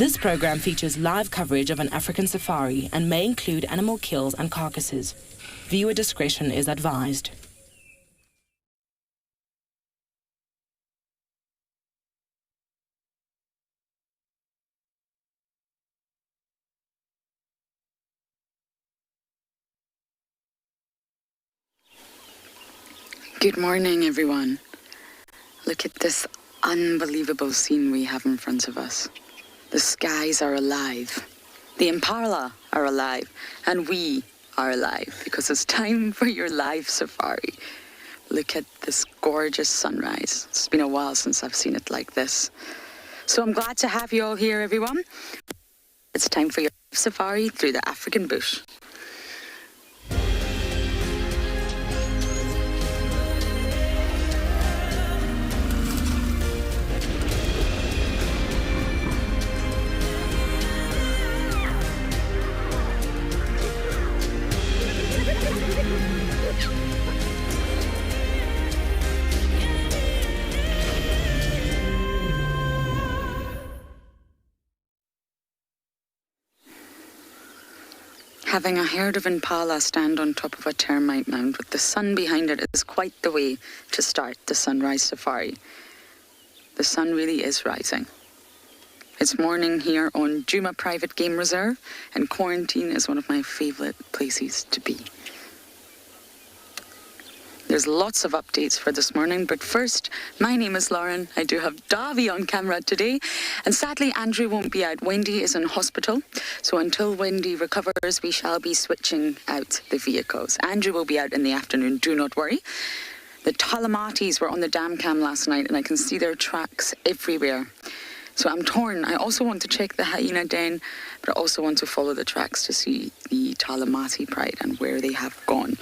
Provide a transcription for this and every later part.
This program features live coverage of an African safari and may include animal kills and carcasses. Viewer discretion is advised. Good morning, everyone. Look at this unbelievable scene we have in front of us. The skies are alive. The impala are alive. And we are alive because it's time for your live safari. Look at this gorgeous sunrise. It's been a while since I've seen it like this. So I'm glad to have you all here, everyone. It's time for your safari through the African bush. Having a herd of impala stand on top of a termite mound with the sun behind it is quite the way to start the sunrise safari. The sun really is rising. It's morning here on Djuma Private Game Reserve, and quarantine is one of my favourite places to be. There's lots of updates for this morning, but first, my name is Lauren. I do have Davy on camera today, and sadly Andrew won't be out. Wendy is in hospital, so until Wendy recovers, we shall be switching out the vehicles. Andrew will be out in the afternoon, do not worry. The Talamatis were on the dam cam last night, and I can see their tracks everywhere. So I'm torn. I also want to check the hyena den, but I also want to follow the tracks to see the Talamati pride and where they have gone.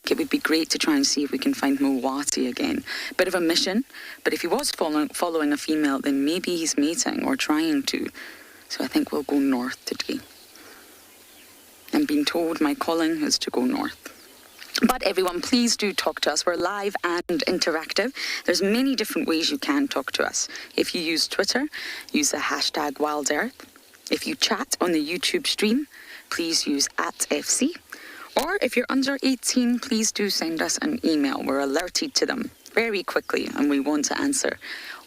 It would be great to try and see if we can find Mwati again. Bit of a mission, but if he was following a female, then maybe he's mating or trying to. So I think we'll go north today. I'm being told my calling is to go north. But everyone, please do talk to us. We're live and interactive. There's many different ways you can talk to us. If you use Twitter, use the hashtag WildEarth. If you chat on the YouTube stream, please use @FC. Or if you're under 18, please do send us an email. We're alerted to them very quickly, and we want to answer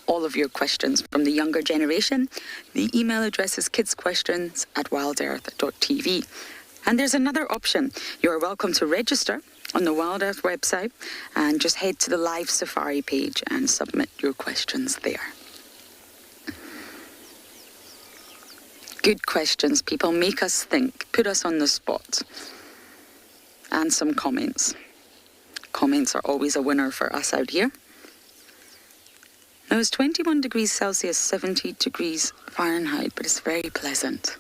all of your questions from the younger generation. The email address is kidsquestions@wildearth.tv. And there's another option. You're welcome to register on the WildEarth website and just head to the live safari page and submit your questions there. Good questions, people. Make us think. Put us on the spot. And some comments. Comments are always a winner for us out here. Now it's 21 degrees Celsius, 70 degrees Fahrenheit, but it's very pleasant.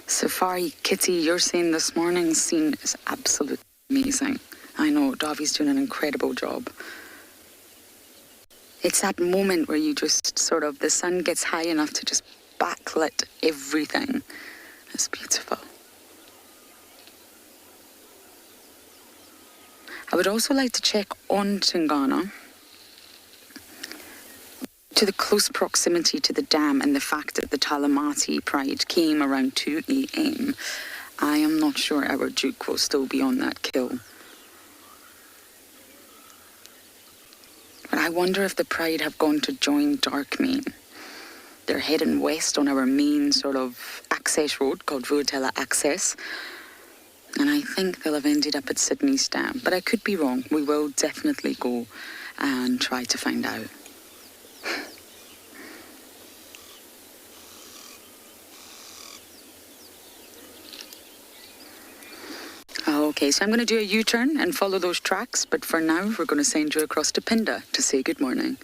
Safari Kitty, you're saying this morning's scene is absolutely amazing. I know, Davi's doing an incredible job. It's that moment where you just sort of, the sun gets high enough to just backlit everything. It's beautiful. I would also like to check on Tingana to the close proximity to the dam and the fact that the Talamati pride came around 2 a.m. I am not sure our Duke will still be on that kill. But I wonder if the pride have gone to join Darkmane. They're heading west on our main sort of access road called Vuatela Access. And I think they'll have ended up at Sydney's dam. But I could be wrong. We will definitely go and try to find out. Okay, so I'm going to do a U-turn and follow those tracks, but for now we're going to send you across to Pinda to say good morning.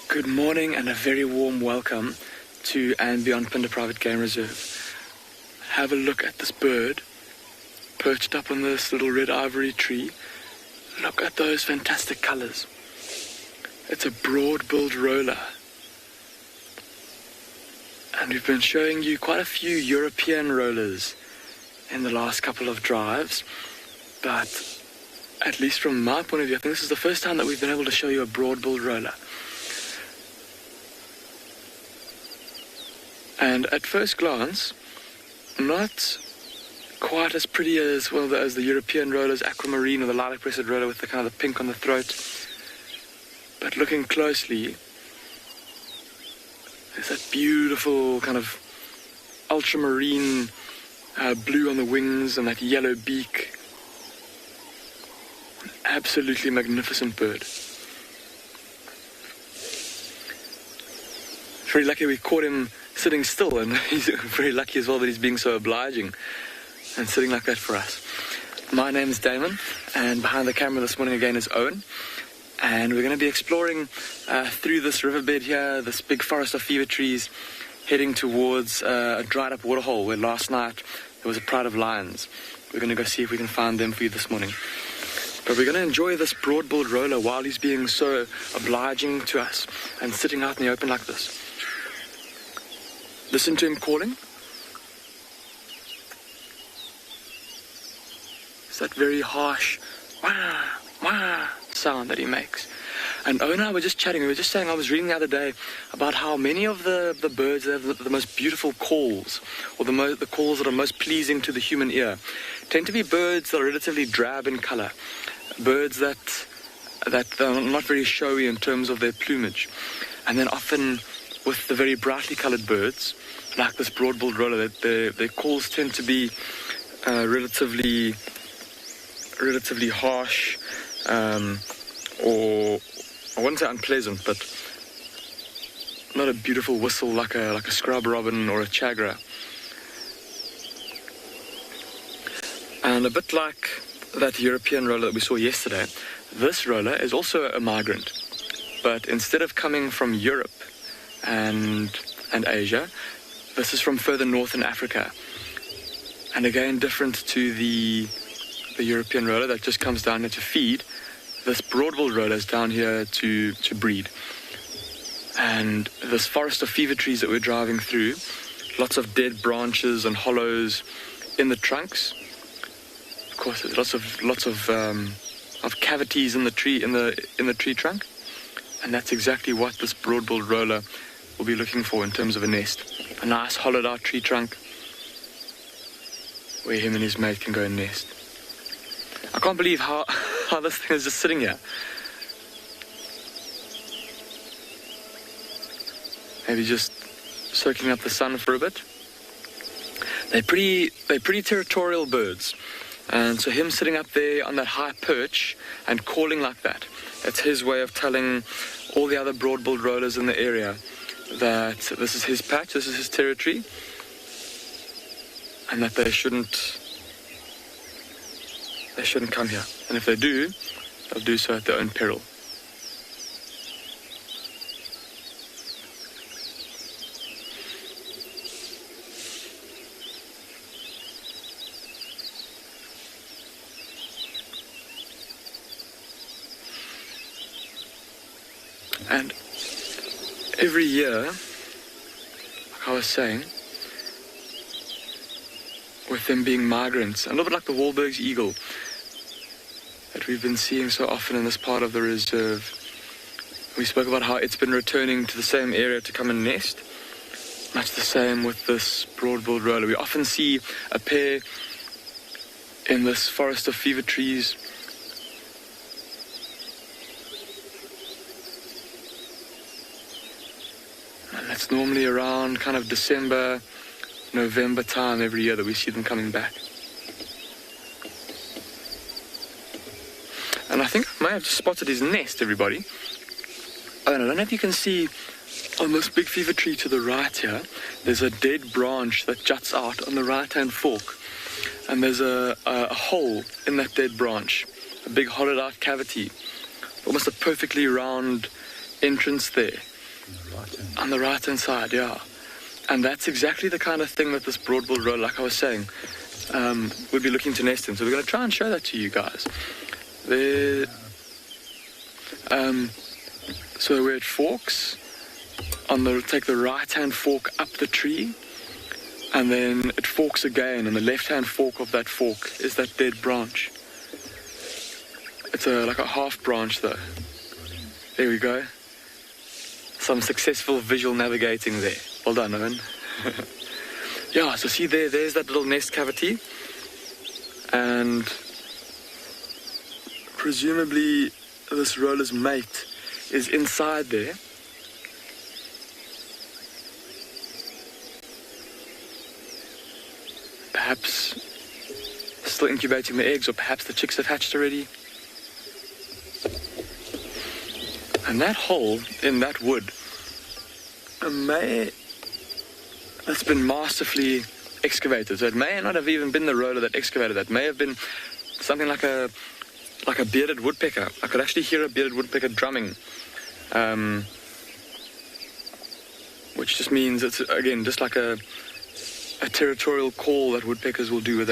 Good morning and a very warm welcome to andBeyond Pinda Private Game Reserve. Have a look at this bird perched up on this little red ivory tree. Look at those fantastic colours. It's a broad-billed roller. And we've been showing you quite a few European rollers in the last couple of drives, but at least from my point of view, I think this is the first time that we've been able to show you a broad-billed roller. And at first glance, not quite as pretty as the European rollers, aquamarine or the lilac crested roller with the kind of the pink on the throat. But looking closely, there's that beautiful kind of ultramarine blue on the wings and that yellow beak. An absolutely magnificent bird. Very lucky we caught him sitting still, and he's very lucky as well that he's being so obliging and sitting like that for us. My name is Damon, and behind the camera this morning again is Owen, and we're going to be exploring through this riverbed here, this big forest of fever trees, heading towards a dried up waterhole where last night there was a pride of lions. We're going to go see if we can find them for you this morning. But we're going to enjoy this broad-billed roller while he's being so obliging to us and sitting out in the open like this. Listen to him calling. It's that very harsh wah, wah sound that he makes. And Owen and I were just chatting. We were just saying, I was reading the other day about how many of the birds that have the most beautiful calls, or the calls that are most pleasing to the human ear, tend to be birds that are relatively drab in color. Birds that are not very showy in terms of their plumage. And then often with the very brightly colored birds, like this broad-billed roller, their calls tend to be relatively harsh, or I wouldn't say unpleasant, but not a beautiful whistle like a scrub robin or a chagra. And a bit like that European roller that we saw yesterday, this roller is also a migrant, but instead of coming from Europe and Asia, this is from further north in Africa. And again, different to the European roller that just comes down here to feed, this broad-billed roller is down here to breed. And this forest of fever trees that we're driving through, lots of dead branches and hollows in the trunks. Of course, there's lots of cavities in the tree trunk, and that's exactly what this broad-billed roller will be looking for in terms of a nest. A nice hollowed out tree trunk where him and his mate can go and nest. I can't believe how this thing is just sitting here. Maybe just soaking up the sun for a bit. They're pretty territorial birds. And so him sitting up there on that high perch and calling like that, it's his way of telling all the other broad-billed rollers in the area that this is his patch, this is his territory, and that they shouldn't come here. And if they do, they'll do so at their own peril. And every year, like I was saying, with them being migrants, a little bit like the Wahlberg's eagle that we've been seeing so often in this part of the reserve. We spoke about how it's been returning to the same area to come and nest. Much the same with this broad-billed roller. We often see a pair in this forest of fever trees. And that's normally around kind of December, November time every year that we see them coming back. And I think I may have just spotted his nest, everybody. Oh, and I don't know if you can see on this big fever tree to the right here, there's a dead branch that juts out on the right-hand fork. And there's a hole in that dead branch, a big hollowed out cavity, almost a perfectly round entrance there. On the right-hand side, yeah. And that's exactly the kind of thing that this broad-billed roller, like I was saying, would be looking to nest in. So we're going to try and show that to you guys. There, so where it forks, take the right-hand fork up the tree, and then it forks again, and the left-hand fork of that fork is that dead branch. It's like a half branch though. There we go. Some successful visual navigating there. Well done, Owen. Yeah, so see there's that little nest cavity, and presumably this roller's mate is inside there. Perhaps still incubating the eggs, or perhaps the chicks have hatched already. And that hole in that wood that's been masterfully excavated. So it may not have even been the roller that excavated that. It may have been something like a bearded woodpecker. I could actually hear a bearded woodpecker drumming, which just means it's, again, just like a territorial call that woodpeckers will do, where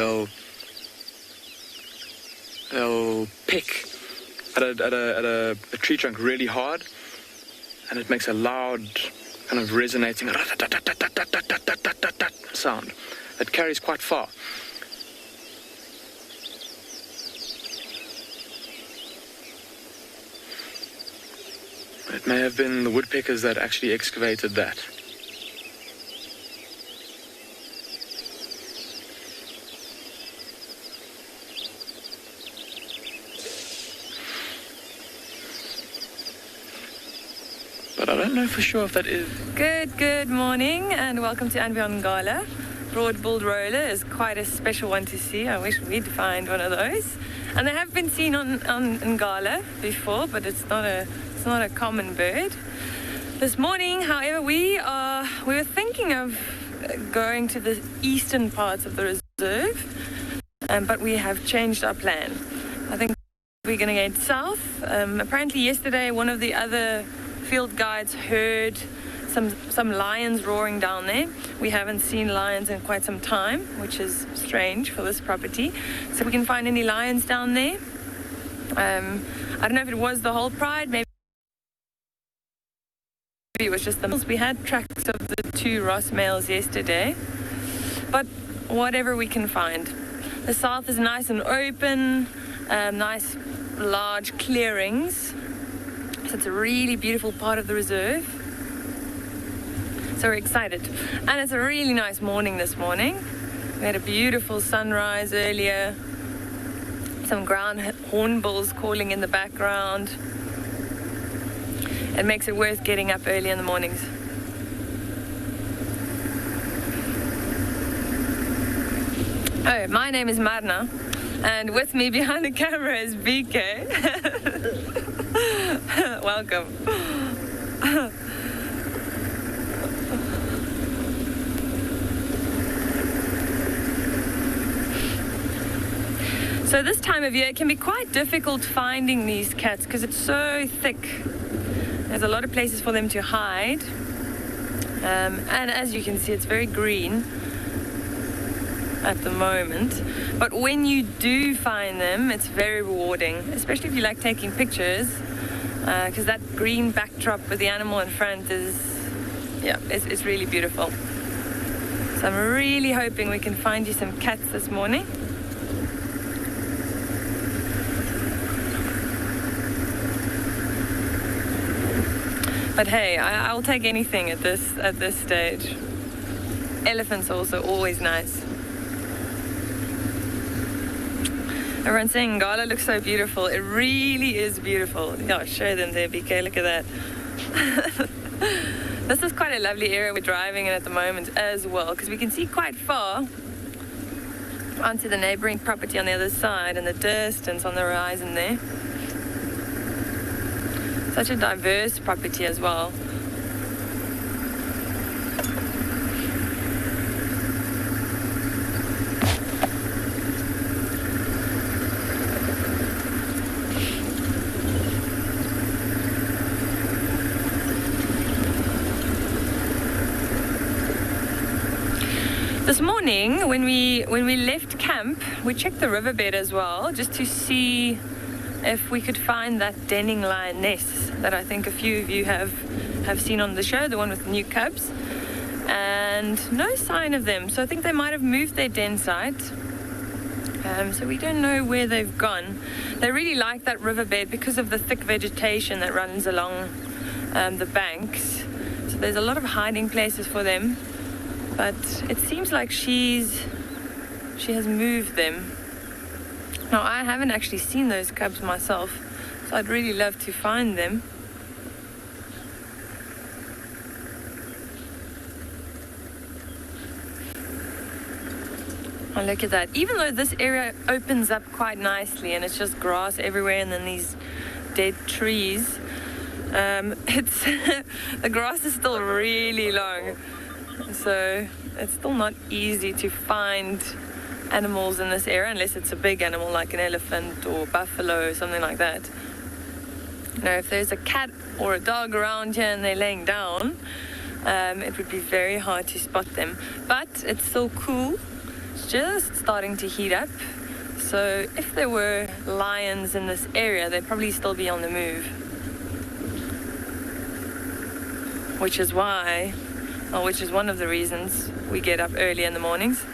they'll pick at a tree trunk really hard, and it makes a loud kind of resonating sound that carries quite far. It may have been the woodpeckers that actually excavated that. But I don't know for sure if that is. Good morning, and welcome to andBeyond Ngala. Broad-billed roller is quite a special one to see. I wish we'd find one of those. And they have been seen on Ngala before, but it's not a common bird. This morning, however, we were thinking of going to the eastern parts of the reserve, but we have changed our plan. I think we're going to head south. Apparently yesterday, one of the other field guides heard some lions roaring down there. We haven't seen lions in quite some time, which is strange for this property. So if we can find any lions down there. I don't know if it was the whole pride, maybe it was just the males. We had tracks of the 2 Ross males yesterday, but whatever we can find. The south is nice and open, nice large clearings. So it's a really beautiful part of the reserve. So we're excited. And it's a really nice morning this morning. We had a beautiful sunrise earlier. Some ground hornbills calling in the background. It makes it worth getting up early in the mornings. Oh, my name is Marna, and with me behind the camera is BK. Welcome. So this time of year it can be quite difficult finding these cats because it's so thick. There's a lot of places for them to hide, and as you can see, it's very green at the moment. But when you do find them, it's very rewarding, especially if you like taking pictures, because that green backdrop with the animal in front is, it's really beautiful. So I'm really hoping we can find you some cats this morning. But hey, I'll take anything at this stage. Elephants also always nice. Everyone's saying Ngala looks so beautiful. It really is beautiful. Yeah, show them there, BK. Look at that. This is quite a lovely area we're driving in at the moment as well, because we can see quite far onto the neighboring property on the other side and the distance on the horizon there. Such a diverse property as well. This morning, when we left camp, we checked the riverbed as well, just to see if we could find that denning lioness that I think a few of you have have seen on the show, the one with the new cubs, and no sign of them. So I think they might have moved their den site. So we don't know where they've gone. They really like that riverbed because of the thick vegetation that runs along the banks. So there's a lot of hiding places for them. But it seems like she has moved them. Now, I haven't actually seen those cubs myself, so I'd really love to find them. Oh, look at that. Even though this area opens up quite nicely and it's just grass everywhere and then these dead trees, it's the grass is still really long. So it's still not easy to find animals in this area unless it's a big animal like an elephant or buffalo or something like that. You know, if there's a cat or a dog around here and they're laying down, it would be very hard to spot them. But it's still cool. It's just starting to heat up. So if there were lions in this area, they'd probably still be on the move. Which is one of the reasons we get up early in the mornings.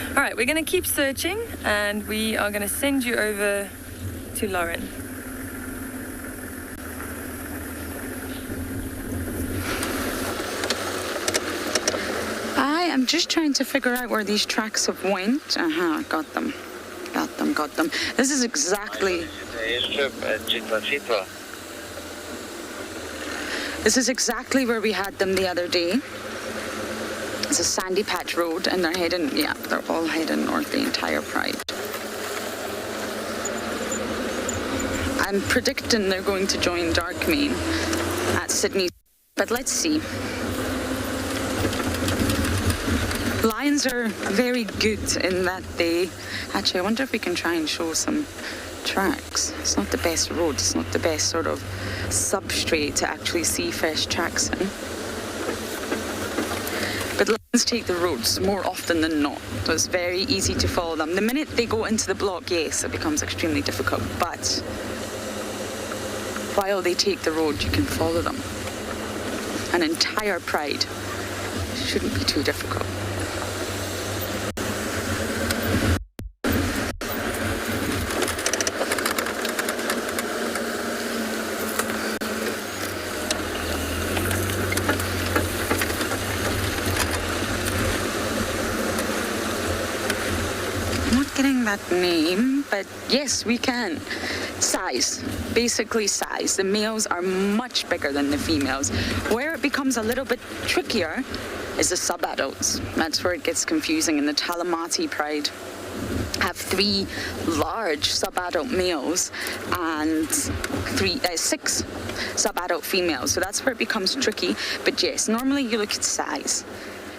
All right, we're going to keep searching and we are going to send you over to Lauren. I'm just trying to figure out where these tracks have went. Got them. This is exactly... This is exactly where we had them the other day. It's a sandy patch road and they're all heading north, the entire pride. I'm predicting they're going to join Darkmane at Sydney, but let's see. Lions are very good in that they... Actually, I wonder if we can try and show some tracks. It's not the best road, it's not the best sort of substrate to actually see fresh tracks in. But lions take the roads more often than not, so it's very easy to follow them. The minute they go into the block, yes, it becomes extremely difficult, but while they take the road, you can follow them. An entire pride shouldn't be too difficult. That name, but yes, we can. Size, basically size. The males are much bigger than the females. Where it becomes a little bit trickier is the sub-adults. That's where it gets confusing. In the Talamati pride, have 3 large sub-adult males and 6 sub-adult females. So that's where it becomes tricky. But yes, normally you look at size.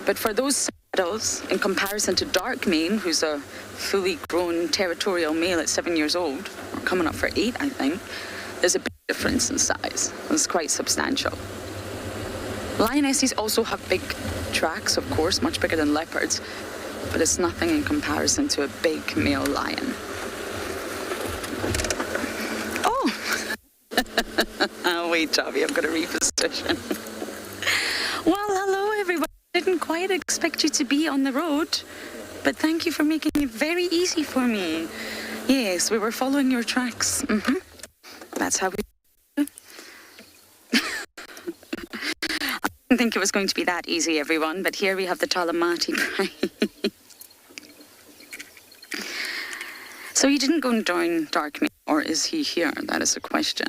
But for those adults, in comparison to Darkmane, who's a fully grown territorial male at 7 years old, or coming up for 8, I think, there's a big difference in size. It's quite substantial. Lionesses also have big tracks, of course, much bigger than leopards, but it's nothing in comparison to a big male lion. Oh! Oh, wait, Sabi, I've got to reposition. Well, hello, everybody. I didn't quite expect you to be on the road, but thank you for making it very easy for me. Yes, we were following your tracks. That's how we do. I didn't think it was going to be that easy, everyone, but here we have the Talamati. So he didn't go and join Darkmane, or is he here? That is the question.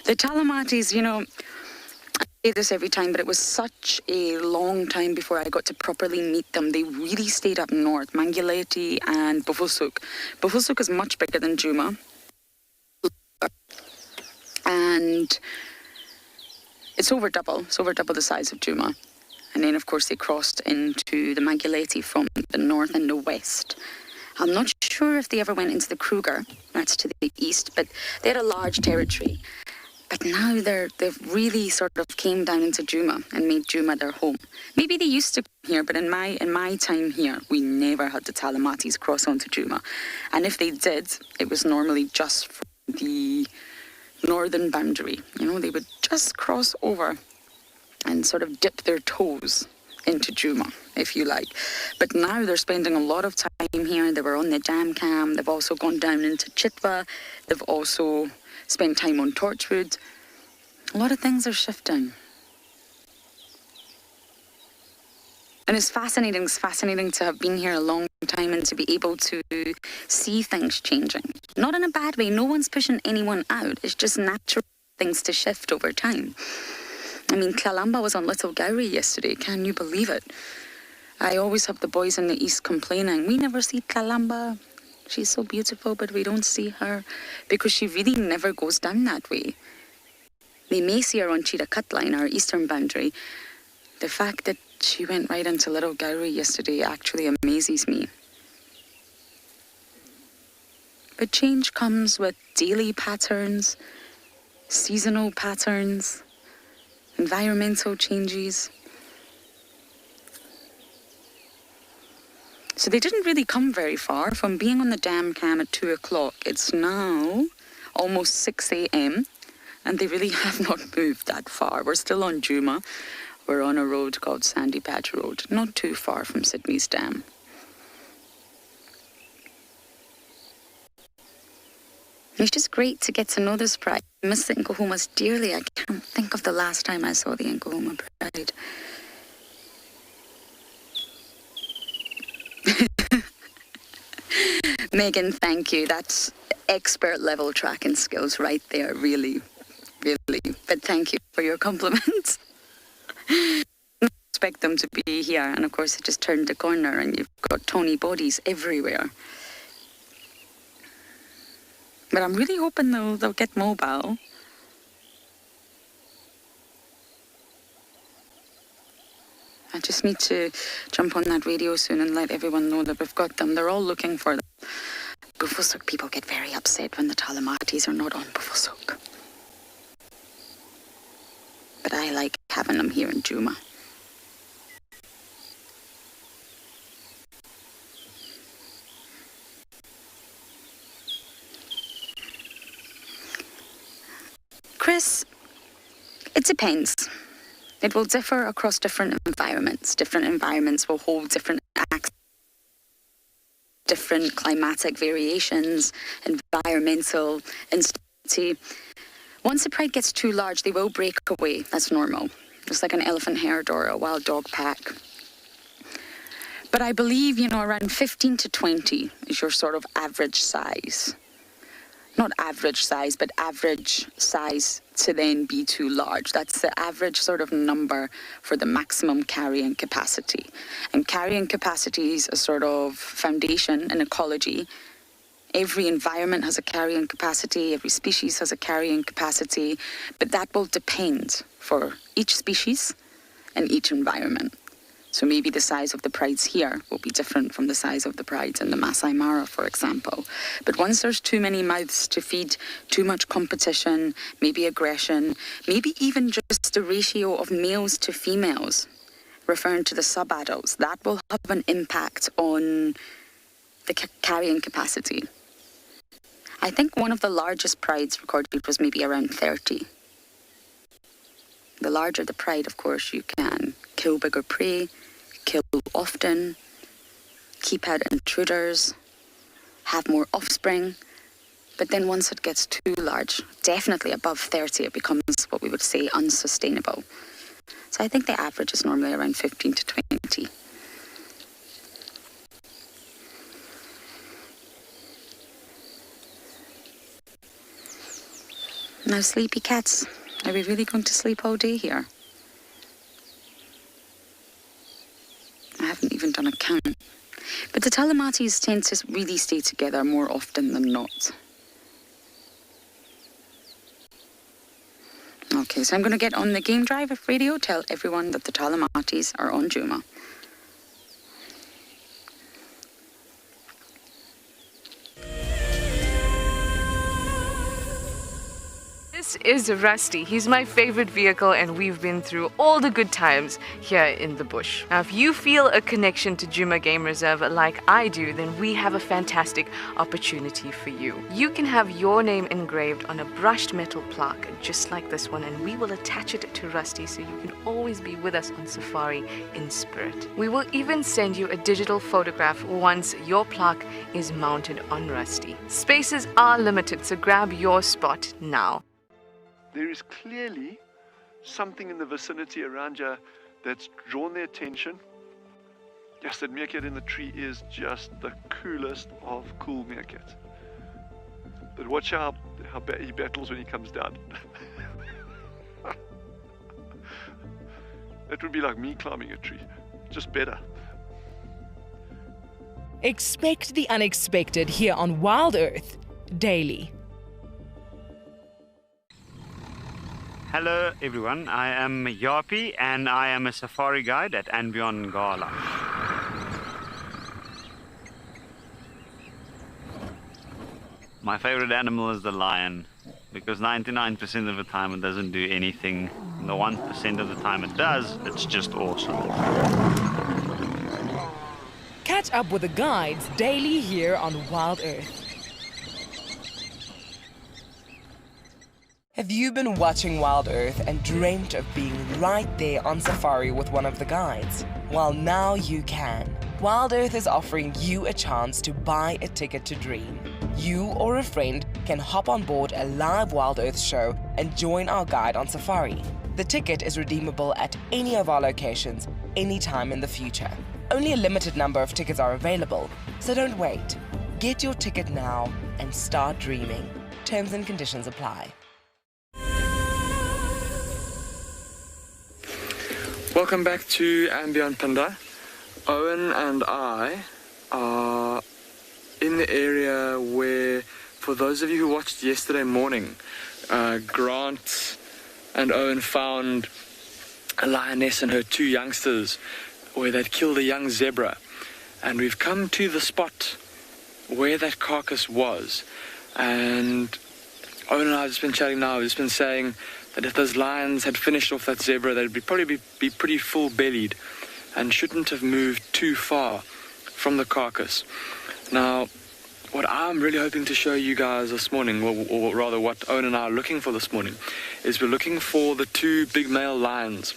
The Talamatis, you know, I say this every time, but it was such a long time before I got to properly meet them. They really stayed up north, Mangileti and Bufusuk. Bufusuk is much bigger than Djuma. And it's over double the size of Djuma. And then, of course, they crossed into the Mangileti from the north and the west. I'm not sure if they ever went into the Kruger, that's to the east, but they had a large territory. But now they've really sort of came down into Djuma and made Djuma their home. Maybe they used to come here, but in my time here, we never had the Talamatis cross onto Djuma. And if they did, it was normally just from the northern boundary. You know, they would just cross over and sort of dip their toes into Djuma, if you like. But now they're spending a lot of time here. They were on the jam cam. They've also gone down into Chitwa. They've also spent time on Torchwood. A lot of things are shifting. And it's fascinating to have been here a long time and to be able to see things changing. Not in a bad way. No one's pushing anyone out. It's just natural things to shift over time. I mean, Kalamba was on Little Gowrie yesterday. Can you believe it? I always have the boys in the east complaining, we never see Kalamba. She's so beautiful, but we don't see her because she really never goes down that way. They may see her on Cheetah Cut Line, our eastern boundary. The fact that she went right into Little Gowrie yesterday actually amazes me. But change comes with daily patterns, seasonal patterns, environmental changes. So they didn't really come very far from being on the dam cam at 2 o'clock. It's now almost 6 a.m. and they really have not moved that far. We're still on Djuma. We're on a road called Sandy Patch Road, not too far from Sydney's dam. It's just great to get to know this pride. I miss the Nkuhumas dearly. I can't think of the last time I saw the Nkuhuma pride. Megan, thank you. That's expert level tracking skills right there, really, really. But thank you for your compliments. I expect them to be here. And of course, it just turned the corner and you've got Tony bodies everywhere. But I'm really hoping they'll get mobile. I just need to jump on that radio soon and let everyone know that we've got them. They're all looking for them. Bufusuk people get very upset when the Talamatis are not on Bufusuk. But I like having them here in Djuma. Chris, it depends. It will differ across different environments. Different environments will hold different acts, different climatic variations, environmental instability. Once a pride gets too large, they will break away. That's normal. It's like an elephant herd or a wild dog pack. But I believe, around 15 to 20 is your sort of average size. Not average size, but average size to then be too large. That's the average sort of number for the maximum carrying capacity. And carrying capacity is a sort of foundation in ecology. Every environment has a carrying capacity, every species has a carrying capacity, but that will depend for each species and each environment. So maybe the size of the prides here will be different from the size of the prides in the Masai Mara, for example. But once there's too many mouths to feed, too much competition, maybe aggression, maybe even just the ratio of males to females, referring to the sub-adults, that will have an impact on the carrying capacity. I think one of the largest prides recorded was maybe around 30. The larger the pride, of course, you can kill bigger prey, kill often, keep out intruders, have more offspring. But then once it gets too large, definitely above 30, it becomes what we would say unsustainable. So I think the average is normally around 15 to 20. Now, sleepy cats, are we really going to sleep all day here? I haven't even done a count. But the Talamatis tend to really stay together more often than not. Okay, so I'm going to get on the game drive of radio, tell everyone that the Talamatis are on Djuma. This is Rusty. He's my favorite vehicle and we've been through all the good times here in the bush. Now, if you feel a connection to Djuma Game Reserve like I do, then we have a fantastic opportunity for you. You can have your name engraved on a brushed metal plaque just like this one, and we will attach it to Rusty so you can always be with us on safari in spirit. We will even send you a digital photograph once your plaque is mounted on Rusty. Spaces are limited, so grab your spot now. There is clearly something in the vicinity around you that's drawn their attention. Yes, that meerkat in the tree is just the coolest of cool meerkats. But watch how he battles when he comes down. That would be like me climbing a tree, just better. Expect the unexpected here on WildEarth daily. Hello everyone, I am Yapi and I am a safari guide at andBeyond Ngala. My favorite animal is the lion, because 99% of the time it doesn't do anything. And the 1% of the time it does, it's just awesome. Catch up with the guides daily here on WildEarth. Have you been watching WildEarth and dreamt of being right there on safari with one of the guides? Well, now you can. WildEarth is offering you a chance to buy a ticket to dream. You or a friend can hop on board a live WildEarth show and join our guide on safari. The ticket is redeemable at any of our locations, anytime in the future. Only a limited number of tickets are available, so don't wait. Get your ticket now and start dreaming. Terms and conditions apply. Welcome back to andBeyond Pinda. Owen and I are in the area where, for those of you who watched yesterday morning, Grant and Owen found a lioness and her two youngsters where they'd killed a young zebra. And we've come to the spot where that carcass was. And Owen and I have just been chatting now, we've just been saying that if those lions had finished off that zebra, they'd probably be pretty full-bellied and shouldn't have moved too far from the carcass. Now, what I'm really hoping to show you guys this morning, or rather what Owen and I are looking for this morning, is we're looking for the two big male lions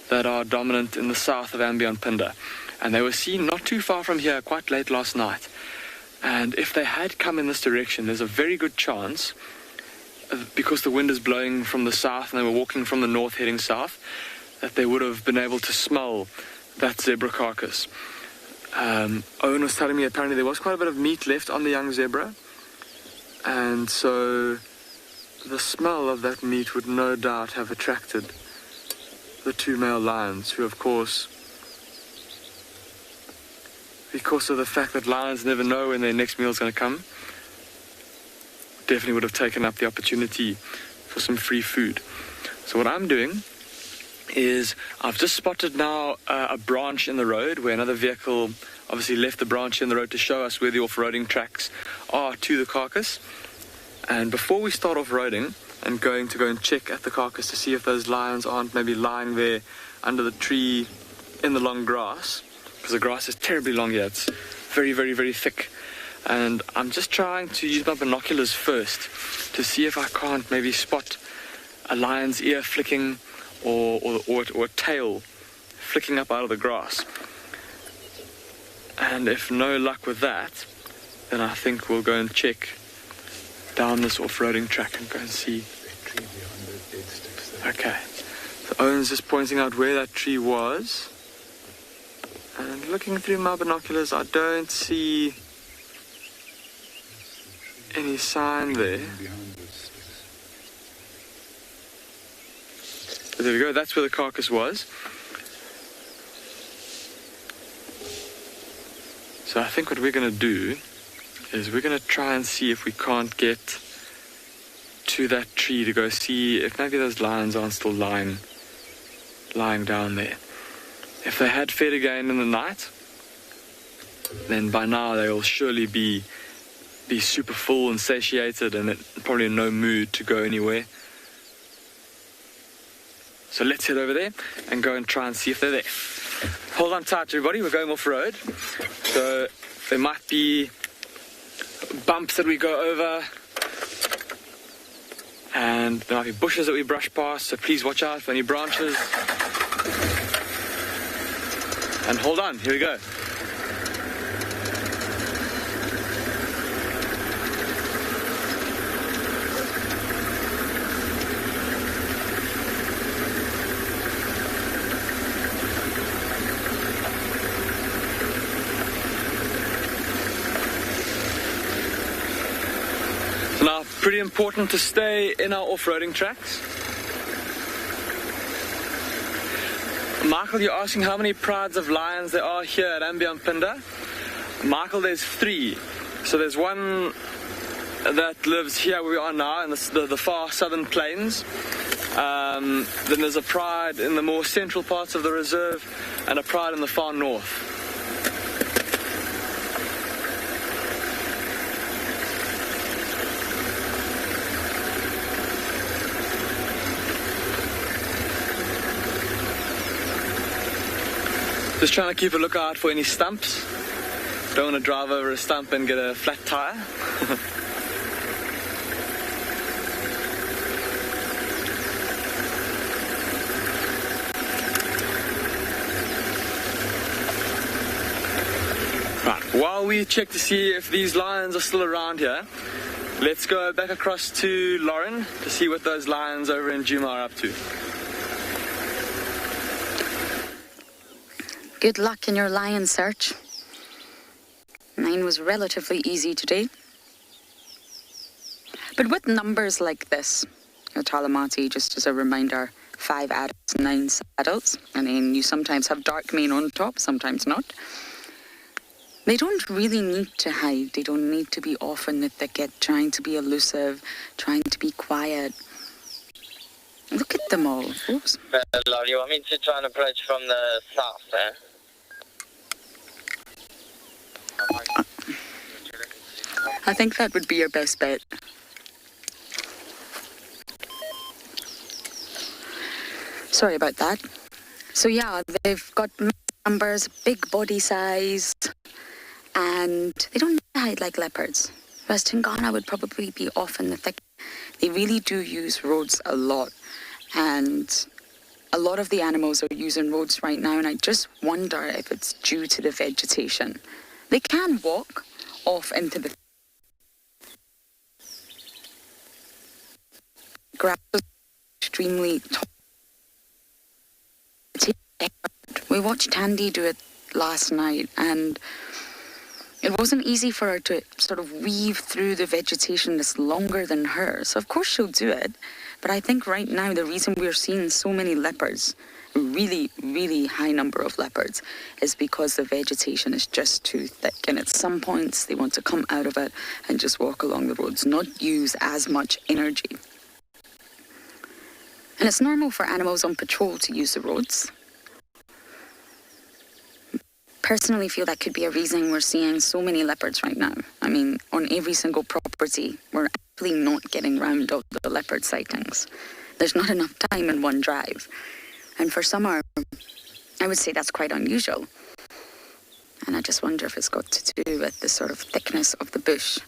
that are dominant in the south of andBeyond Pinda. And they were seen not too far from here quite late last night. And if they had come in this direction, there's a very good chance, because the wind is blowing from the south and they were walking from the north heading south, that they would have been able to smell that zebra carcass. Owen was telling me apparently there was quite a bit of meat left on the young zebra, and so the smell of that meat would no doubt have attracted the two male lions, who of course, because of the fact that lions never know when their next meal is going to come, definitely would have taken up the opportunity for some free food. So what I'm doing is I've just spotted now a branch in the road where another vehicle obviously left the branch in the road to show us where the off-roading tracks are to the carcass. And before we start off-roading, I'm going to go and check at the carcass to see if those lions aren't maybe lying there under the tree in the long grass, because the grass is terribly long here. It's very, very, very thick. And I'm just trying to use my binoculars first to see if I can't maybe spot a lion's ear flicking or a tail flicking up out of the grass. And if no luck with that, then I think we'll go and check down this off-roading track and go and see. Okay, so Owen's just pointing out where that tree was. And looking through my binoculars, I don't see any sign there. But there we go, that's where the carcass was. So I think what we're going to do is we're going to try and see if we can't get to that tree to go see if maybe those lions aren't still lying down there. If they had fed again in the night, then by now they will surely be super full and satiated and probably in no mood to go anywhere. So let's head over there and go and try and see if they're there. Hold on tight, everybody. We're going off-road. So there might be bumps that we go over. And there might be bushes that we brush past. So please watch out for any branches. And hold on. Here we go. Now, pretty important to stay in our off-roading tracks. Michael, you're asking how many prides of lions there are here at andBeyond Pinda. Michael, there's 3. So there's one that lives here where we are now in the far southern plains. Then there's a pride in the more central parts of the reserve and a pride in the far north. Just trying to keep a lookout for any stumps. Don't want to drive over a stump and get a flat tire. Right, while we check to see if these lions are still around here, let's go back across to Lauren to see what those lions over in Djuma are up to. Good luck in your lion search. Mine was relatively easy today. But with numbers like this, Talamati, just as a reminder, 5 adults, 9 adults, and then you sometimes have dark mane on top, sometimes not. They don't really need to hide. They don't need to be off in the thicket, trying to be elusive, trying to be quiet. Look at them all. Oops. Love, you want me to try and approach from the south there? I think that would be your best bet. Sorry about that. So yeah, they've got numbers, big body size, and they don't hide like leopards. Whereas Tingana would probably be off in the thicket. They really do use roads a lot, and a lot of the animals are using roads right now, and I just wonder if it's due to the vegetation. They can walk off into the grass is extremely tall. We watched Tandy do it last night, and it wasn't easy for her to sort of weave through the vegetation that's longer than her. So of course she'll do it, but I think right now the reason we're seeing so many leopards, a really, really high number of leopards, is because the vegetation is just too thick, and at some points they want to come out of it and just walk along the roads, not use as much energy. And it's normal for animals on patrol to use the roads. Personally feel that could be a reason we're seeing so many leopards right now. I mean, on every single property, we're actually not getting round all the leopard sightings. There's not enough time in one drive. And for summer, I would say that's quite unusual. And I just wonder if it's got to do with the sort of thickness of the bush.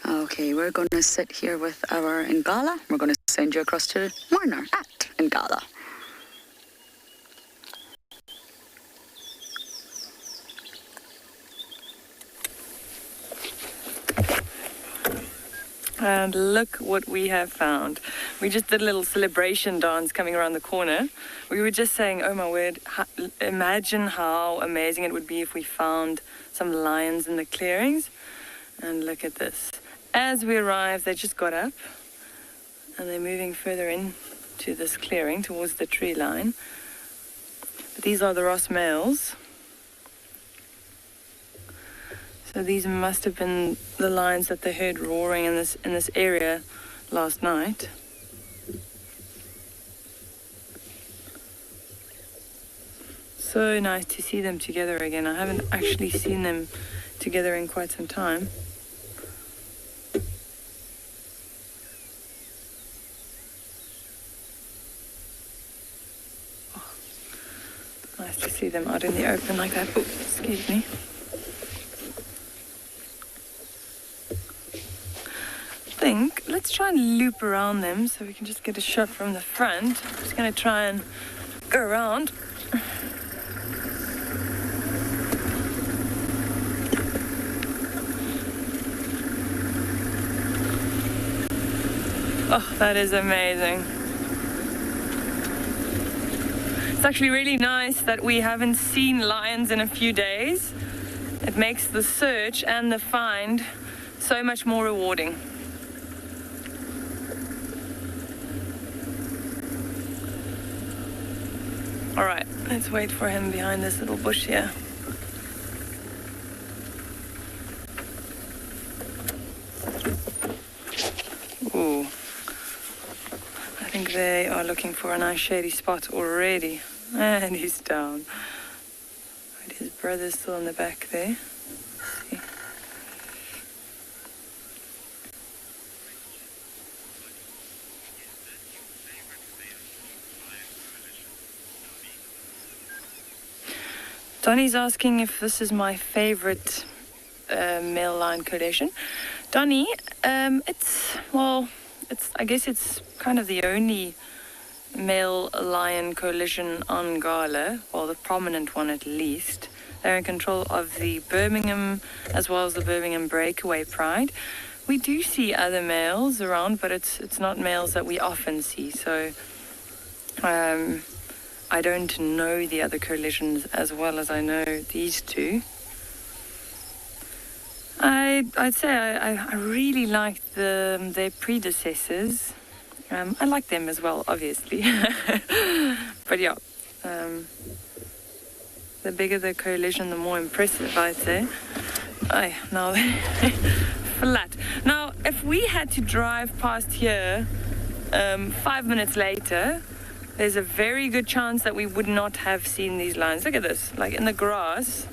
Okay, we're going to sit here with our Ngala. We're going to send you across to Warner at Ngala. And look what we have found. We just did a little celebration dance coming around the corner. We were just saying, oh my word, imagine how amazing it would be if we found some lions in the clearings. And look at this. As we arrived, they just got up and they're moving further into this clearing towards the tree line. But these are the Ross males. So these must have been the lions that they heard roaring in this area last night. So nice to see them together again. I haven't actually seen them together in quite some time. Nice to see them out in the open like that. Oh, excuse me. Let's try and loop around them so we can just get a shot from the front. I'm just going to try and go around. Oh, that is amazing. It's actually really nice that we haven't seen lions in a few days. It makes the search and the find so much more rewarding. All right, let's wait for him behind this little bush here. Ooh. I think they are looking for a nice shady spot already. And he's down. Right, his brother's still in the back there. See. Donnie's asking if this is my favorite male lion coalition. Donnie, I guess it's kind of the only male lion coalition on Ngala, well, the prominent one at least. They're in control of the Birmingham as well as the Birmingham Breakaway Pride. We do see other males around, but it's not males that we often see. So I don't know the other coalitions as well as I know these two. I'd say I really liked their predecessors. I like them as well, obviously. But yeah, the bigger the coalition, the more impressive, I'd say. Now they're flat. Now, if we had to drive past here 5 minutes later, there's a very good chance that we would not have seen these lions. Look at this, like in the grass.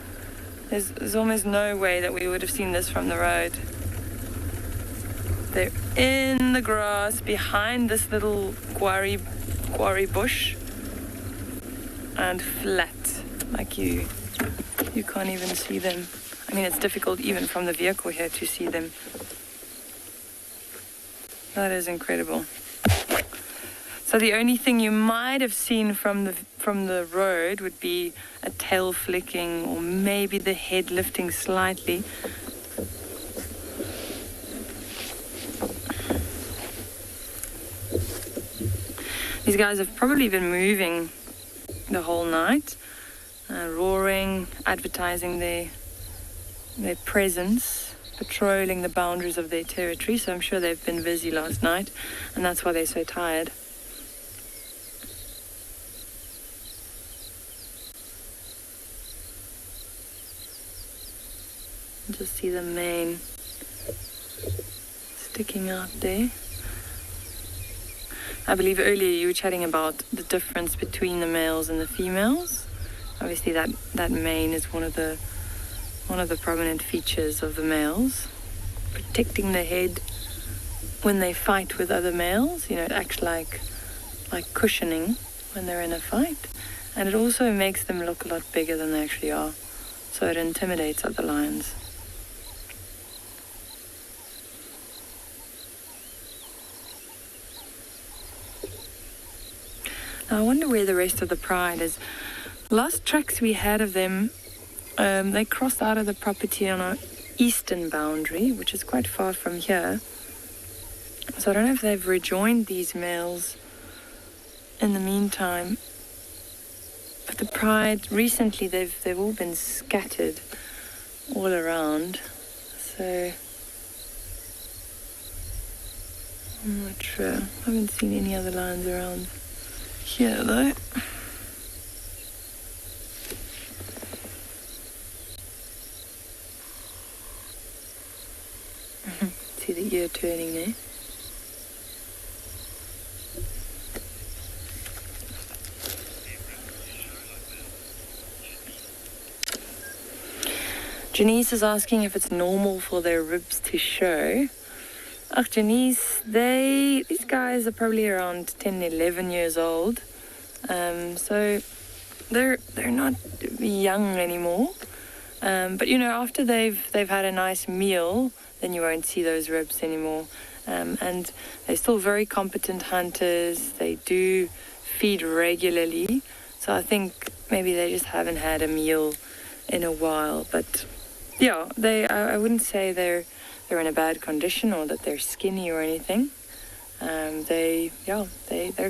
There's almost no way that we would have seen this from the road. They're in the grass behind this little quarry bush and flat, like you can't even see them. I mean, it's difficult even from the vehicle here to see them. That is incredible. So the only thing you might have seen from the road would be a tail flicking or maybe the head lifting slightly. These guys have probably been moving the whole night, roaring, advertising their presence, patrolling the boundaries of their territory. So I'm sure they've been busy last night, and that's why they're so tired. Just see the mane sticking out there. I believe earlier you were chatting about the difference between the males and the females. Obviously that mane is one of the prominent features of the males, protecting the head when they fight with other males. You know, it acts like cushioning when they're in a fight, and it also makes them look a lot bigger than they actually are, so it intimidates other lions. Now, I wonder where the rest of the pride is. Last tracks we had of them, they crossed out of the property on our eastern boundary, which is quite far from here. So I don't know if they've rejoined these males in the meantime. But the pride, recently they've all been scattered all around. So I'm not sure. I haven't seen any other lions around here though. See the ear turning there. Janice is asking if it's normal for their ribs to show. Janice, these guys are probably around 10, 11 years old. So they're not young anymore. But you know, after they've had a nice meal, then you won't see those ribs anymore. And they're still very competent hunters. They do feed regularly. So I think maybe they just haven't had a meal in a while. But yeah, I wouldn't say they're in a bad condition or that they're skinny or anything. They're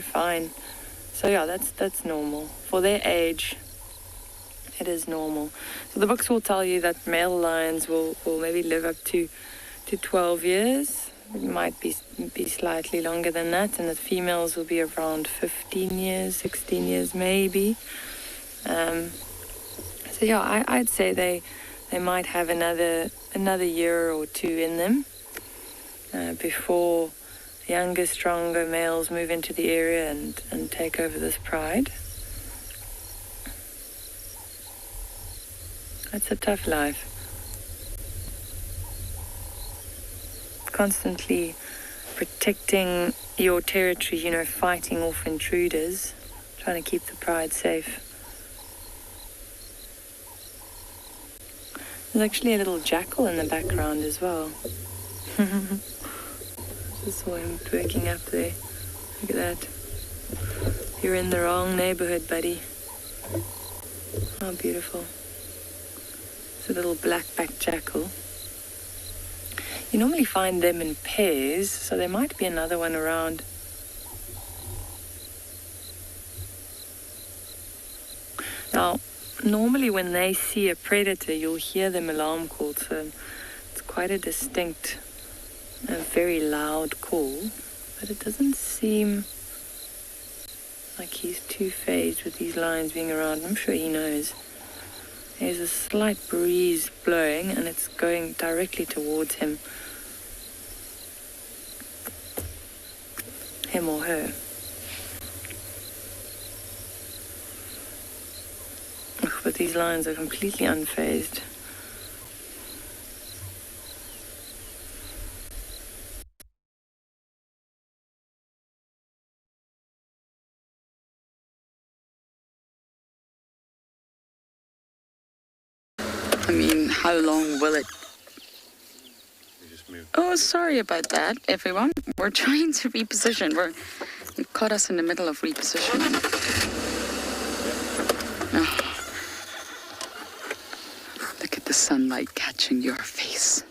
fine. So yeah, that's normal for their age. It is normal. So the books will tell you that male lions will maybe live up to 12 years. It might be slightly longer than that, and the females will be around 15 years, 16 years maybe. So yeah, I'd say they might have another year or two in them before younger, stronger males move into the area and take over this pride. It's a tough life. Constantly protecting your territory, you know, fighting off intruders, trying to keep the pride safe. There's actually a little jackal in the background as well. Just saw him twerking up there. Look at that. You're in the wrong neighborhood, buddy. Oh, beautiful. It's a little black-backed jackal. You normally find them in pairs, so there might be another one around. Now, normally when they see a predator, you'll hear them alarm call, so it's quite a distinct, a very loud call, but it doesn't seem like he's too phased with these lions being around. I'm sure he knows. There's a slight breeze blowing and it's going directly towards him. Him or her. But these lions are completely unfazed. I mean, how long will it... Oh, sorry about that, everyone. We're trying to reposition. You've caught us in the middle of repositioning. Oh. Look at the sunlight catching your face.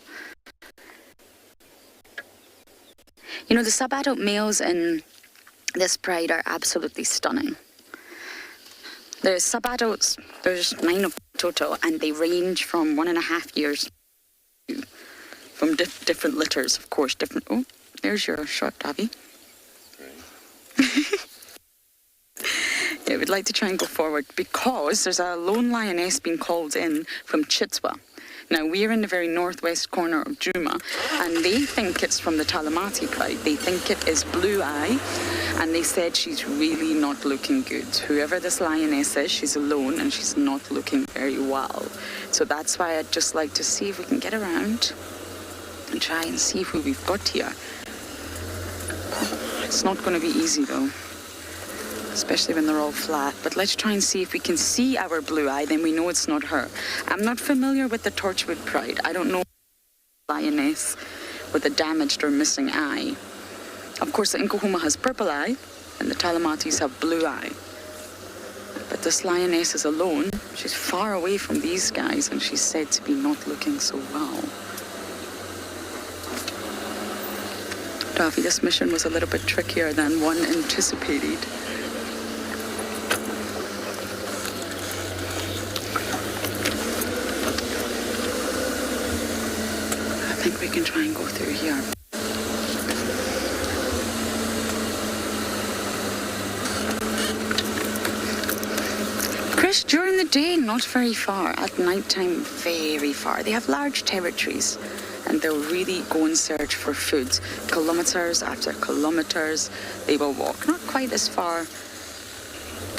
You know, the sub-adult males in this pride are absolutely stunning. There's sub-adults, there's 9 of total, and they range from 1.5 years from different litters, of course. Oh, there's your shot, Abby. Yeah, we'd like to try and go forward because there's a lone lioness being called in from Tswalu. Now, we're in the very northwest corner of Djuma, and they think it's from the Talamati pride. They think it is Blue Eye, and they said she's really not looking good. Whoever this lioness is, she's alone, and she's not looking very well. So that's why I'd just like to see if we can get around and try and see who we've got here. It's not going to be easy, though, especially when they're all flat. But let's try and see if we can see our Blue Eye, then we know it's not her. I'm not familiar with the Torchwood pride. I don't know lioness with a damaged or missing eye. Of course, the Nkuhuma has purple eye, and the Talamatis have blue eye. But this lioness is alone. She's far away from these guys, and she's said to be not looking so well. Davi, this mission was a little bit trickier than one anticipated. I think we can try and go through here. Chris, during the day, not very far. At nighttime, very far. They have large territories, and they'll really go and search for food. Kilometers after kilometers, they will walk. Not quite as far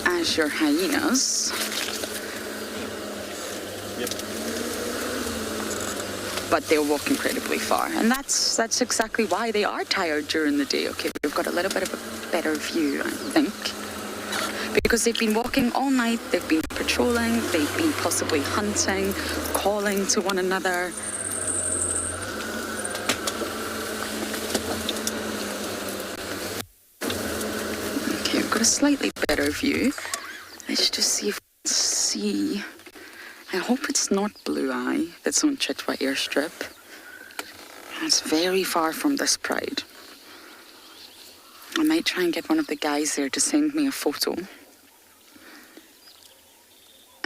as your hyenas. But they'll walk incredibly far, and that's exactly why they are tired during the day. Okay, we've got a little bit of a better view, I think. Because they've been walking all night, they've been patrolling, they've been possibly hunting, calling to one another. Okay, I've got a slightly better view. Let's just see if we can see. I hope it's not Blue Eye that's on Chitwa airstrip. It's very far from this pride. I might try and get one of the guys there to send me a photo.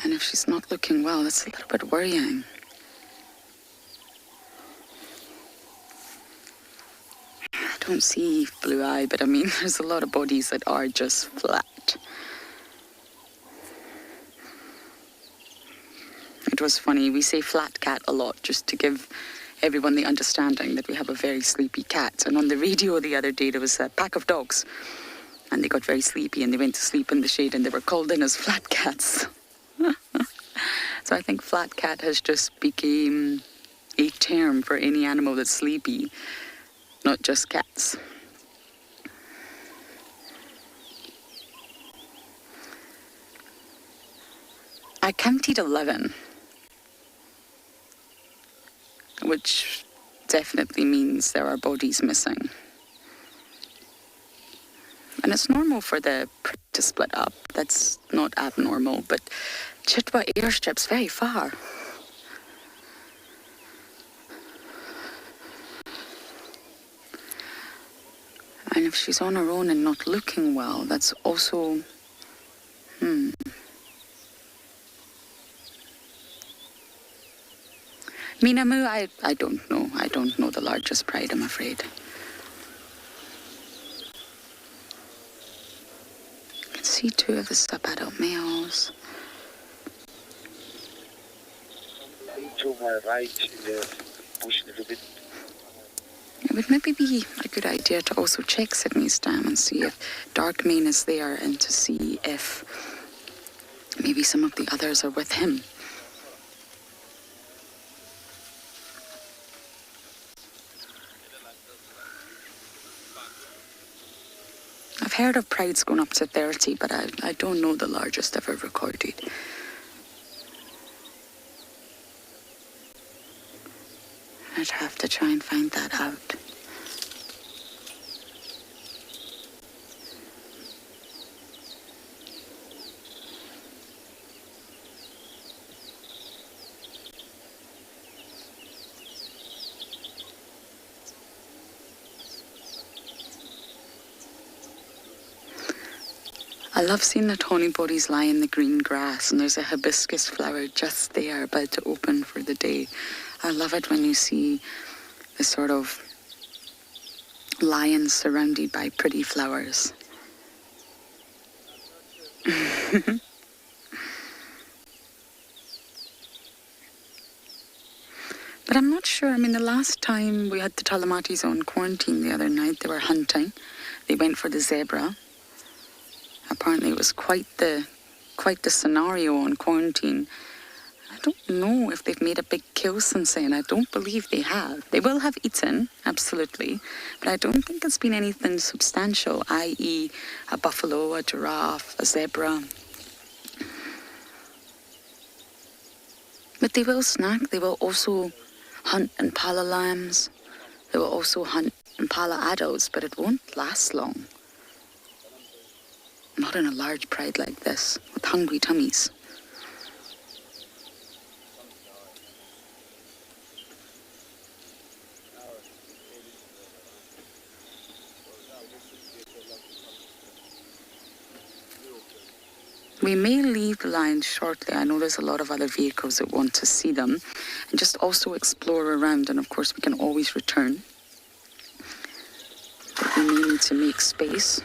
And if she's not looking well, that's a little bit worrying. I don't see Blue Eye, but I mean, there's a lot of bodies that are just flat. It was funny, we say flat cat a lot just to give everyone the understanding that we have a very sleepy cat. And on the radio the other day, there was a pack of dogs and they got very sleepy and they went to sleep in the shade and they were called in as flat cats. So I think flat cat has just become a term for any animal that's sleepy, not just cats. I counted 11. Which definitely means there are bodies missing. And it's normal for the prey to split up. That's not abnormal, but Chitwa airstrip's very far. And if she's on her own and not looking well, that's also... Minamu, I don't know. I don't know the largest pride, I'm afraid. You can see 2 of the sub-adult males. To my right, push a little bit. It would maybe be a good idea to also check Sydney's dam and see if Darkmane is there and to see if maybe some of the others are with him. I've heard of prides going up to 30, but I don't know the largest ever recorded. I'd have to try and find that out. I love seeing the tawny bodies lie in the green grass, and there's a hibiscus flower just there about to open for the day. I love it when you see the sort of lions surrounded by pretty flowers. But I'm not sure. I mean, the last time we had the Talamatis on quarantine the other night, they were hunting. They went for the zebra. Apparently it was quite the scenario on quarantine. I don't know if they've made a big kill since then. I don't believe they have. They will have eaten, absolutely, but I don't think it's been anything substantial, i.e. a buffalo, a giraffe, a zebra. But they will snack. They will also hunt impala lambs. They will also hunt impala adults, but it won't last long. Not in a large pride like this, with hungry tummies. We may leave the lions shortly. I know there's a lot of other vehicles that want to see them, and just also explore around, and of course we can always return. But we may need to make space.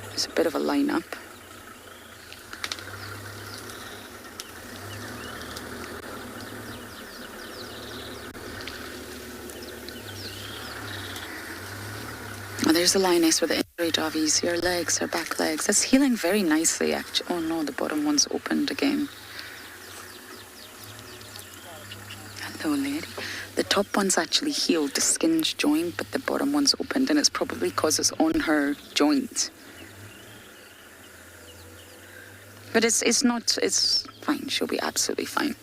There's a bit of a lineup. Oh, there's the lioness with the injury dovies. Her legs, her back legs. That's healing very nicely, actually. Oh no, the bottom one's opened again. Hello, lady. The top one's actually healed, the skin's joined, but the bottom one's opened, and it's probably because it's on her joint. But it's not, it's fine. She'll be absolutely fine.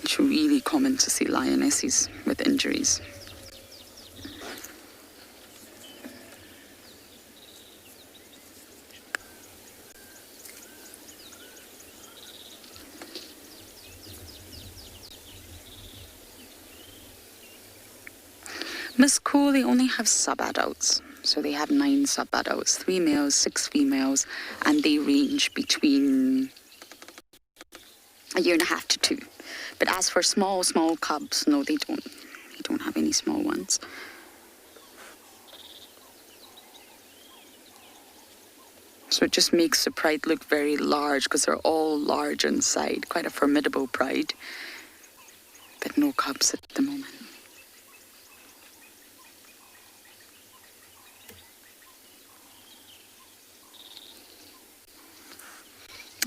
It's really common to see lionesses with injuries. Musth, they only have sub-adults. So they have 9 sub-adults, 3 males, 6 females, and they range between 1.5 years to 2. But as for small cubs, no, they don't. They don't have any small ones. So it just makes the pride look very large because they're all large inside. Quite a formidable pride. But no cubs at the moment.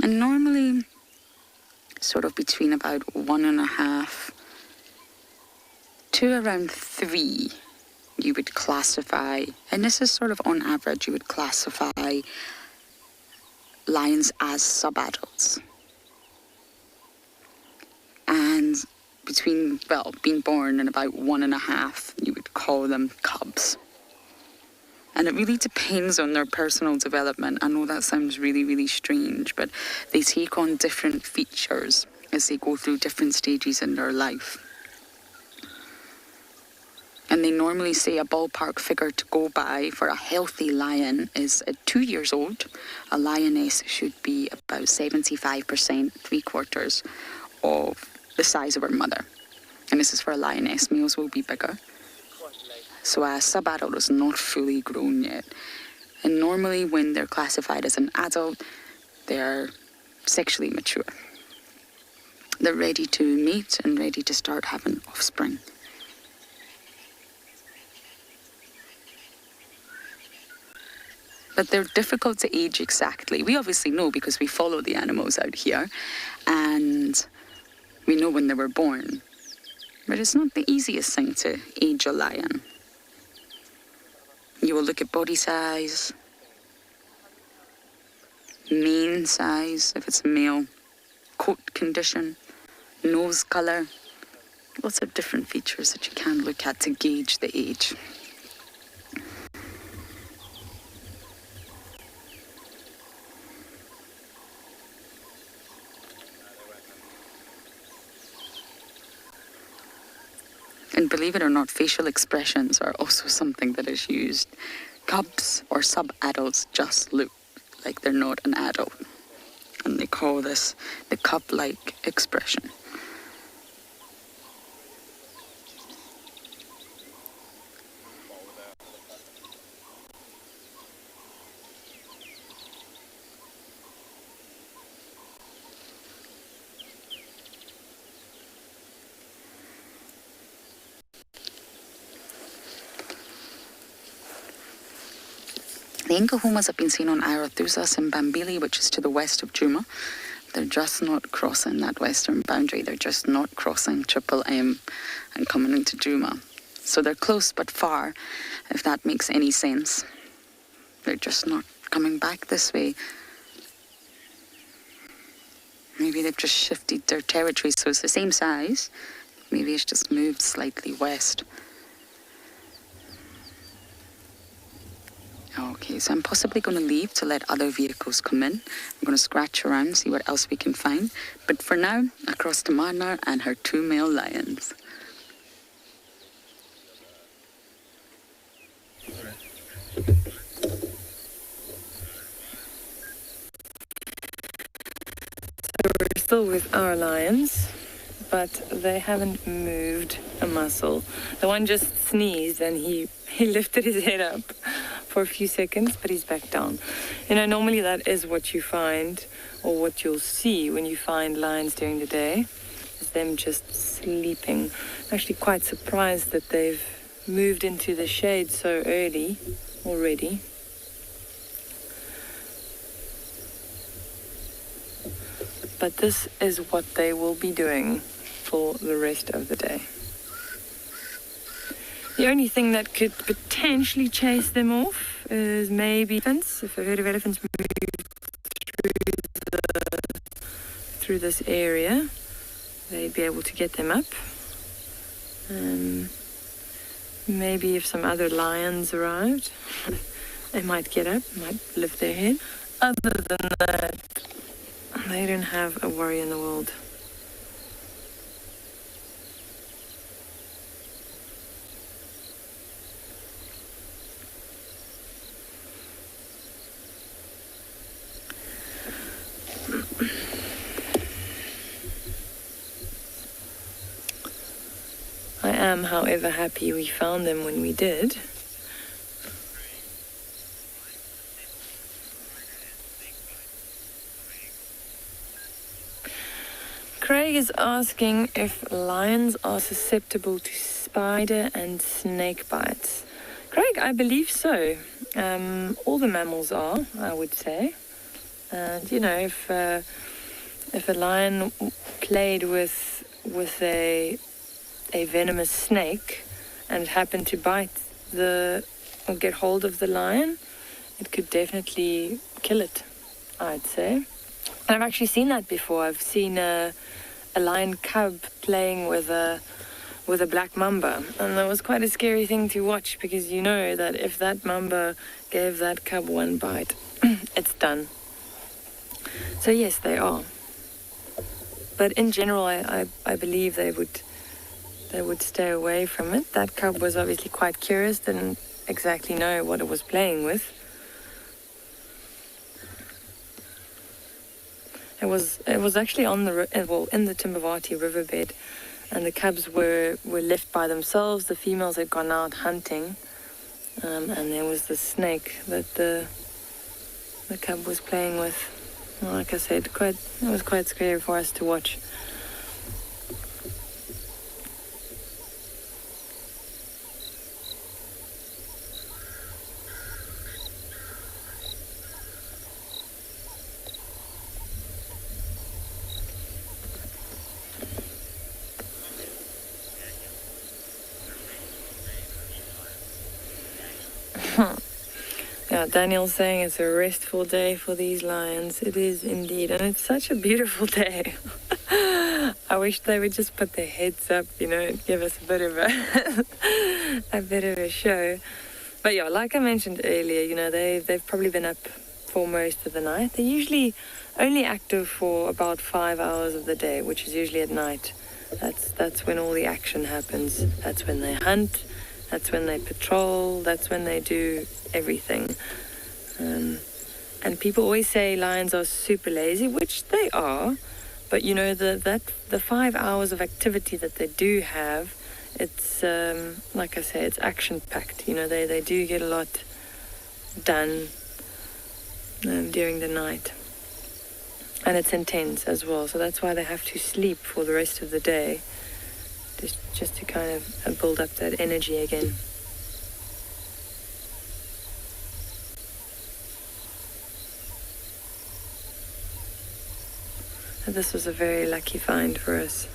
And normally, sort of between about 1.5 to around 3, you would classify, and this is sort of on average, you would classify lions as sub-adults. And between, well, being born in about 1.5, you would call them cubs. And it really depends on their personal development. I know that sounds really, really strange, but they take on different features as they go through different stages in their life. And they normally say a ballpark figure to go by for a healthy lion is at 2 years old. A lioness should be about 75%, 3/4 of the size of her mother. And this is for a lioness. Males will be bigger. So a sub-adult is not fully grown yet. And normally when they're classified as an adult, they're sexually mature. They're ready to mate and ready to start having offspring. But they're difficult to age exactly. We obviously know because we follow the animals out here and we know when they were born. But it's not the easiest thing to age a lion. You will look at body size, mane size, if it's a male, coat condition, nose colour, lots of different features that you can look at to gauge the age. And believe it or not, facial expressions are also something that is used. Cubs or sub-adults just look like they're not an adult. And they call this the cub-like expression. The Nkahumas have been seen on Arathusa and Bambili, which is to the west of Djuma. They're just not crossing that western boundary. They're just not crossing Triple M and coming into Djuma. So they're close but far, if that makes any sense. They're just not coming back this way. Maybe they've just shifted their territory, so it's the same size. Maybe it's just moved slightly west. Okay, so I'm possibly going to leave to let other vehicles come in. I'm going to scratch around, see what else we can find. But for now, across to Marnar and her 2 male lions. So we're still with our lions, but they haven't moved a muscle. The one just sneezed and he lifted his head up for a few seconds, but he's back down. You know, normally that is what you find, or what you'll see when you find lions during the day, is them just sleeping. I'm actually quite surprised that they've moved into the shade so early already. But this is what they will be doing for the rest of the day. The only thing that could potentially chase them off is maybe elephants. If a herd of elephants move through this area, they'd be able to get them up. Maybe if some other lions arrived, they might get up, might lift their head. Other than that, they don't have a worry in the world. I am, however, happy we found them when we did. Craig is asking if lions are susceptible to spider and snake bites. Craig, I believe so. All the mammals are, I would say. And you know, if a lion played with a venomous snake and happened to bite or get hold of the lion, it could definitely kill it, I'd say. And I've actually seen that before. I've seen a lion cub playing with a black mamba, and that was quite a scary thing to watch, because you know that if that mamba gave that cub one bite, it's done. So yes, they are. But in general, I believe they would stay away from it. That cub was obviously quite curious, didn't exactly know what it was playing with. It was actually in the Timbavati riverbed, and the cubs were left by themselves. The females had gone out hunting, and there was the snake that the cub was playing with. Like I said, it was quite scary for us to watch. Yeah, Daniel's saying it's a restful day for these lions. It is indeed, and it's such a beautiful day. I wish they would just put their heads up, and give us a bit of a show. But yeah, like I mentioned earlier, they've probably been up for most of the night. They're usually only active for about 5 hours of the day, which is usually at night. That's when all the action happens. That's when they hunt. That's when they patrol. That's when they do everything. And people always say lions are super lazy, which they are. But the 5 hours of activity that they do have, it's like I say, it's action packed. They do get a lot done during the night, and it's intense as well. So that's why they have to sleep for the rest of the day. Just to kind of build up that energy again. And this was a very lucky find for us.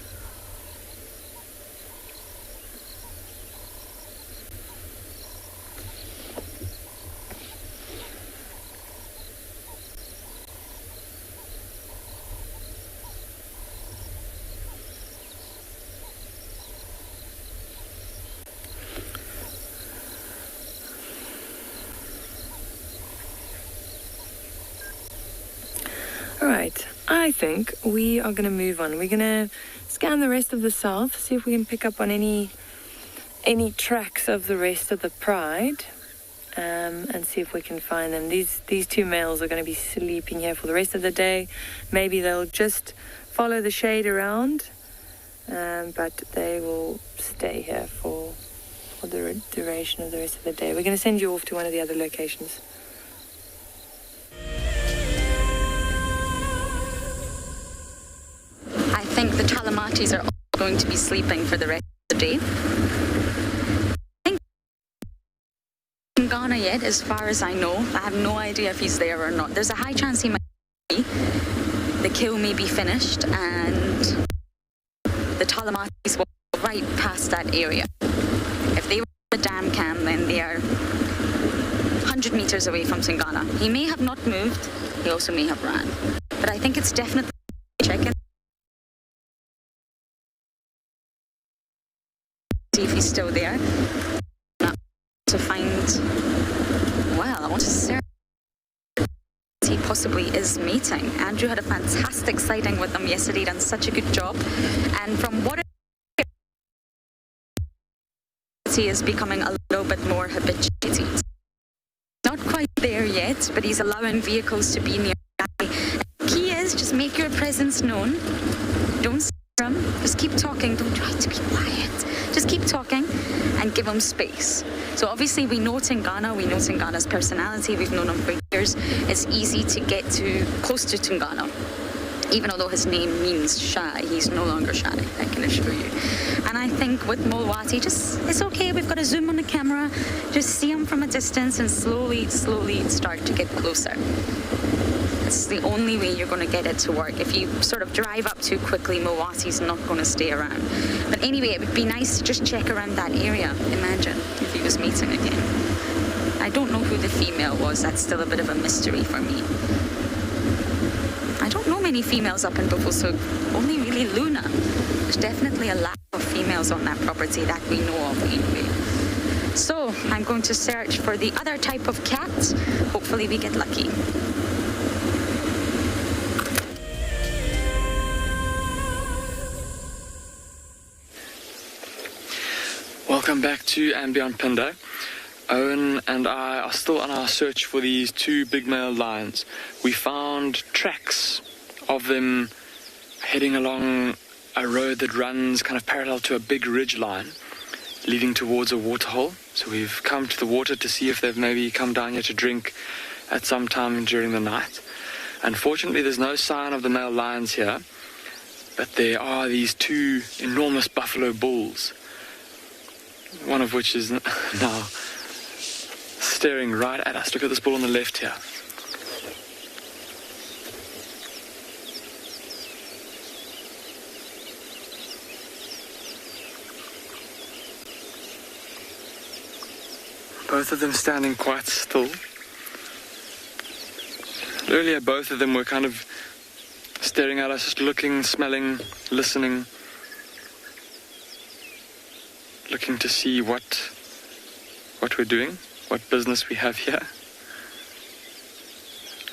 Alright, I think we are going to move on. We're going to scan the rest of the south, see if we can pick up on any tracks of the rest of the pride, and see if we can find them. These two males are going to be sleeping here for the rest of the day. Maybe they'll just follow the shade around, but they will stay here for the duration of the rest of the day. We're going to send you off to one of the other locations. I think the Talamatis are all going to be sleeping for the rest of the day. I think in Ghana yet, as far as I know. I have no idea if he's there or not. There's a high chance he might be. The kill may be finished, and the Talamatis will go right past that area. If they were the dam cam, then they are 100 meters away from Ngala. He may have not moved, he also may have ran. But I think it's definitely checking. See if he's still there. To find, well, I want to search. He possibly is mating. Andrew had a fantastic sighting with them yesterday, done such a good job. And from what he is becoming a little bit more habituated. Not quite there yet, but he's allowing vehicles to be near. The key is just make your presence known. Don't scare him. Just keep talking. Don't try to be quiet. Just keep talking and give him space. So obviously we know Tingana, we know Tingana's personality, we've known him for years. It's easy to get close to Tingana. Even although his name means shy, he's no longer shy, I can assure you. And I think with Mulwati, it's okay, we've got a zoom on the camera, just see him from a distance and slowly start to get closer. It's the only way you're going to get it to work. If you sort of drive up too quickly, Mulwati's not going to stay around. But anyway, it would be nice to just check around that area. Imagine if he was mating again. I don't know who the female was, that's still a bit of a mystery for me. I don't know many females up in Buffelshoek, only really Luna. There's definitely a lack of females on that property that we know of anyway. So I'm going to search for the other type of cat. Hopefully we get lucky. Welcome back to andBeyond Pinda. Owen and I are still on our search for these two big male lions. We found tracks of them heading along a road that runs kind of parallel to a big ridge line leading towards a waterhole. So we've come to the water to see if they've maybe come down here to drink at some time during the night. Unfortunately, there's no sign of the male lions here, but there are these two enormous buffalo bulls, one of which is now staring right at us. Look at this bull on the left here. Both of them standing quite still. Earlier, both of them were kind of staring at us, just looking, smelling, listening, looking to see what we're doing, what business we have here.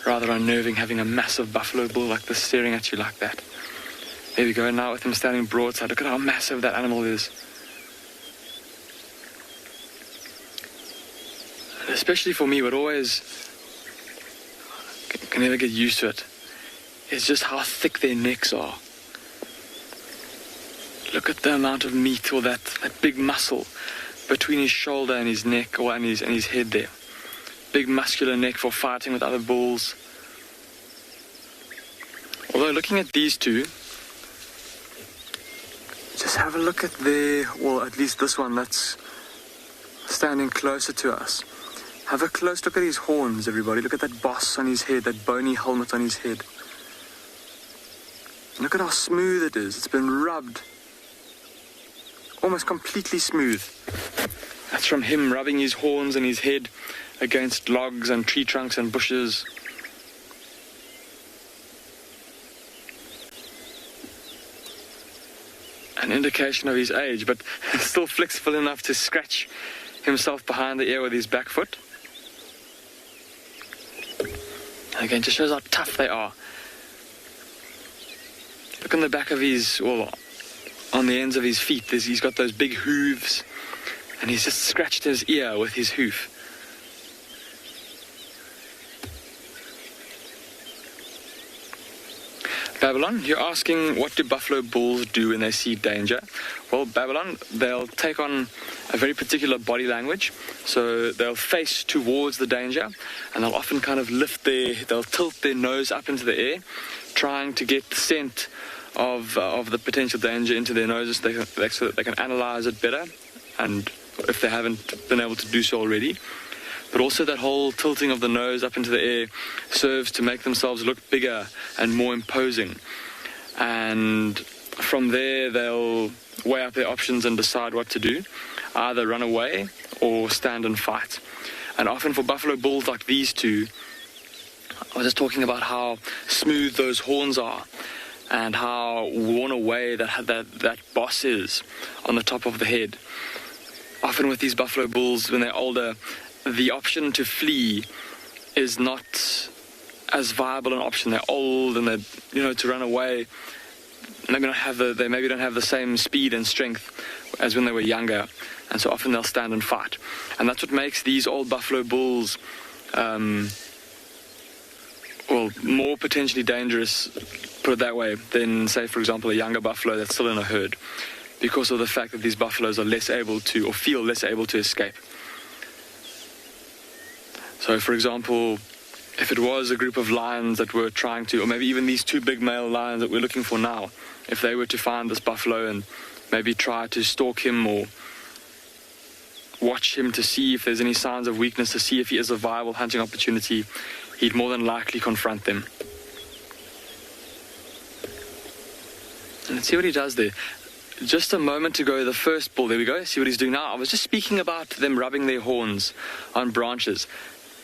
Rather unnerving having a massive buffalo bull like this staring at you like that. There we go, now with him standing broadside, look at how massive that animal is. And especially for me, what always can never get used to it is just how thick their necks are. Look at the amount of meat, or that big muscle between his shoulder and his neck, or and his head there. Big muscular neck for fighting with other bulls. Although looking at these two, just have a look at at least this one that's standing closer to us. Have a close look at his horns, everybody. Look at that boss on his head, that bony helmet on his head. Look at how smooth it is. It's been rubbed. Almost completely smooth. That's from him rubbing his horns and his head against logs and tree trunks and bushes. An indication of his age, but still flexible enough to scratch himself behind the ear with his back foot. Again, just shows how tough they are. Look on the back of on the ends of his feet, he's got those big hooves, and he's just scratched his ear with his hoof. Babylon, you're asking what do buffalo bulls do when they see danger? Well, Babylon, they'll take on a very particular body language. So they'll face towards the danger, and they'll often kind of they'll tilt their nose up into the air, trying to get the scent of the potential danger into their noses so that they can analyze it better, and if they haven't been able to do so already. But also that whole tilting of the nose up into the air serves to make themselves look bigger and more imposing. And from there, they'll weigh up their options and decide what to do. Either run away or stand and fight. And often for buffalo bulls like these two, I was just talking about how smooth those horns are and how worn away that boss is on the top of the head. Often with these buffalo bulls, when they're older, the option to flee is not as viable an option. They're old, and to run away, they maybe don't have the same speed and strength as when they were younger, and so often they'll stand and fight. And that's what makes these old buffalo bulls more potentially dangerous, put it that way, than, say, for example, a younger buffalo that's still in a herd, because of the fact that these buffaloes are less able to, or feel less able to, escape. So, for example, if it was a group of lions that were trying to, or maybe even these two big male lions that we're looking for now, if they were to find this buffalo and maybe try to stalk him or watch him to see if there's any signs of weakness, to see if he is a viable hunting opportunity, he'd more than likely confront them. And let's see what he does there. Just a moment ago, the first bull, there we go, see what he's doing now. I was just speaking about them rubbing their horns on branches.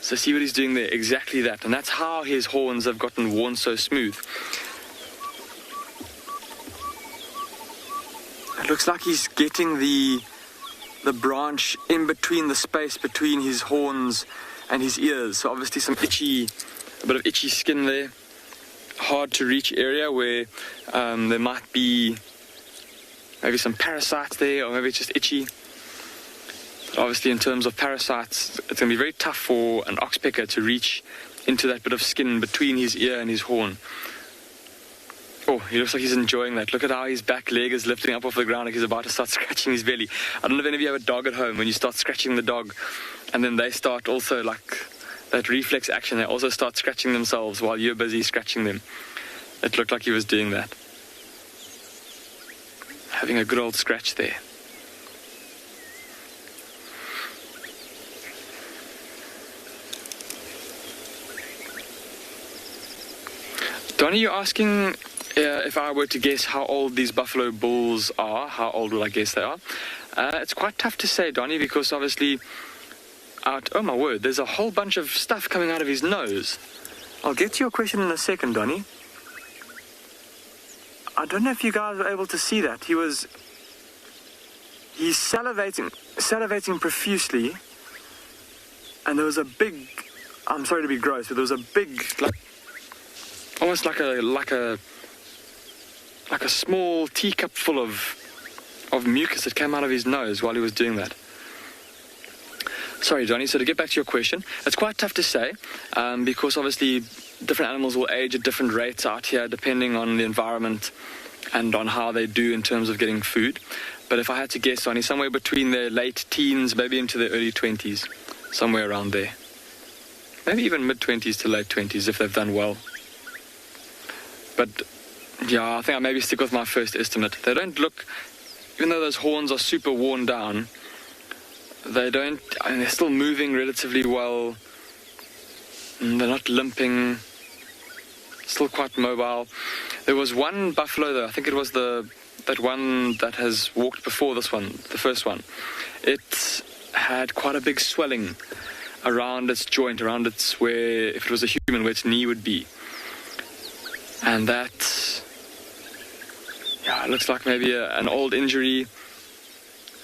So see what he's doing there, exactly that. And that's how his horns have gotten worn so smooth. It looks like he's getting the branch in between, the space between his horns and his ears. So obviously a bit of itchy skin there. Hard to reach area where there might be maybe some parasites there, or maybe it's just itchy. But obviously in terms of parasites, it's going to be very tough for an oxpecker to reach into that bit of skin between his ear and his horn. Oh, he looks like he's enjoying that. Look at how his back leg is lifting up off the ground, like he's about to start scratching his belly. I don't know if any of you have a dog at home, when you start scratching the dog, and then they start also, like that reflex action, they also start scratching themselves while you're busy scratching them. It looked like he was doing that. Having a good old scratch there. Donnie, you're asking if I were to guess how old these buffalo bulls are, how old will I guess they are? It's quite tough to say, Donnie, because obviously oh my word, there's a whole bunch of stuff coming out of his nose. I'll get to your question in a second, Donnie. I don't know if you guys were able to see that. He's salivating profusely, and there was a big, I'm sorry to be gross, but there was a big, almost like a small teacup full of mucus that came out of his nose while he was doing that. Sorry, Johnny, so to get back to your question, it's quite tough to say, because obviously different animals will age at different rates out here depending on the environment and on how they do in terms of getting food. But if I had to guess, Johnny, somewhere between their late teens, maybe into their early 20s, somewhere around there. Maybe even mid-20s to late 20s if they've done well. But yeah, I think I'll maybe stick with my first estimate. They don't look, even though those horns are super worn down, they're still moving relatively well. They're not limping, still quite mobile. There was one buffalo though, I think it was that one that has walked before this one, the first one. It had quite a big swelling around its joint, around its, where, if it was a human, where its knee would be. And that, yeah, it looks like maybe an old injury,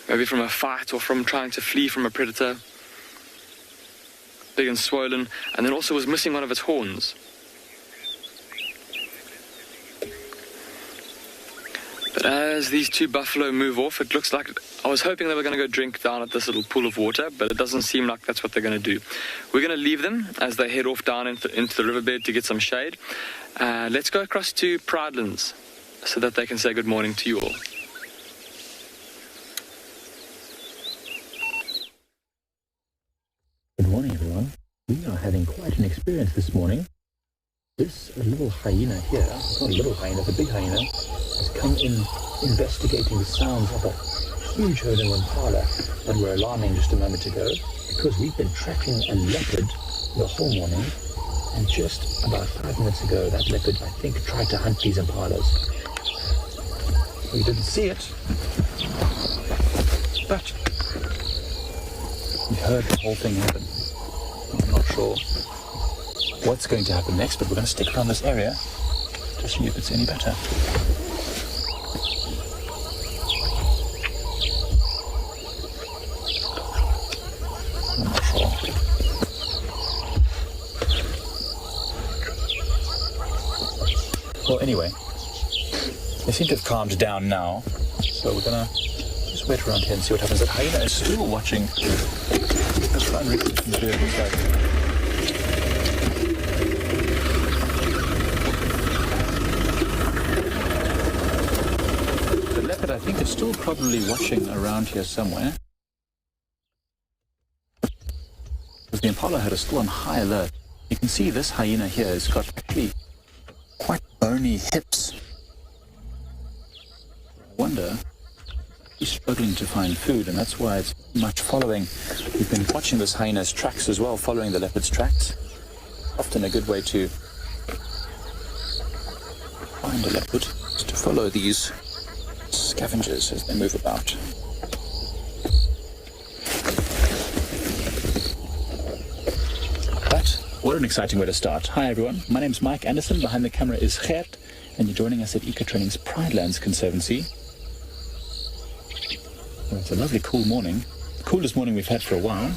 maybe from a fight or from trying to flee from a predator. Big and swollen, and then also was missing one of its horns. But as these two buffalo move off, it looks like, I was hoping they were going to go drink down at this little pool of water, but it doesn't seem like that's what they're going to do. We're going to leave them as they head off down into the riverbed to get some shade. Let's go across to Pridelands so that they can say good morning to you all. Good morning, everyone. We are having quite an experience this morning. This little hyena here, it's not a little hyena, it's a big hyena, has come in investigating the sounds of a huge herd of impala that were alarming just a moment ago, because we've been tracking a leopard the whole morning, and just about 5 minutes ago that leopard, I think, tried to hunt these impalas. We didn't see it, but heard the whole thing happen. I'm not sure what's going to happen next, but we're going to stick around this area to see if it's any better. I'm not sure. Well, anyway, they seem to have calmed down now, so we're going to just wait around here and see what happens. That hyena is still watching. Let's try and recondition the bird inside. The leopard, I think, is still probably watching around here somewhere. Because the impala herd is still on high alert. You can see this hyena here has got actually quite bony hips. I wonder, he's struggling to find food, and that's why it's much following. We've been watching this hyena's tracks as well, following the leopard's tracks. Often a good way to find a leopard is to follow these scavengers as they move about. But what an exciting way to start. Hi everyone, my name's Mike Anderson, behind the camera is Gert, and you're joining us at Eco-Training's Pridelands Conservancy. Well, it's a lovely cool morning, the coolest morning we've had for a while.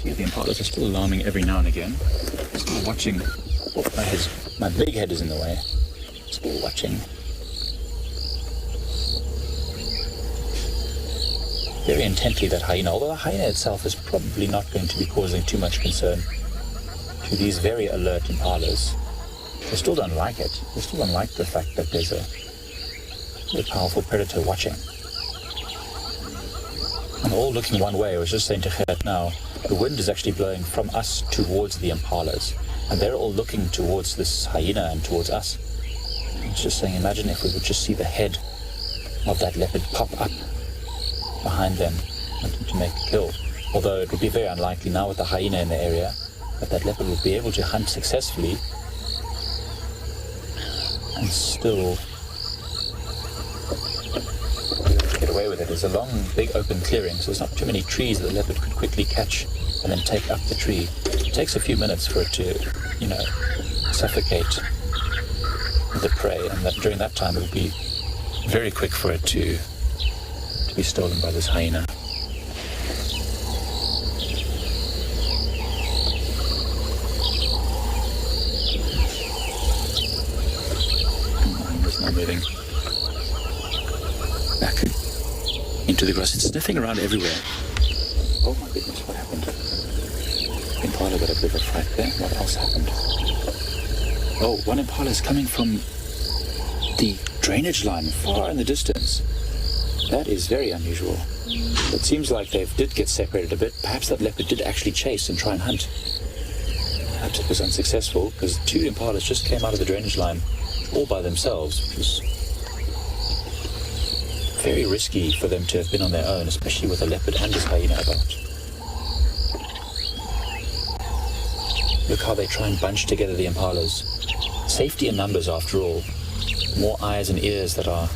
See, the impalas are still alarming every now and again. Still watching. Oh, my big head is in the way. Still watching. Very intently, that hyena, although the hyena itself is probably not going to be causing too much concern to these very alert impalas. They still don't like it. They still don't like the fact that there's a very powerful predator watching. And all looking one way. I was just saying to Gert now, the wind is actually blowing from us towards the impalas, and they're all looking towards this hyena and towards us. I was just saying, imagine if we would just see the head of that leopard pop up behind them, wanting to make a kill. Although it would be very unlikely now with the hyena in the area that leopard would be able to hunt successfully and still get away with it. It's a long, big open clearing, so there's not too many trees that the leopard could quickly catch and then take up the tree. It takes a few minutes for it to, suffocate the prey, and during that time it would be very quick for it to be stolen by this hyena. The hyena's now moving back into the grass. It's sniffing around everywhere. Oh my goodness, what happened? Impala got a bit of a fright there. What else happened? Oh, one impala is coming from the drainage line far in the distance. That is very unusual. It seems like they did get separated a bit. Perhaps that leopard did actually chase and try and hunt. Perhaps it was unsuccessful, because two impalas just came out of the drainage line all by themselves, which was very risky for them to have been on their own, especially with a leopard and this hyena about. Look how they try and bunch together the impalas. Safety in numbers, after all. More eyes and ears that are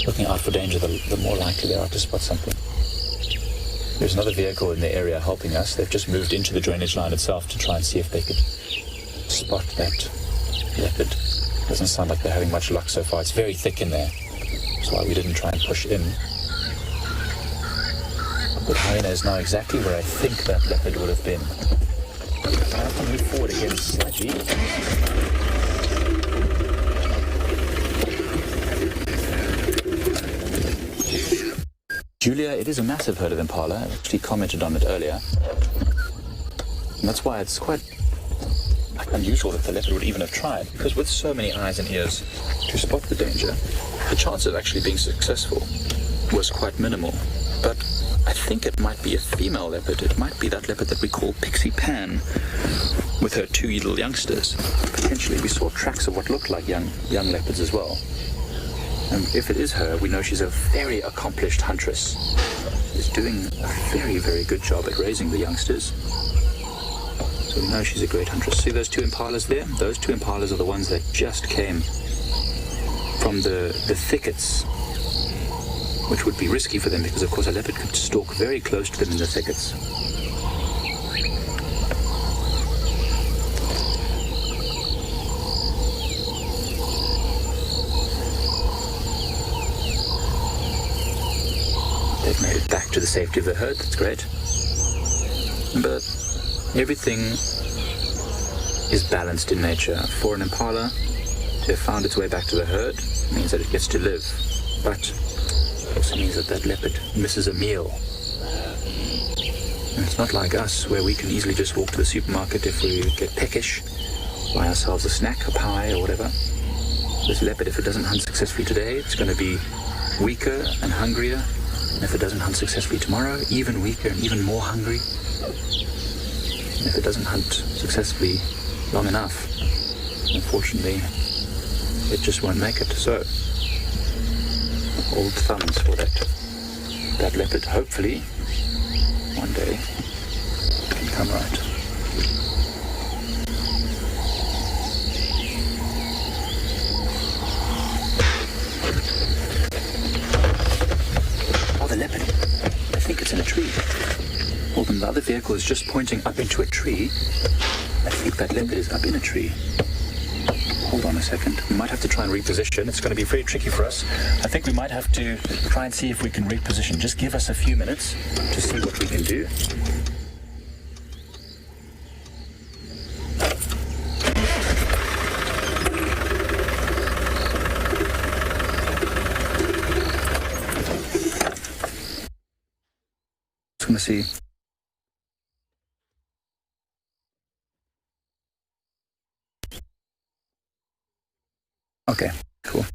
looking out for danger, the more likely they are to spot something. There's another vehicle in the area helping us. They've just moved into the drainage line itself to try and see if they could spot that leopard. Doesn't sound like they're having much luck so far. It's very thick in there. That's why we didn't try and push in. The hyena is now exactly where I think that leopard would have been. I have to move forward again slightly. Julia, it is a massive herd of impala. I actually commented on it earlier. And that's why it's quite unusual that the leopard would even have tried, because with so many eyes and ears to spot the danger, the chance of actually being successful was quite minimal. But I think it might be a female leopard. It might be that leopard that we call Pixie Pan, with her two little youngsters. Potentially, we saw tracks of what looked like young leopards as well. And if it is her, we know she's a very accomplished huntress. She's doing a very, very good job at raising the youngsters. So we know she's a great huntress. See those two impalas there? Those two impalas are the ones that just came from the thickets which would be risky for them because, of course, a leopard could stalk very close to them in the thickets. They've made it back to the safety of the herd. That's great. But everything is balanced in nature. For an impala to have found its way back to the herd means that it gets to live. But it also means that that leopard misses a meal. And it's not like us, where we can easily just walk to the supermarket if we get peckish, buy ourselves a snack, a pie or whatever. This leopard, if it doesn't hunt successfully today, it's going to be weaker and hungrier. And if it doesn't hunt successfully tomorrow, even weaker and even more hungry. And if it doesn't hunt successfully long enough, unfortunately, it just won't make it. So, hold thumbs for that leopard. Hopefully, one day, can come right. Oh, the leopard. I think it's in a tree. Well, then the other vehicle is just pointing up into a tree. I think that leopard is up in a tree. Hold on a second. We might have to try and reposition. It's going to be very tricky for us. I think we might have to try and see if we can reposition. Just give us a few minutes to see what we can do. Just going to see. Okay, cool.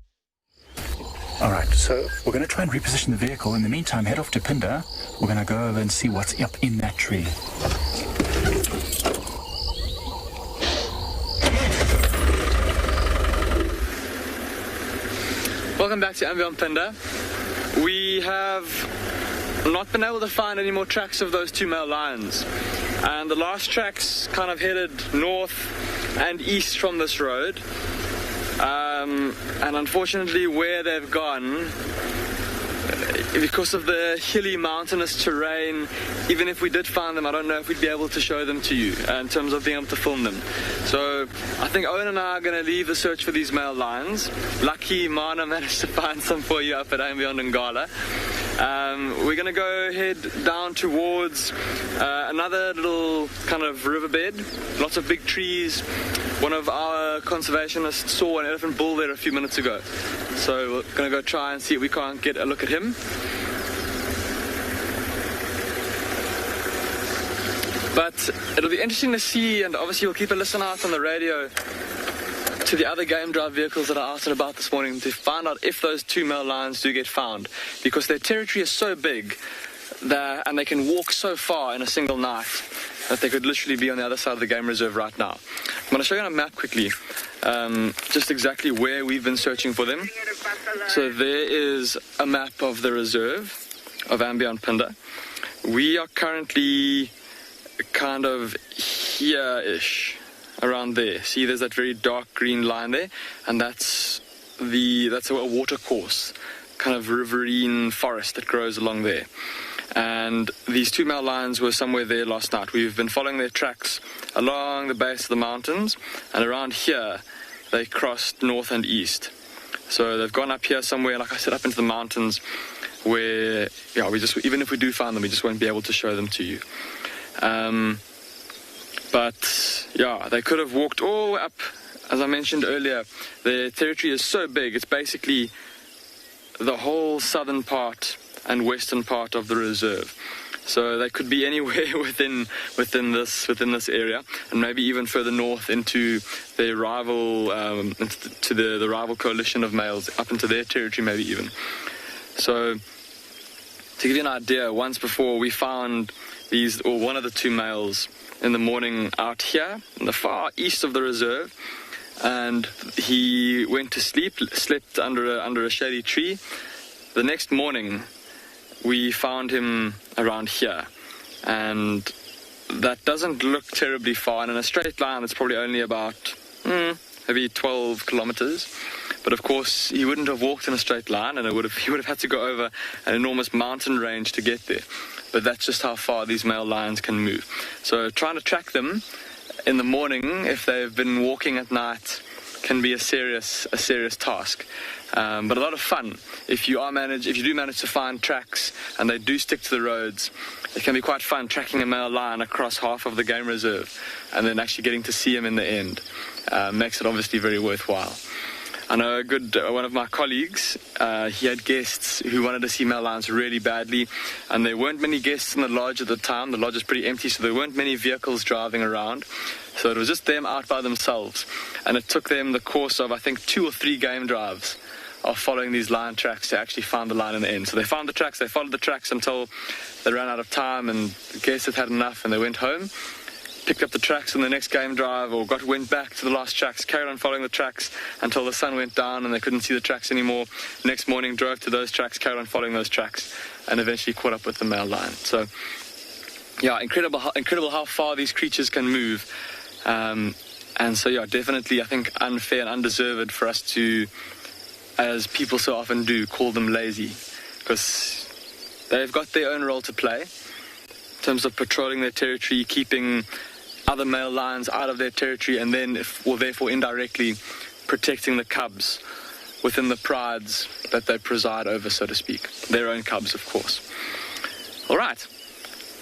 All right, so we're going to try and reposition the vehicle. In the meantime, head off to Pinda. We're going to go over and see what's up in that tree. Welcome back to andBeyond Pinda. We have not been able to find any more tracks of those two male lions. And the last tracks kind of headed north and east from this road. And unfortunately, where they've gone, because of the hilly, mountainous terrain, even if we did find them, I don't know if we'd be able to show them to you in terms of being able to film them. So I think Owen and I are going to leave the search for these male lions. Lucky Mana managed to find some for you up at andBeyond in Ngala. We're going to go head down towards another little kind of riverbed, lots of big trees. One of our conservationists saw an elephant bull there a few minutes ago. So we're going to go try and see if we can't get a look at him. But it'll be interesting to see, and obviously we'll keep a listen out on the radio to the other game drive vehicles that are out and about this morning to find out if those two male lions do get found, because their territory is so big that, and they can walk so far in a single night that they could literally be on the other side of the game reserve right now. I'm going to show you on a map quickly just exactly where we've been searching for them. So there is a map of the reserve of andBeyond Pinda. We are currently kind of here-ish, around there. See, there's that very dark green line there, and that's a water course, kind of riverine forest that grows along there. And these two male lions were somewhere there last night. We've been following their tracks along the base of the mountains, and around here they crossed north and east. So they've gone up here somewhere, like I said, up into the mountains, where we just, even if we do find them, we just won't be able to show them to you. But yeah, they could have walked all the way up. As I mentioned earlier, their territory is so big, it's basically the whole southern part and western part of the reserve. So they could be anywhere within this area, and maybe even further north into their rival, to the rival coalition of males, up into their territory maybe even. So to give you an idea, once before we found one of the two males in the morning out here in the far east of the reserve, and he went to sleep, slept under a shady tree. The next morning we found him around here, and that doesn't look terribly far, and in a straight line it's probably only about maybe 12 kilometers, But of course, he wouldn't have walked in a straight line, and he would have had to go over an enormous mountain range to get there. But that's just how far these male lions can move. So trying to track them in the morning, if they've been walking at night, can be a serious task. But a lot of fun. If you do manage to find tracks and they do stick to the roads, it can be quite fun tracking a male lion across half of the game reserve and then actually getting to see him in the end. Makes it obviously very worthwhile. I know one of my colleagues, he had guests who wanted to see male lions really badly, and there weren't many guests in the lodge at the time. The lodge was pretty empty, so there weren't many vehicles driving around. So it was just them out by themselves, and it took them the course of, I think, 2 or 3 game drives of following these lion tracks to actually find the lion in the end. So they found the tracks, they followed the tracks until they ran out of time, and the guests had enough, and they went home, picked up the tracks in the next game drive, or went back to the last tracks, carried on following the tracks until the sun went down and they couldn't see the tracks anymore. Next morning, drove to those tracks, carried on following those tracks, and eventually caught up with the male lion. So, yeah, incredible how far these creatures can move. And so, yeah, definitely, I think, unfair and undeserved for us to, as people so often do, call them lazy, because they've got their own role to play in terms of patrolling their territory, keeping other male lions out of their territory, and then, therefore indirectly, protecting the cubs within the prides that they preside over, so to speak. Their own cubs, of course. All right.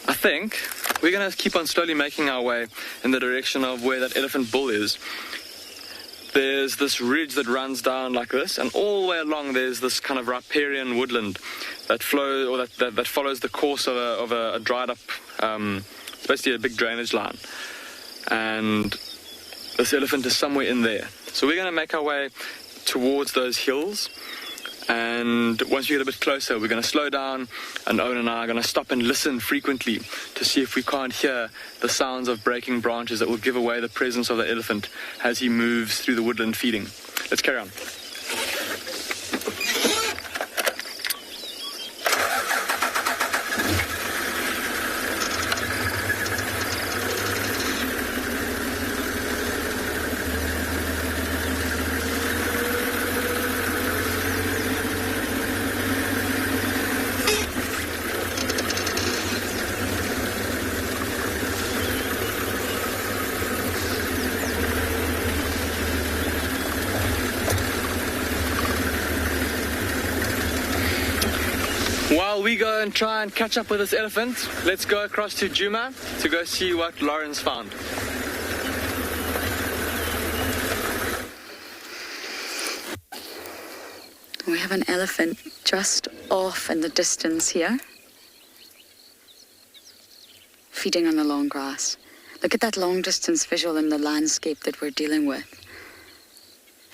I think we're going to keep on slowly making our way in the direction of where that elephant bull is. There's this ridge that runs down like this, and all the way along there's this kind of riparian woodland that follows the course of a dried up, it's basically a big drainage line. And this elephant is somewhere in there. So we're going to make our way towards those hills, and once we get a bit closer, we're going to slow down, and Owen and I are going to stop and listen frequently to see if we can't hear the sounds of breaking branches that will give away the presence of the elephant as he moves through the woodland feeding. Let's carry on. While we go and try and catch up with this elephant, let's go across to Djuma to go see what Lauren's found. We have an elephant just off in the distance here, feeding on the long grass. Look at that long distance visual in the landscape that we're dealing with.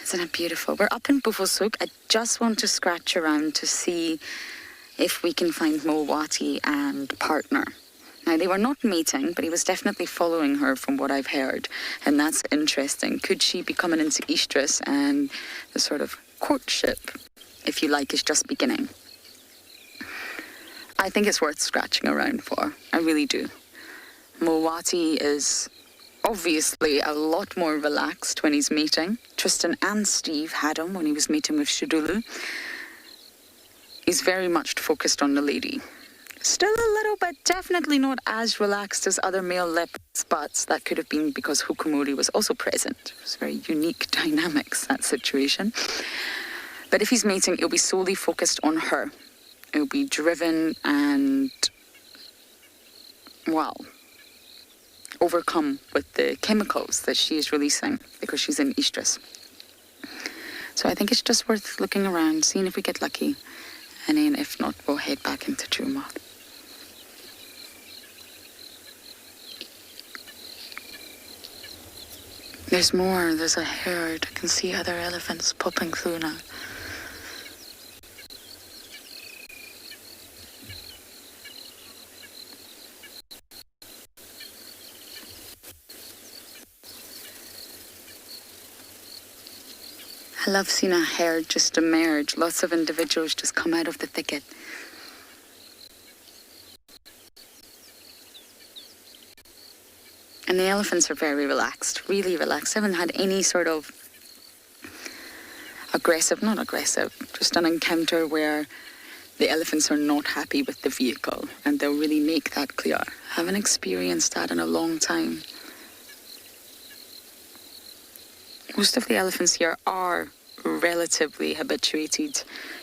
Isn't it beautiful? We're up in Buffelshoek. I just want to scratch around to see if we can find Mulwati and partner. Now, they were not mating, but he was definitely following her from what I've heard, and that's interesting. Could she be coming into estrus, and the sort of courtship, if you like, is just beginning? I think it's worth scratching around for. I really do. Mulwati is obviously a lot more relaxed when he's mating. Tristan and Steve had him when he was mating with Shidulu. He's very much focused on the lady. Still a little bit, definitely not as relaxed as other male leopards, but that could have been because Hukumuri was also present. It was very unique dynamics, that situation. But if he's mating, it'll be solely focused on her. It'll be driven and, well, overcome with the chemicals that she is releasing because she's in estrus. So I think it's just worth looking around, seeing if we get lucky. And then if not, we'll head back into Djuma. There's more. There's a herd. I can see other elephants popping through now. I love seeing a herd just emerge. Lots of individuals just come out of the thicket. And the elephants are very relaxed, really relaxed. I haven't had any sort of a not aggressive, just an encounter where the elephants are not happy with the vehicle, and they'll really make that clear. Haven't experienced that in a long time. Most of the elephants here are relatively habituated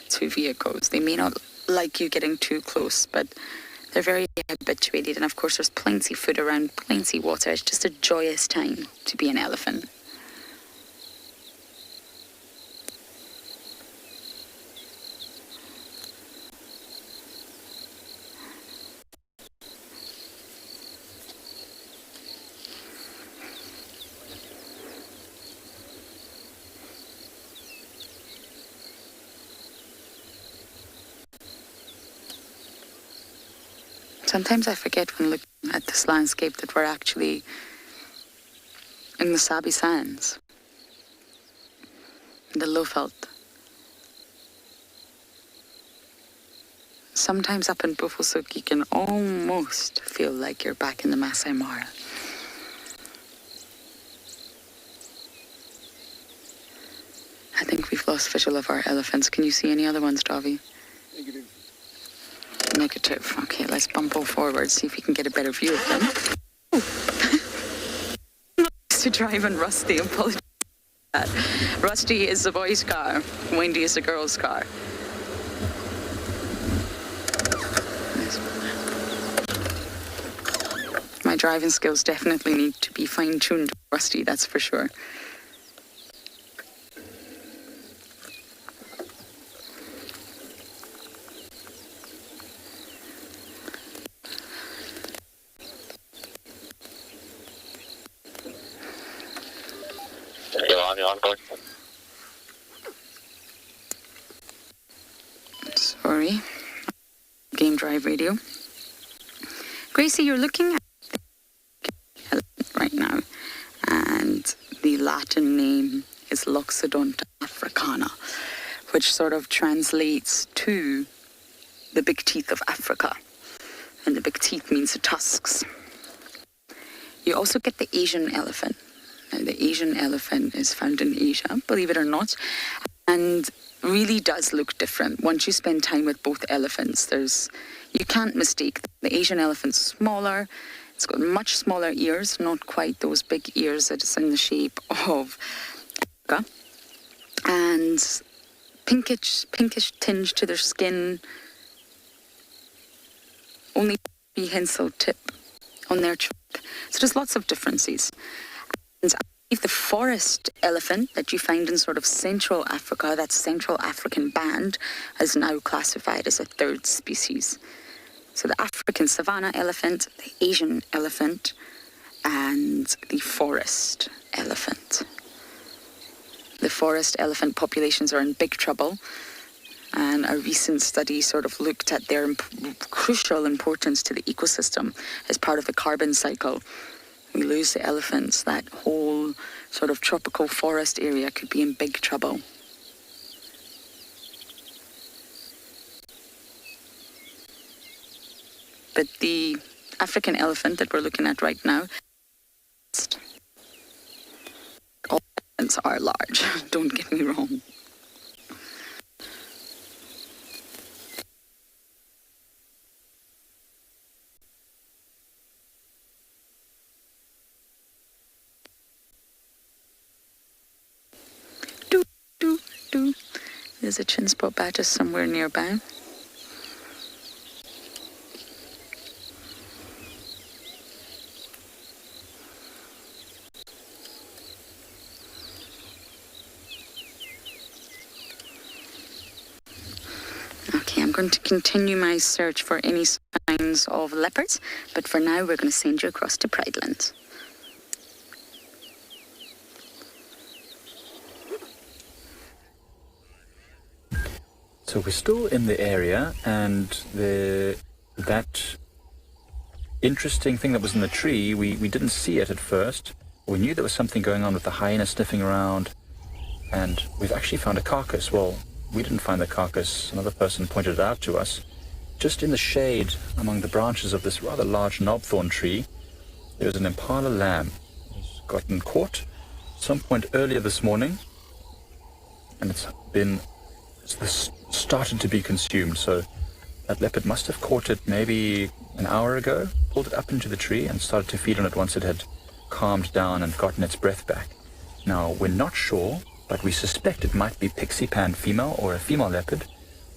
to vehicles. They may not like you getting too close, but they're very habituated, and of course there's plenty food around, plenty water. It's just a joyous time to be an elephant. Sometimes I forget when looking at this landscape that we're actually in the Sabi sands, the Lowveld. Sometimes up in Buffelshoek you can almost feel like you're back in the Masai Mara. I think we've lost visual of our elephants. Can you see any other ones, Davi? Negative. Okay, let's bump all forward, see if we can get a better view of them. To drive on Rusty, apologize for that. Rusty is the boy's car, Wendy is the girl's car. My driving skills definitely need to be fine-tuned, Rusty, that's for sure. Sorry. Game Drive Radio. Gracie, you're looking at the elephant right now, and the Latin name is Loxodonta africana, which sort of translates to the big teeth of Africa. And the big teeth means the tusks. You also get the Asian elephant. Now, the Asian elephant is found in Asia, believe it or not, and really does look different. Once you spend time with both elephants, you can't mistake them. The Asian elephant's smaller, it's got much smaller ears, not quite those big ears that is in the shape of Africa, and pinkish tinge to their skin, only prehensile tip on their trunk. So there's lots of differences. And the forest elephant that you find in sort of Central Africa, that Central African band, is now classified as a third species. So the African savanna elephant, the Asian elephant, and the forest elephant. The forest elephant populations are in big trouble, and a recent study sort of looked at their crucial importance to the ecosystem as part of the carbon cycle. We lose the elephants, that whole sort of tropical forest area could be in big trouble. But the African elephant that we're looking at right now, all elephants are large, don't get me wrong. There's a chin spot badger somewhere nearby. Okay, I'm going to continue my search for any signs of leopards, but for now we're going to send you across to Prideland. So we're still in the area, and that interesting thing that was in the tree, we didn't see it at first. We knew there was something going on with the hyena sniffing around, and we've actually found a carcass. Well, we didn't find the carcass. Another person pointed it out to us. Just in the shade, among the branches of this rather large knobthorn tree, there was an impala lamb. It was gotten caught some point earlier this morning. and it's started to be consumed. So that leopard must have caught it maybe an hour ago, pulled it up into the tree and started to feed on it once it had calmed down and gotten its breath back. Now, we're not sure, but we suspect it might be Pixie Pan female or a female leopard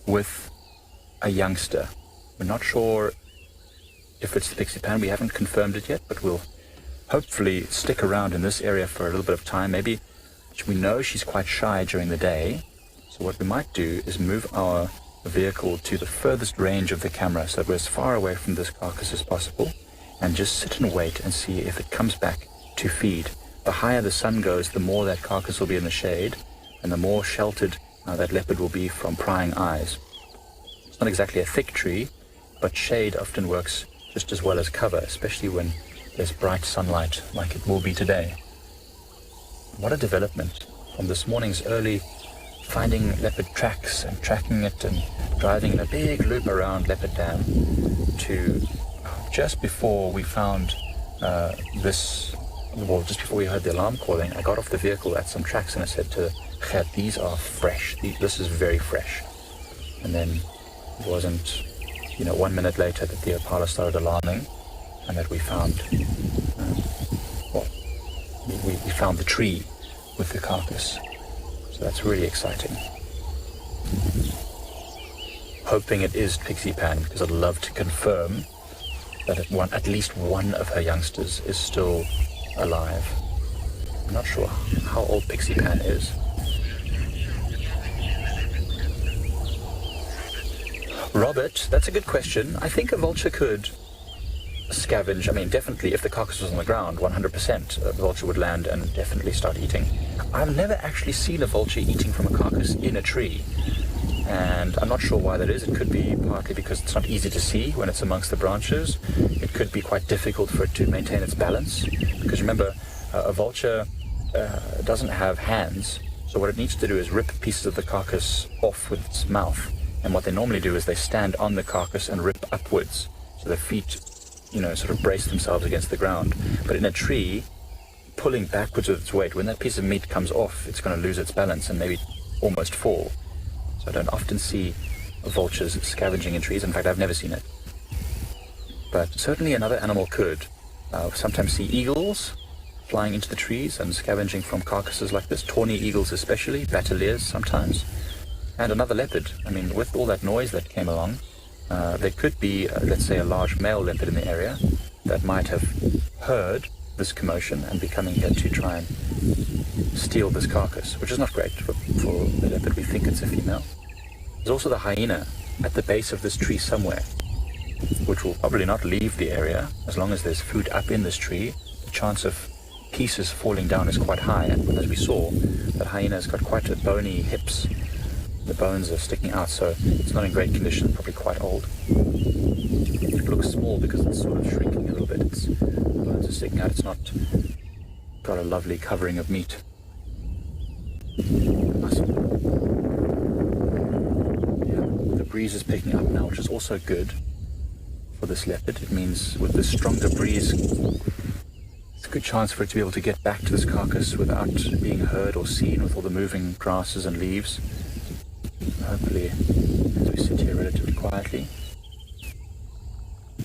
with a youngster. We're not sure if it's the Pixie Pan. We haven't confirmed it yet, but we'll hopefully stick around in this area for a little bit of time. Maybe we know she's quite shy during the day, so what we might do is move our vehicle to the furthest range of the camera so that we're as far away from this carcass as possible, and just sit and wait and see if it comes back to feed. The higher the sun goes, the more that carcass will be in the shade, and the more sheltered that leopard will be from prying eyes. It's not exactly a thick tree, but shade often works just as well as cover, especially when there's bright sunlight like it will be today. What a development from this morning's early finding leopard tracks and tracking it and driving in a big loop around Leopard Dam to just before we found just before we heard the alarm calling, I got off the vehicle at some tracks and I said to Gert, these are fresh. This is very fresh. And then it wasn't, 1 minute later that the impala started alarming and that we found, we found the tree with the carcass. So that's really exciting. Hoping it is Pixie Pan, because I'd love to confirm that at least one of her youngsters is still alive. I'm not sure how old Pixie Pan is. Robert, that's a good question. I think a vulture could scavenge. I mean, definitely, if the carcass was on the ground, 100%, a vulture would land and definitely start eating. I've never actually seen a vulture eating from a carcass in a tree, and I'm not sure why that is. It could be partly because it's not easy to see when it's amongst the branches. It could be quite difficult for it to maintain its balance, because remember, a vulture doesn't have hands, so what it needs to do is rip pieces of the carcass off with its mouth, and what they normally do is they stand on the carcass and rip upwards, so their feet sort of brace themselves against the ground. But in a tree, pulling backwards with its weight, when that piece of meat comes off, it's going to lose its balance and maybe almost fall. So I don't often see vultures scavenging in trees. In fact, I've never seen it. But certainly another animal could. Sometimes see eagles flying into the trees and scavenging from carcasses like this. Tawny eagles especially, battaliers sometimes. And another leopard. I mean, with all that noise that came along, there could be, let's say, a large male leopard in the area that might have heard this commotion and be coming here to try and steal this carcass, which is not great for the leopard. We think it's a female. There's also the hyena at the base of this tree somewhere, which will probably not leave the area as long as there's food up in this tree. The chance of pieces falling down is quite high, and as we saw, that hyena's got quite a bony hips. The bones are sticking out, so it's not in great condition, probably quite old. It looks small because it's sort of shrinking a little bit. The bones are sticking out. It's not got a lovely covering of meat. The breeze is picking up now, which is also good for this leopard. It means with this stronger breeze, it's a good chance for it to be able to get back to this carcass without being heard or seen with all the moving grasses and leaves. Hopefully, as we sit here relatively quietly,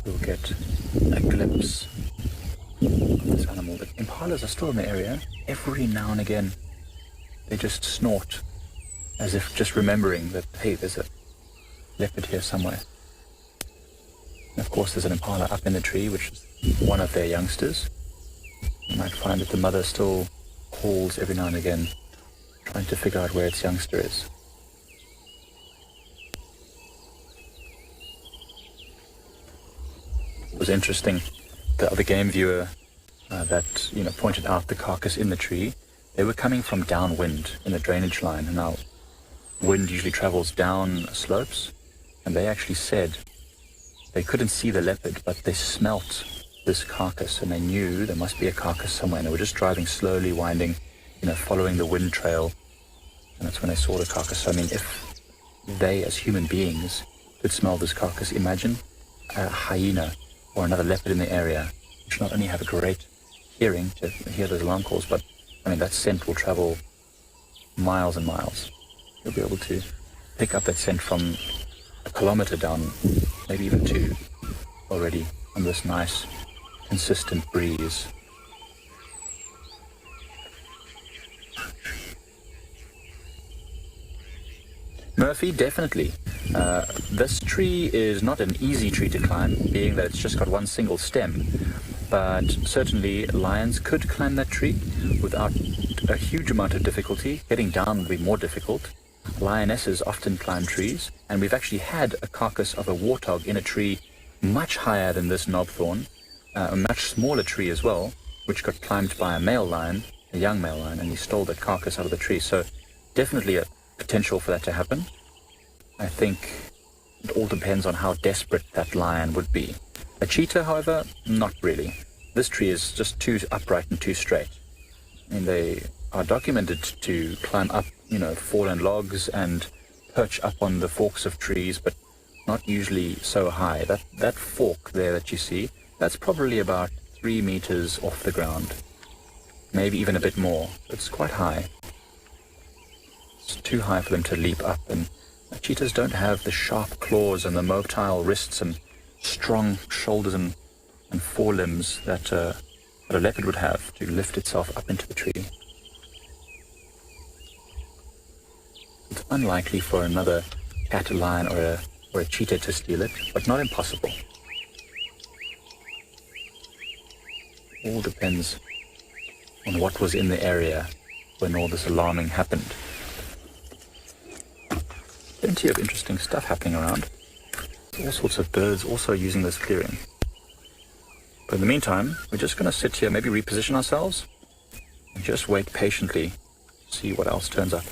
we'll get a glimpse of this animal. The impalas are still in the area. Every now and again, they just snort, as if just remembering that, hey, there's a leopard here somewhere. And of course, there's an impala up in the tree, which is one of their youngsters. You might find that the mother still calls every now and again, trying to figure out where its youngster is. It was interesting, the other game viewer that pointed out the carcass in the tree, they were coming from downwind in the drainage line, and now wind usually travels down slopes, and they actually said they couldn't see the leopard, but they smelt this carcass, and they knew there must be a carcass somewhere, and they were just driving slowly, winding, following the wind trail, and that's when they saw the carcass. So, I mean, if they as human beings could smell this carcass, imagine a hyena or another leopard in the area, which not only have a great hearing to hear those alarm calls, but I mean that scent will travel miles and miles. You'll be able to pick up that scent from a kilometer down, maybe even 2, already on this nice, consistent breeze. Murphy, definitely. This tree is not an easy tree to climb, being that it's just got one single stem. But certainly lions could climb that tree without a huge amount of difficulty. Getting down would be more difficult. Lionesses often climb trees, and we've actually had a carcass of a warthog in a tree much higher than this knobthorn, a much smaller tree as well, which got climbed by a male lion, a young male lion, and he stole that carcass out of the tree. So definitely a potential for that to happen. I think it all depends on how desperate that lion would be. A cheetah, however, not really. This tree is just too upright and too straight. I mean, they are documented to climb up, fallen logs and perch up on the forks of trees, but not usually so high. That fork there that you see, that's probably about 3 meters off the ground. Maybe even a bit more. It's quite high. It's too high for them to leap up, and cheetahs don't have the sharp claws and the mobile wrists and strong shoulders and forelimbs that a leopard would have to lift itself up into the tree. It's unlikely for another cat, a lion, or a cheetah to steal it, but not impossible. All depends on what was in the area when all this alarming happened. Plenty of interesting stuff happening around. All sorts of birds also using this clearing. But in the meantime, we're just going to sit here, maybe reposition ourselves, and just wait patiently to see what else turns up.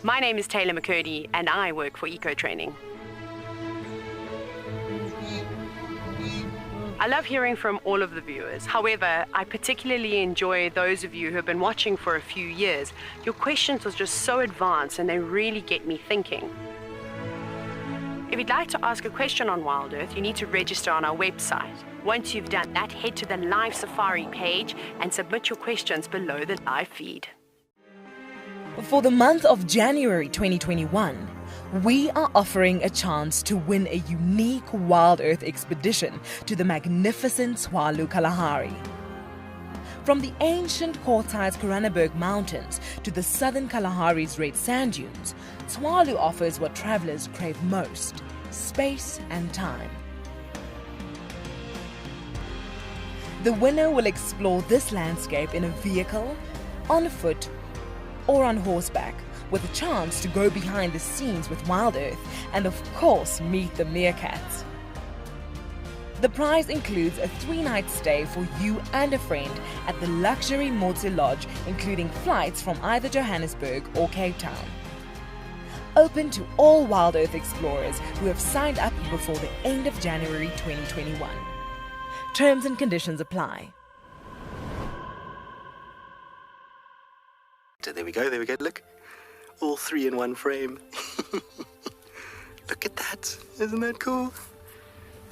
My name is Taylor McCurdy, and I work for Eco Training. I love hearing from all of the viewers. However, I particularly enjoy those of you who have been watching for a few years. Your questions are just so advanced and they really get me thinking. If you'd like to ask a question on WildEarth, you need to register on our website. Once you've done that, head to the live safari page and submit your questions below the live feed. For the month of January 2021, we are offering a chance to win a unique WildEarth expedition to the magnificent Tswalu Kalahari. From the ancient Kortai's Koranenberg Mountains to the southern Kalahari's red sand dunes, Tswalu offers what travelers crave most: space and time. The winner will explore this landscape in a vehicle, on foot, or on horseback, with a chance to go behind the scenes with WildEarth and of course meet the meerkats. The prize includes a 3-night stay for you and a friend at the luxury Musth Lodge, including flights from either Johannesburg or Cape Town. Open to all WildEarth explorers who have signed up before the end of January 2021. Terms and conditions apply. There we go, look. All 3 in one frame. Look at that, isn't that cool?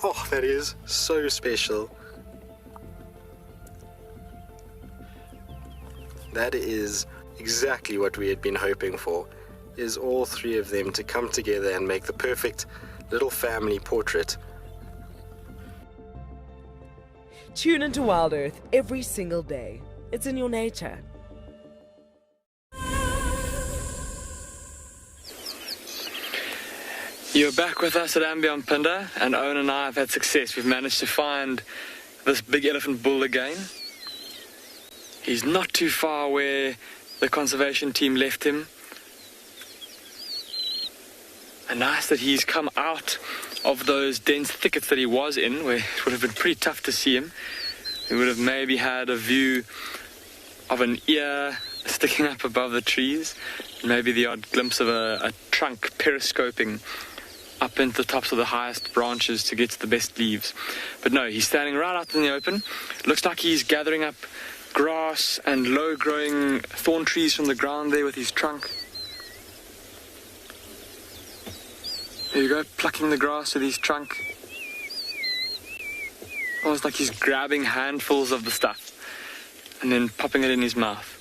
Oh, that is so special. That is exactly what we had been hoping for, is all 3 of them to come together and make the perfect little family portrait. Tune into WildEarth every single day. It's in your nature. You're back with us at andBeyond Pinda, and Owen and I have had success. We've managed to find this big elephant bull again. He's not too far where the conservation team left him. And nice that he's come out of those dense thickets that he was in, where it would have been pretty tough to see him. We would have maybe had a view of an ear sticking up above the trees, maybe the odd glimpse of a trunk periscoping up into the tops of the highest branches to get to the best leaves. But no, he's standing right out in the open. Looks like he's gathering up grass and low-growing thorn trees from the ground there with his trunk. There you go, plucking the grass with his trunk. Almost like he's grabbing handfuls of the stuff and then popping it in his mouth.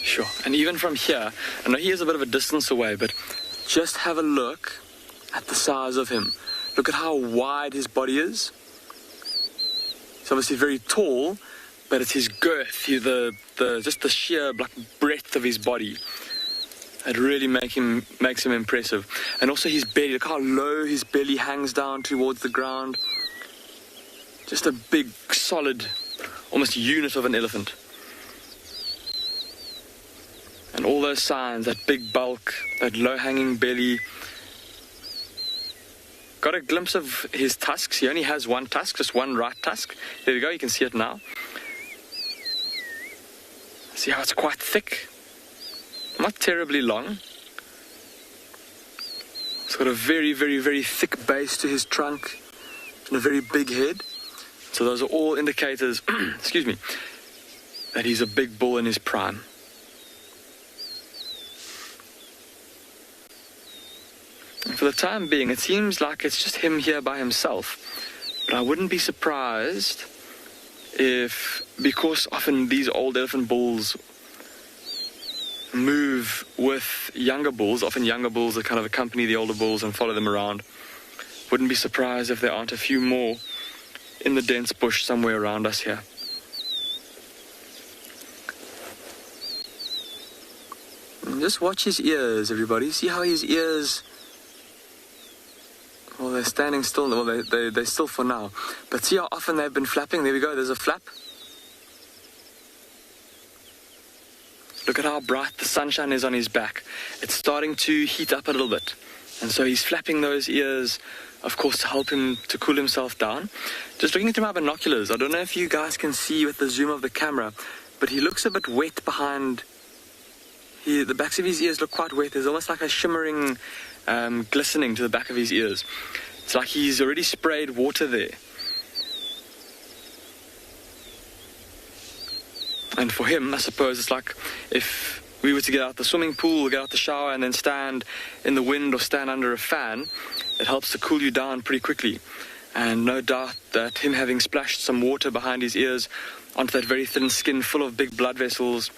Sure, and even from here, I know he is a bit of a distance away, but just have a look at the size of him. Look at how wide his body is. He's obviously very tall, but it's his girth, just the sheer breadth of his body that really makes him impressive. And also his belly, look how low his belly hangs down towards the ground. Just a big, solid, almost unit of an elephant. And all those signs, that big bulk, that low-hanging belly. Got a glimpse of his tusks. He only has one tusk, just one right tusk. There we go, you can see it now. See how it's quite thick? Not terribly long. It's got a very, very, very thick base to his trunk and a very big head. So those are all indicators, excuse me, that he's a big bull in his prime. And for the time being, it seems like it's just him here by himself. But I wouldn't be surprised if, because often these old elephant bulls move with younger bulls, often younger bulls that kind of accompany the older bulls and follow them around. Wouldn't be surprised if there aren't a few more in the dense bush somewhere around us here. And just watch his ears, everybody. See how his ears... Well, they're standing still. Well, they're still for now. But see how often they've been flapping? There we go. There's a flap. Look at how bright the sunshine is on his back. It's starting to heat up a little bit. And so he's flapping those ears, of course, to help him to cool himself down. Just looking into my binoculars, I don't know if you guys can see with the zoom of the camera, but he looks a bit wet behind. The backs of his ears look quite wet. There's almost like a shimmering... glistening to the back of his ears. It's like he's already sprayed water there. And for him, I suppose it's like if we were to get out the swimming pool, get out the shower and then stand in the wind or stand under a fan, it helps to cool you down pretty quickly. And no doubt that him having splashed some water behind his ears onto that very thin skin full of big blood vessels,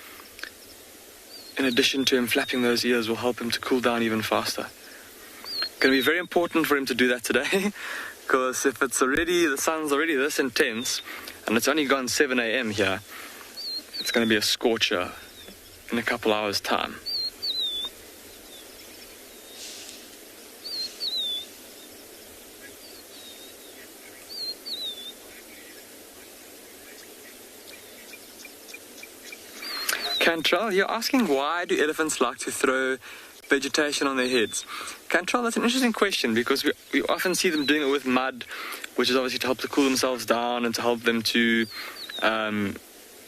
in addition to him flapping those ears, will help him to cool down even faster. Going to be very important for him to do that today, because if it's already, the sun's already this intense, and it's only gone 7 a.m. here, it's going to be a scorcher in a couple hours' time. Cantrell, you're asking why do elephants like to throw vegetation on their heads? Cantrell, that's an interesting question, because we often see them doing it with mud, which is obviously to help to cool themselves down and to help them to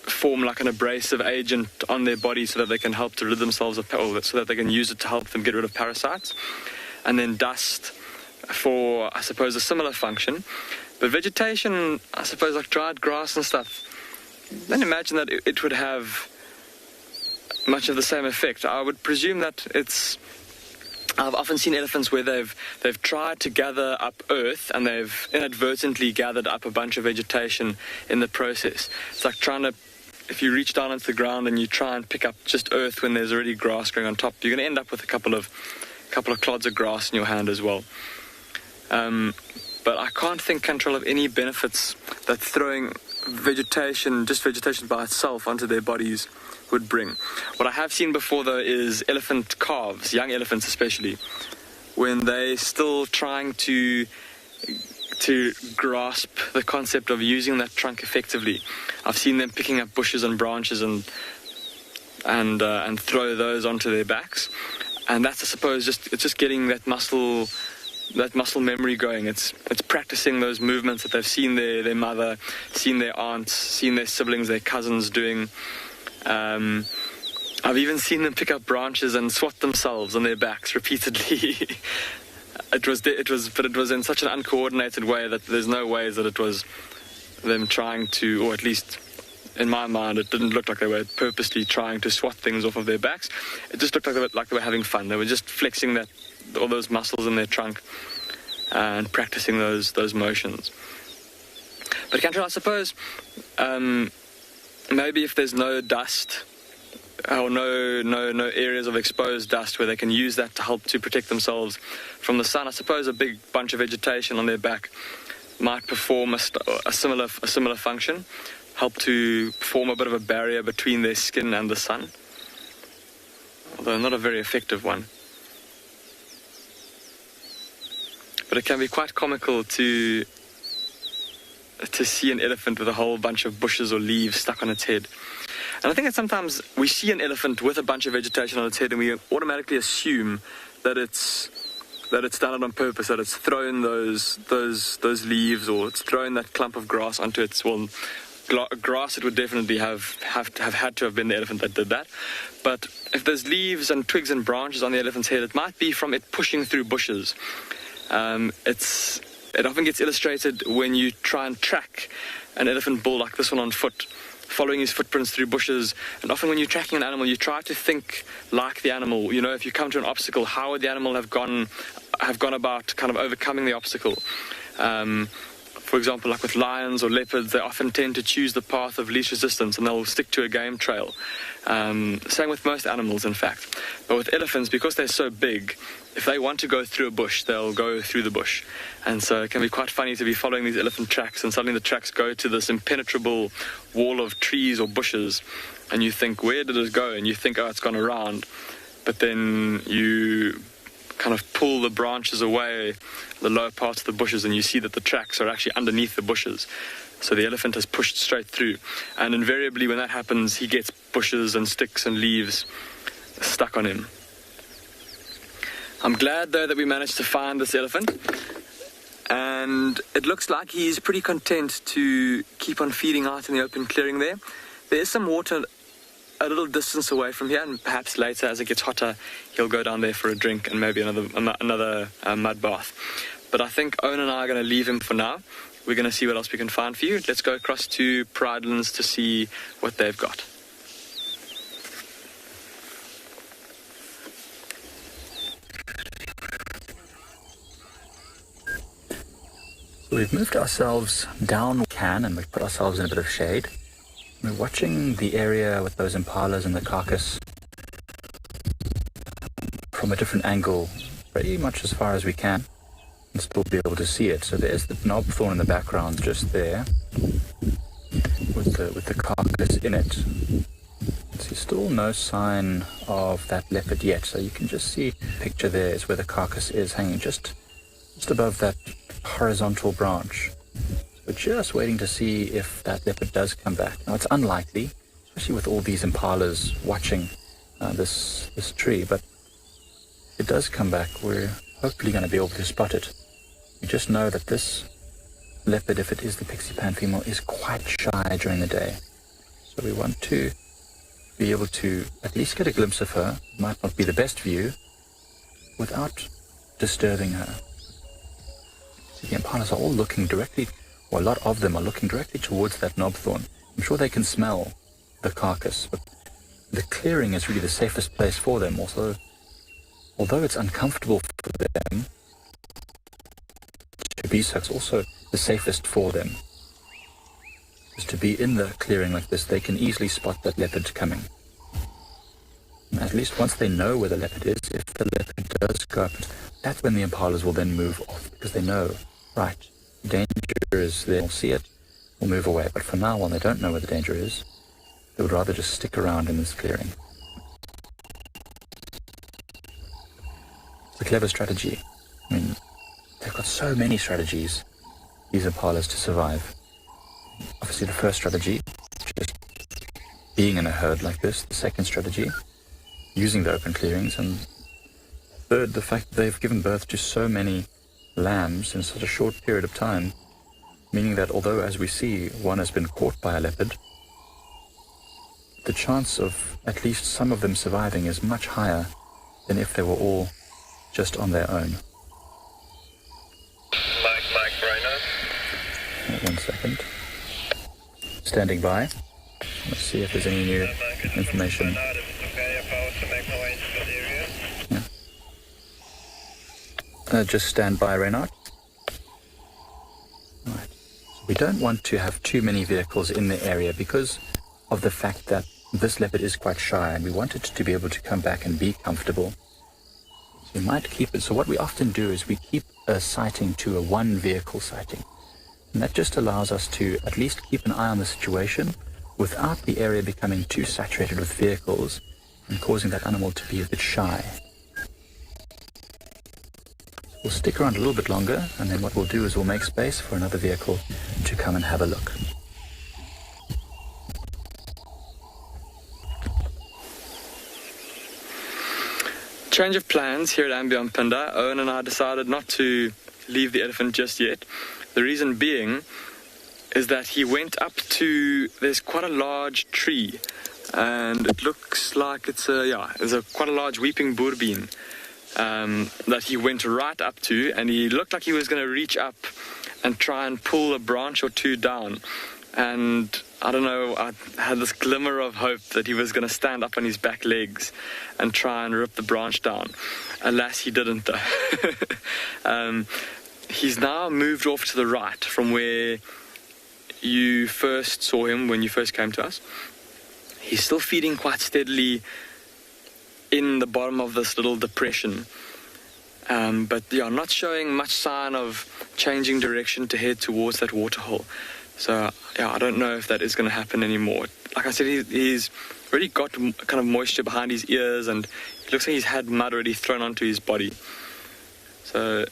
form like an abrasive agent on their body so that they can help to rid themselves of, or so that they can use it to help them get rid of parasites. And then dust for, I suppose, a similar function. But vegetation, I suppose, like dried grass and stuff, then imagine that it would have much of the same effect. I would presume that I've often seen elephants where they've tried to gather up earth and they've inadvertently gathered up a bunch of vegetation in the process. It's like if you reach down into the ground and you try and pick up just earth when there's already grass growing on top, you're going to end up with a couple of clods of grass in your hand as well. But I can't think, Cantrell, of any benefits that throwing vegetation by itself onto their bodies would bring. What I have seen before, though, is elephant calves, young elephants especially, when they're still trying to grasp the concept of using that trunk effectively. I've seen them picking up bushes and branches and throw those onto their backs, and that's, I suppose, it's just getting that muscle memory going. It's practicing those movements that they've seen their mother, seen their aunts, seen their siblings, their cousins doing. I've even seen them pick up branches and swat themselves on their backs repeatedly. It was in such an uncoordinated way that there's no way that it was them trying to, or at least in my mind, it didn't look like they were purposely trying to swat things off of their backs. It just looked like they were having fun. They were just flexing all those muscles in their trunk and practicing those motions. But Cantrell, I suppose maybe if there's no dust or no areas of exposed dust where they can use that to help to protect themselves from the sun, I suppose a big bunch of vegetation on their back might perform a similar function, help to form a bit of a barrier between their skin and the sun, although not a very effective one. But it can be quite comical to see an elephant with a whole bunch of bushes or leaves stuck on its head. And I think that sometimes we see an elephant with a bunch of vegetation on its head and we automatically assume that it's done it on purpose, that it's thrown those leaves or it's thrown that clump of grass onto its, well, grass it would definitely have had to have been the elephant that did that. But if there's leaves and twigs and branches on the elephant's head, it might be from it pushing through bushes. It often gets illustrated when you try and track an elephant bull like this one on foot, following his footprints through bushes. And often when you're tracking an animal, you try to think like the animal. You know, if you come to an obstacle, how would the animal have gone about kind of overcoming the obstacle? For example, like with lions or leopards, they often tend to choose the path of least resistance and they'll stick to a game trail. Same with most animals, in fact. But with elephants, because they're so big, if they want to go through a bush, they'll go through the bush. And so it can be quite funny to be following these elephant tracks and suddenly the tracks go to this impenetrable wall of trees or bushes and you think, where did it go? And you think, oh, it's gone around. But then you kind of pull the branches away, the lower parts of the bushes, and you see that the tracks are actually underneath the bushes. So the elephant has pushed straight through. And invariably when that happens, he gets bushes and sticks and leaves stuck on him. I'm glad, though, that we managed to find this elephant. And it looks like he's pretty content to keep on feeding out in the open clearing there. There is some water a little distance away from here, and perhaps later, as it gets hotter, he'll go down there for a drink and maybe another mud bath. But I think Owen and I are going to leave him for now. We're going to see what else we can find for you. Let's go across to Prrivate to see what they've got. We've moved ourselves down and we've put ourselves in a bit of shade. We're watching the area with those impalas and the carcass from a different angle, pretty much as far as we can, and still be able to see it. So there's the knob thorn in the background just there, with the carcass in it. So still no sign of that leopard yet. So you can just see, the picture there is where the carcass is hanging just above that horizontal branch. We're just waiting to see if that leopard does come back. Now, it's unlikely, especially with all these impalas watching this tree, but if it does come back, we're hopefully going to be able to spot it. We just know that this leopard, if it is the pixie pan female, is quite shy during the day. So we want to be able to at least get a glimpse of her. It might not be the best view, without disturbing her. So the impalas are all looking directly, or a lot of them are looking directly towards that knob thorn. I'm sure they can smell the carcass, but the clearing is really the safest place for them. Also, although it's uncomfortable for them to be so, it's also the safest for them. Just to be in the clearing like this, they can easily spot that leopard coming. And at least once they know where the leopard is, if the leopard does go up, that's when the impalas will then move off, because they know, right, danger is there, we'll see it, we'll move away. But for now, while they don't know where the danger is, they would rather just stick around in this clearing. It's a clever strategy. I mean, they've got so many strategies, these impalas, to survive. Obviously the first strategy, just being in a herd like this. The second strategy, using the open clearings. And third, the fact that they've given birth to so many lambs in such a short period of time, meaning that although, as we see, one has been caught by a leopard, the chance of at least some of them surviving is much higher than if they were all just on their own. Mike, Rhino. 1 second. Standing by. Let's see if there's any new information. Yeah. Just stand by, Reinhardt. We don't want to have too many vehicles in the area because of the fact that this leopard is quite shy and we want it to be able to come back and be comfortable. So we might keep it. So what we often do is we keep a sighting to a one vehicle sighting. And that just allows us to at least keep an eye on the situation without the area becoming too saturated with vehicles and causing that animal to be a bit shy. We'll stick around a little bit longer, and then what we'll do is we'll make space for another vehicle to come and have a look. Change of plans here at andBeyond Pinda. Owen and I decided not to leave the elephant just yet. The reason being is that he went up to, there's quite a large tree, and it looks like there's quite a large weeping boerbean that he went right up to, and he looked like he was going to reach up and try and pull a branch or two down. And I don't know, I had this glimmer of hope that he was going to stand up on his back legs and try and rip the branch down. Alas, he didn't though. He's now moved off to the right from where you first saw him when you first came to us. He's still feeding quite steadily in the bottom of this little depression. But yeah, not showing much sign of changing direction to head towards that waterhole. So yeah, I don't know if that is going to happen anymore. Like I said, he's already got kind of moisture behind his ears, and it looks like he's had mud already thrown onto his body. So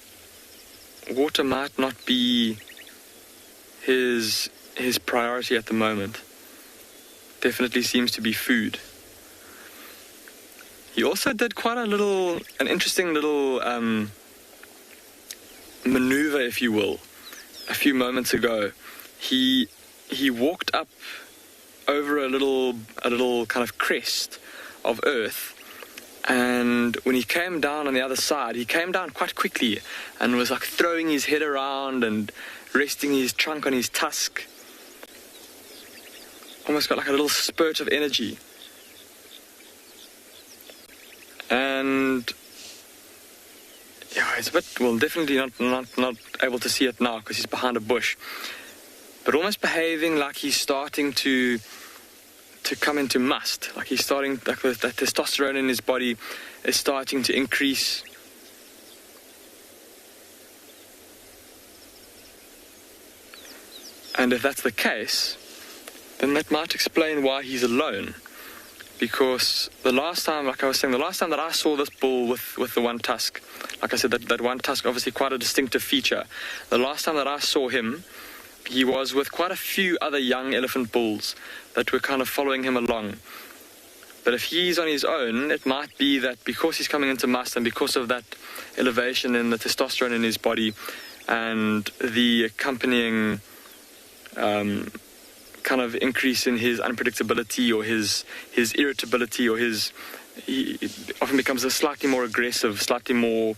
water might not be his priority at the moment. Definitely seems to be food. He also did quite an interesting little maneuver, if you will, a few moments ago. He walked up over a little kind of crest of earth, and when he came down on the other side, he came down quite quickly and was like throwing his head around and resting his trunk on his tusk. Almost got like a little spurt of energy. And yeah, he's a bit, well, definitely not able to see it now because he's behind a bush, but almost behaving like he's starting to come into musth, like he's starting, like that testosterone in his body is starting to increase. And if that's the case, then that might explain why he's alone. Because the last time, like I was saying, the last time that I saw this bull with the one tusk, like I said, that one tusk, obviously quite a distinctive feature. The last time that I saw him, he was with quite a few other young elephant bulls that were kind of following him along. But if he's on his own, it might be that because he's coming into musth and because of that elevation in the testosterone in his body and the accompanying kind of increase in his unpredictability or his irritability, or he often becomes a slightly more aggressive, slightly more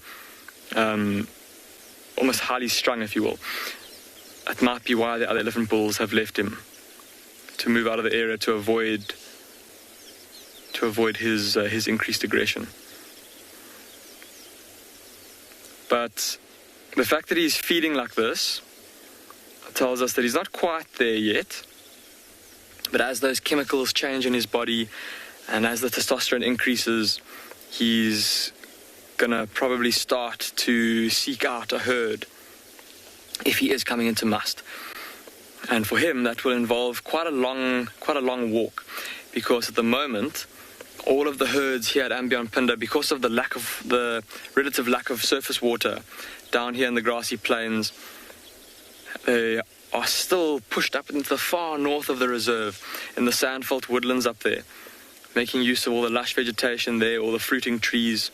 almost highly strung, if you will. That might be why the other elephant bulls have left him, to move out of the area to avoid his increased aggression. But the fact that he's feeding like this tells us that he's not quite there yet. But as those chemicals change in his body and as the testosterone increases, he's going to probably start to seek out a herd if he is coming into musth. And for him, that will involve quite a long walk, because at the moment, all of the herds here at andBeyond Pinda, because of the relative lack of surface water down here in the grassy plains, they are still pushed up into the far north of the reserve in the sandfelt woodlands up there, making use of all the lush vegetation there, all the fruiting trees,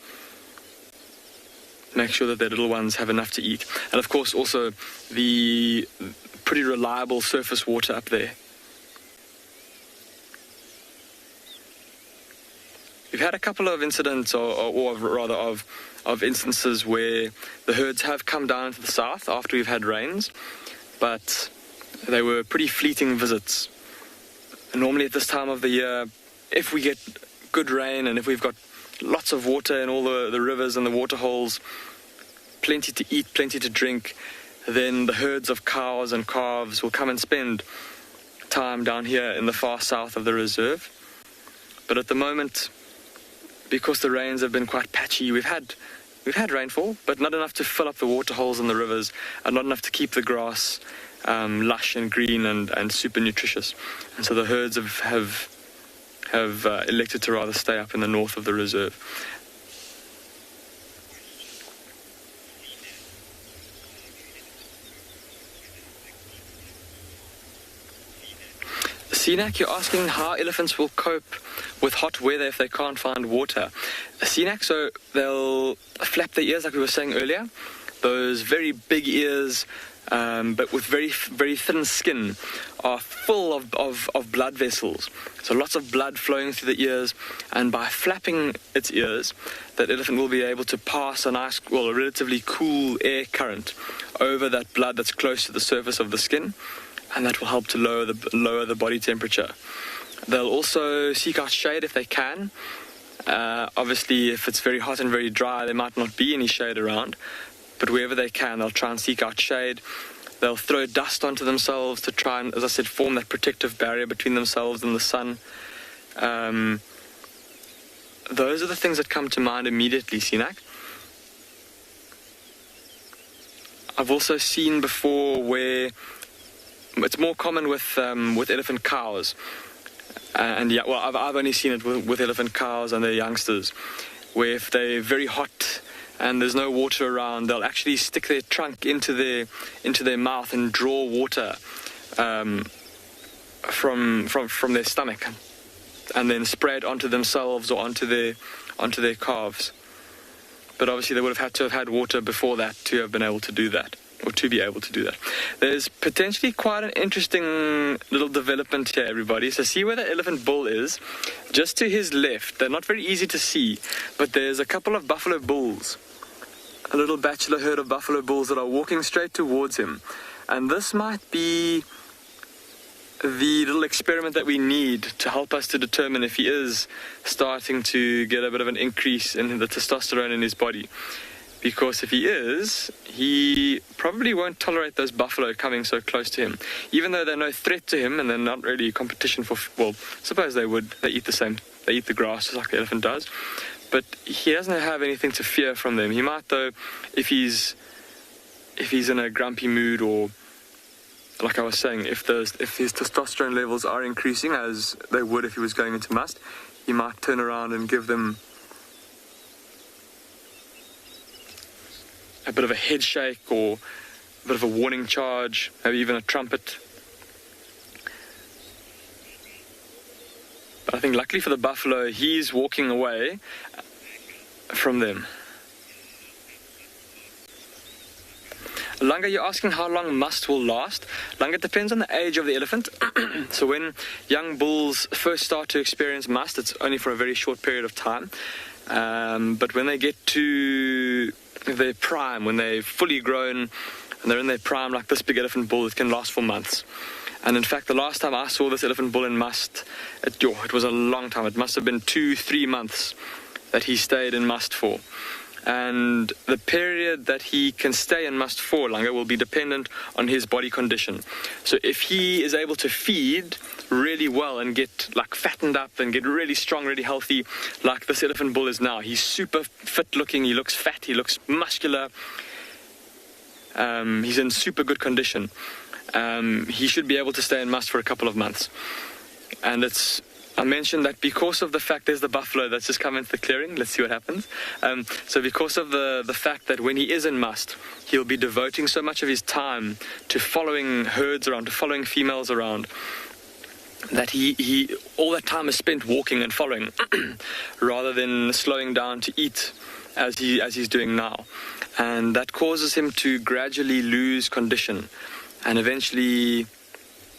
make sure that their little ones have enough to eat. And of course also the pretty reliable surface water up there. We've had a couple of incidents, or rather of instances where the herds have come down to the south after we've had rains, but they were pretty fleeting visits. And normally at this time of the year, if we get good rain and if we've got lots of water in all the rivers and the water holes, plenty to eat, plenty to drink, then the herds of cows and calves will come and spend time down here in the far south of the reserve. But at the moment, because the rains have been quite patchy, we've had rainfall, but not enough to fill up the water holes in the rivers, and not enough to keep the grass lush and green and super nutritious. And so the herds have elected to rather stay up in the north of the reserve. Seanak, you're asking how elephants will cope with hot weather if they can't find water. Seanak, so they'll flap their ears like we were saying earlier. Those very big ears, but with very, very thin skin, are full of blood vessels. So lots of blood flowing through the ears, and by flapping its ears, that elephant will be able to pass a relatively cool air current over that blood that's close to the surface of the skin, and that will help to lower the body temperature. They'll also seek out shade if they can. Obviously, if it's very hot and very dry, there might not be any shade around, but wherever they can, they'll try and seek out shade. They'll throw dust onto themselves to try and, as I said, form that protective barrier between themselves and the sun. Those are the things that come to mind immediately, Seanak. I've also seen before where it's more common with elephant cows, and yeah, well, I've only seen it with elephant cows and their youngsters, where if they're very hot and there's no water around, they'll actually stick their trunk into their mouth and draw water from their stomach, and then spray it onto themselves or onto their calves. But obviously, they would have had to have had water before that to have been able to do that. Or to be able to do that. There's potentially quite an interesting little development here, everybody. So see where the elephant bull is? Just to his left. They're not very easy to see, but there's a couple of buffalo bulls. A little bachelor herd of buffalo bulls that are walking straight towards him. And this might be the little experiment that we need to help us to determine if he is starting to get a bit of an increase in the testosterone in his body. Because if he is, he probably won't tolerate those buffalo coming so close to him. Even though they're no threat to him and they're not really competition for, well, suppose they would. They eat the grass just like the elephant does. But he doesn't have anything to fear from them. He might, though, if he's in a grumpy mood, or, like I was saying, if his testosterone levels are increasing, as they would if he was going into Musth, he might turn around and give them a bit of a head shake or a bit of a warning charge, maybe even a trumpet. But I think luckily for the buffalo, he's walking away from them. Langa, you're asking how long Musth will last. Langa, it depends on the age of the elephant. So when young bulls first start to experience Musth, it's only for a very short period of time. But when they get to their prime, when they're fully grown and they're in their prime, like this big elephant bull, it can last for months. And in fact, the last time I saw this elephant bull in Musth, it was a long time. It must have been 2-3 months that he stayed in Musth for. And the period that he can stay in Musth for longer will be dependent on his body condition. So if he is able to feed really well and get like fattened up and get really strong, really healthy, like this elephant bull is now, he's super fit looking, he looks fat, he looks muscular, he's in super good condition. He should be able to stay in Musth for a couple of months. And I mentioned that because of the fact there's the buffalo that's just come into the clearing. Let's see what happens. So because of the fact that when he is in Musth, he'll be devoting so much of his time to following herds around, to following females around, that he all that time is spent walking and following rather than slowing down to eat as he's doing now. And that causes him to gradually lose condition, and eventually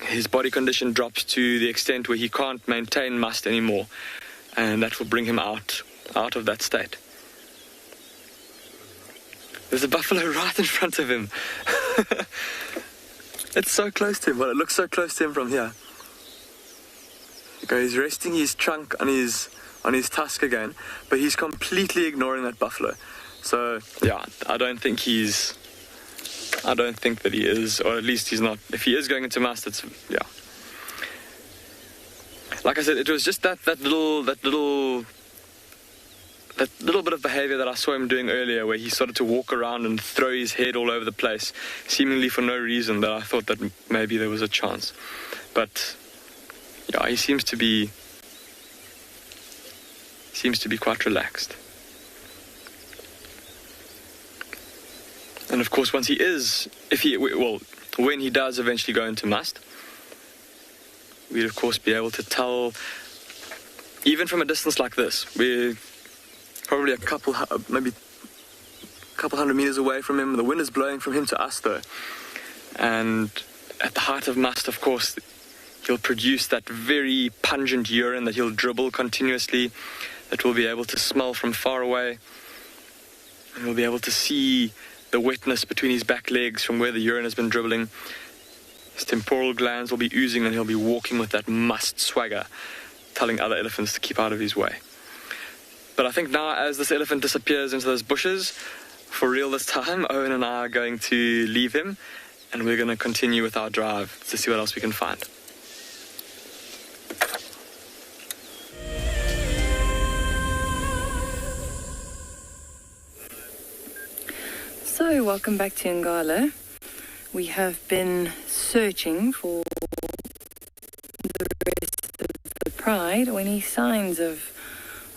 his body condition drops to the extent where he can't maintain Musth anymore, and that will bring him out of that state. There's a buffalo right in front of him. It's so close to him. Well, it looks so close to him from here. Okay, he's resting his trunk on his tusk again, but he's completely ignoring that buffalo. So yeah, I don't think he's I don't think that he is, or at least he's not. If he is going into Musth, it's, yeah. Like I said, it was just that little bit of behavior that I saw him doing earlier, where he started to walk around and throw his head all over the place, seemingly for no reason, that I thought that maybe there was a chance. But yeah, he seems to be quite relaxed. And of course, when he does eventually go into Musth, we'd of course be able to tell, even from a distance like this. We're probably maybe a couple hundred meters away from him. The wind is blowing from him to us, though. And at the height of Musth, of course, he'll produce that very pungent urine that he'll dribble continuously, that we'll be able to smell from far away. And we'll be able to see the wetness between his back legs from where the urine has been dribbling. His temporal glands will be oozing, and he'll be walking with that Musth swagger, telling other elephants to keep out of his way. But I think now, as this elephant disappears into those bushes, for real this time, Owen and I are going to leave him, and we're going to continue with our drive to see what else we can find. So, welcome back to Ngala. We have been searching for the rest of the pride, or any signs of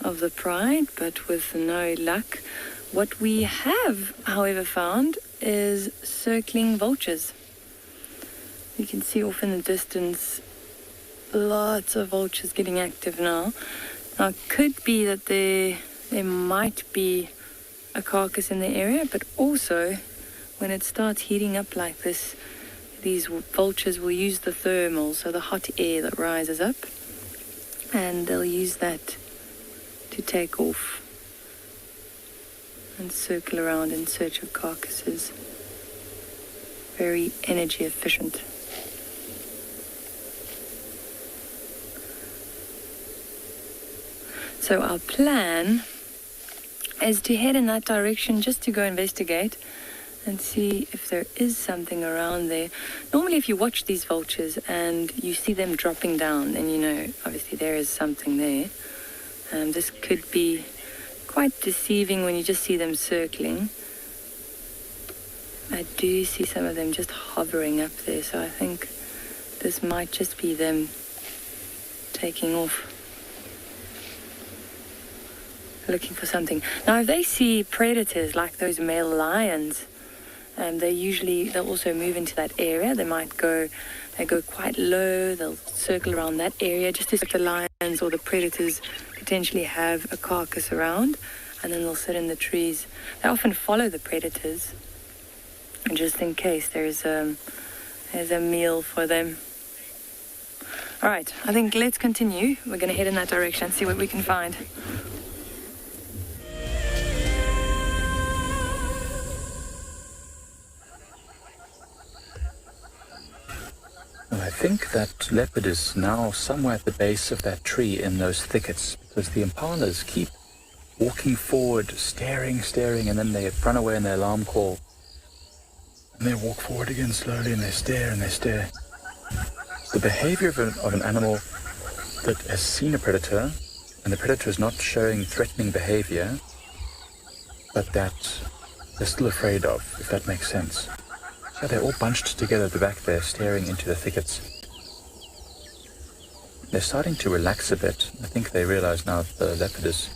the pride, but with no luck. What we have, however, found is circling vultures. You can see off in the distance lots of vultures getting active now. Now, it could be that there might be a carcass in the area, but also when it starts heating up like this, these vultures will use the thermal, so the hot air that rises up, and they'll use that to take off and circle around in search of carcasses. Very energy efficient. So our plan is to head in that direction, just to go investigate and see if there is something around there. Normally, if you watch these vultures and you see them dropping down, then you know obviously there is something there. This could be quite deceiving when you just see them circling. I do see some of them just hovering up there, so I think this might just be them taking off, looking for something. Now, if they see predators like those male lions, they'll also move into that area. They go quite low. They'll circle around that area just to see if the lions or the predators potentially have a carcass around, and then they'll sit in the trees. They often follow the predators, just in case there's a meal for them. All right, I think let's continue. We're going to head in that direction and see what we can find. Well, I think that leopard is now somewhere at the base of that tree in those thickets, because the impalas keep walking forward, staring, and then they run away in their alarm call. And they walk forward again slowly, and they stare. The behavior of an animal that has seen a predator, and the predator is not showing threatening behavior, but that they're still afraid of, if that makes sense. So they're all bunched together at the back there, staring into the thickets. They're starting to relax a bit. I think they realize now that the leopard is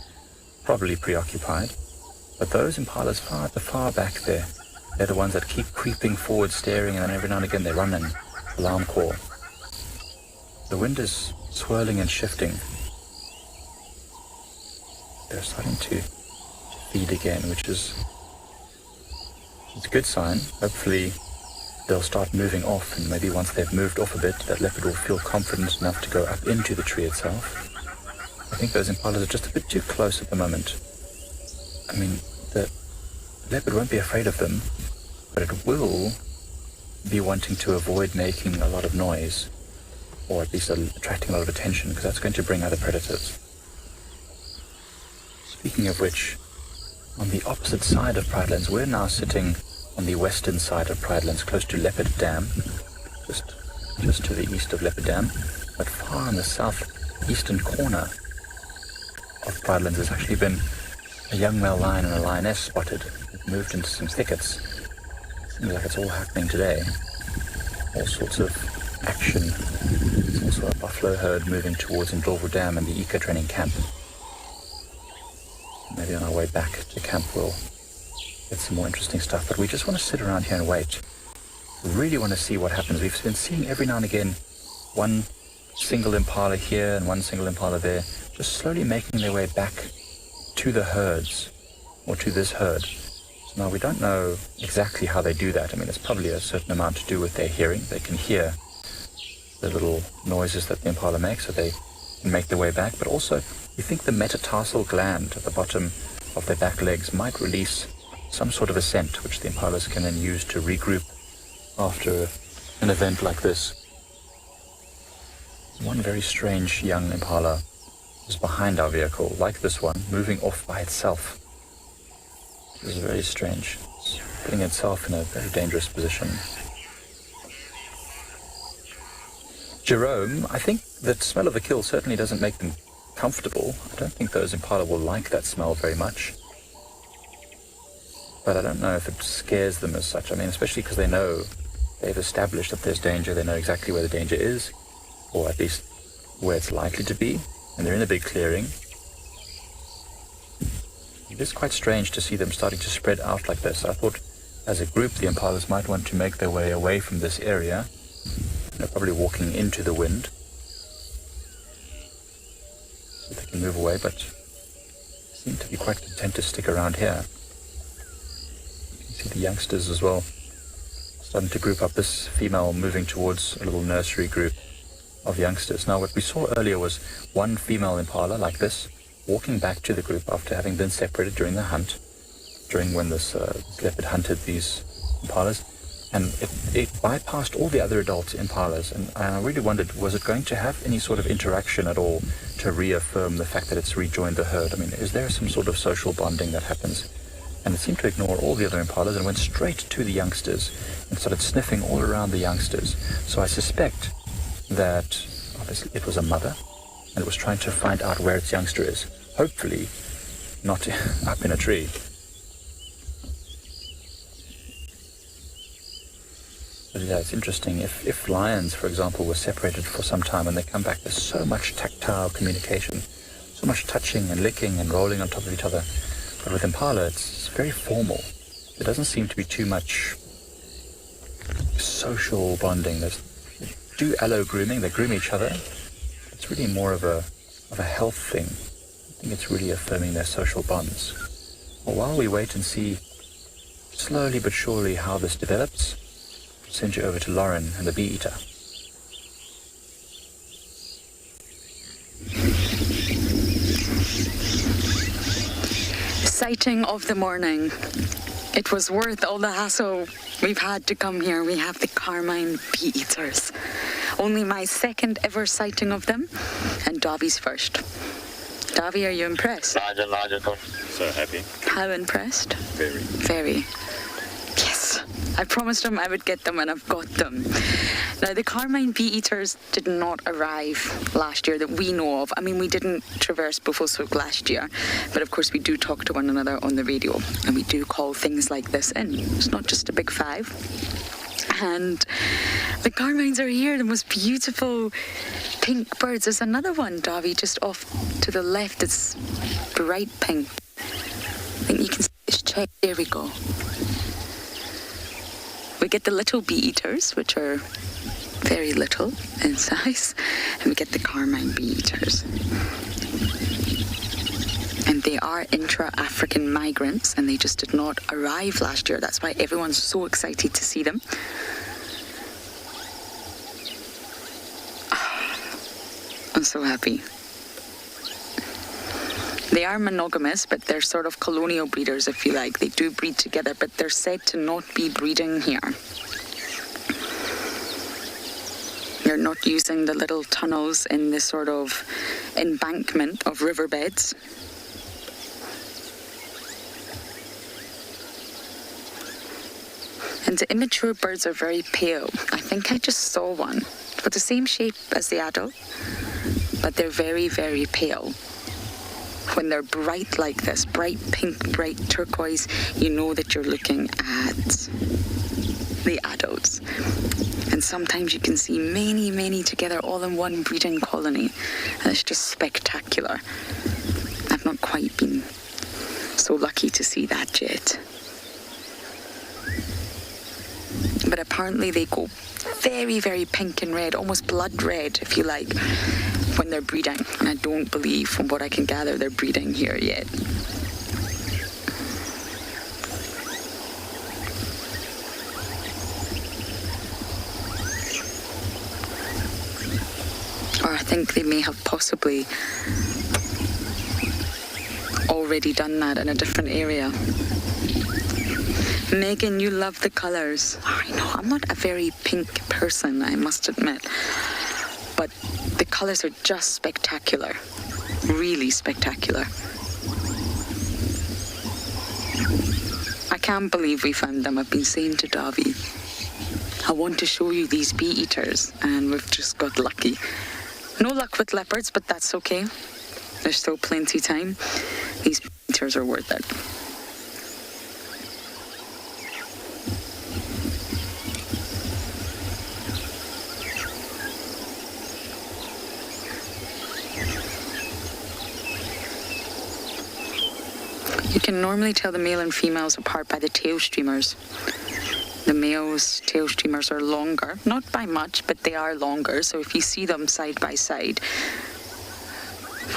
probably preoccupied. But those impalas far at the far back there, they're the ones that keep creeping forward, staring, and then every now and again they run an alarm call. The wind is swirling and shifting. They're starting to feed again, which is a good sign. Hopefully they'll start moving off, and maybe once they've moved off a bit, that leopard will feel confident enough to go up into the tree itself. I think those impalas are just a bit too close at the moment. I mean, the leopard won't be afraid of them, but it will be wanting to avoid making a lot of noise, or at least attracting a lot of attention, because that's going to bring other predators. Speaking of which, on the opposite side of Pridelands, we're now sitting on the western side of Prrivate, close to Leopard Dam, just to the east of Leopard Dam. But far in the southeastern corner of Prrivate has actually been a young male lion and a lioness spotted. They've moved into some thickets. Seems like it's all happening today. All sorts of action. There's also a buffalo herd moving towards Ndlovu Dam and the eco training camp. Maybe on our way back to camp we'll get some more interesting stuff. But we just want to sit around here and wait. We really want to see what happens. We've been seeing every now and again one single impala here and one single impala there, just slowly making their way back to the herds, or to this herd. So now we don't know exactly how they do that. I mean, there's probably a certain amount to do with their hearing. They can hear the little noises that the impala makes, so they can make their way back. But also, we think the metatarsal gland at the bottom of their back legs might release some sort of a scent, which the impalas can then use to regroup after an event like this. One very strange young impala is behind our vehicle, like this one, moving off by itself. This is very strange. It's putting itself in a very dangerous position. Jerome, I think the smell of the kill certainly doesn't make them comfortable. I don't think those impala will like that smell very much. But I don't know if it scares them as such. I mean, especially because they know they've established that there's danger. They know exactly where the danger is, or at least where it's likely to be. And they're in a big clearing. It is quite strange to see them starting to spread out like this. I thought as a group the impalas might want to make their way away from this area. They're probably walking into the wind so they can move away, but seem to be quite content to stick around here. You can see the youngsters as well starting to group up. This female moving towards a little nursery group of youngsters. Now what we saw earlier was one female impala like this walking back to the group after having been separated during the hunt, during when this leopard hunted these impalas, and it bypassed all the other adult impalas, and I really wondered, was it going to have any sort of interaction at all to reaffirm the fact that it's rejoined the herd? I mean, is there some sort of social bonding that happens? And it seemed to ignore all the other impalas and went straight to the youngsters and started sniffing all around the youngsters. So I suspect that obviously it was a mother and it was trying to find out where its youngster is. Hopefully not up in a tree. But yeah, it's interesting. If lions, for example, were separated for some time and they come back, there's so much tactile communication, so much touching and licking and rolling on top of each other. But with impala, it's very formal. There doesn't seem to be too much social bonding. They do allo grooming, they groom each other. It's really more of a health thing. I think it's really affirming their social bonds. Well, while we wait and see slowly but surely how this develops, I'll send you over to Lauren and the bee eater. Sighting of the morning. It was worth all the hassle we've had to come here. We have the carmine bee eaters. Only my second ever sighting of them, and Davi's first. Davi, are you impressed? Larger. So happy. How impressed? Very. Yes. I promised him I would get them, and I've got them. Now, the carmine bee eaters did not arrive last year that we know of. I mean, we didn't traverse Buffelshoek last year, but of course we do talk to one another on the radio, and we do call things like this in. It's not just a big five. And the carmines are here, the most beautiful pink birds. There's another one, Davi, just off to the left. It's bright pink. I think you can see this check. There we go. We get the little bee eaters, which are very little in size, and we get the carmine bee eaters. And they are intra-African migrants, and they just did not arrive last year. That's why everyone's so excited to see them. I'm so happy. They are monogamous, but they're sort of colonial breeders, if you like. They do breed together, but they're said to not be breeding here. They're not using the little tunnels in this sort of embankment of riverbeds. And the immature birds are very pale. I think I just saw one with the same shape as the adult, but they're very, very pale. When they're bright like this, bright pink, bright turquoise, you know that you're looking at the adults. And sometimes you can see many, many together all in one breeding colony. And it's just spectacular. I've not quite been so lucky to see that yet. But apparently they go very, very pink and red, almost blood red, if you like, when they're breeding. And I don't believe, from what I can gather, they're breeding here yet. Or I think they may have possibly already done that in a different area. Megan, you love the colours. I know, I'm not a very pink person, I must admit. But the colours are just spectacular. Really spectacular. I can't believe we found them. I've been saying to Davi, I want to show you these bee eaters, and we've just got lucky. No luck with leopards, but that's okay. There's still plenty time. These bee eaters are worth it. You can normally tell the male and females apart by the tail streamers. The male's tail streamers are longer, not by much, but they are longer. So if you see them side by side,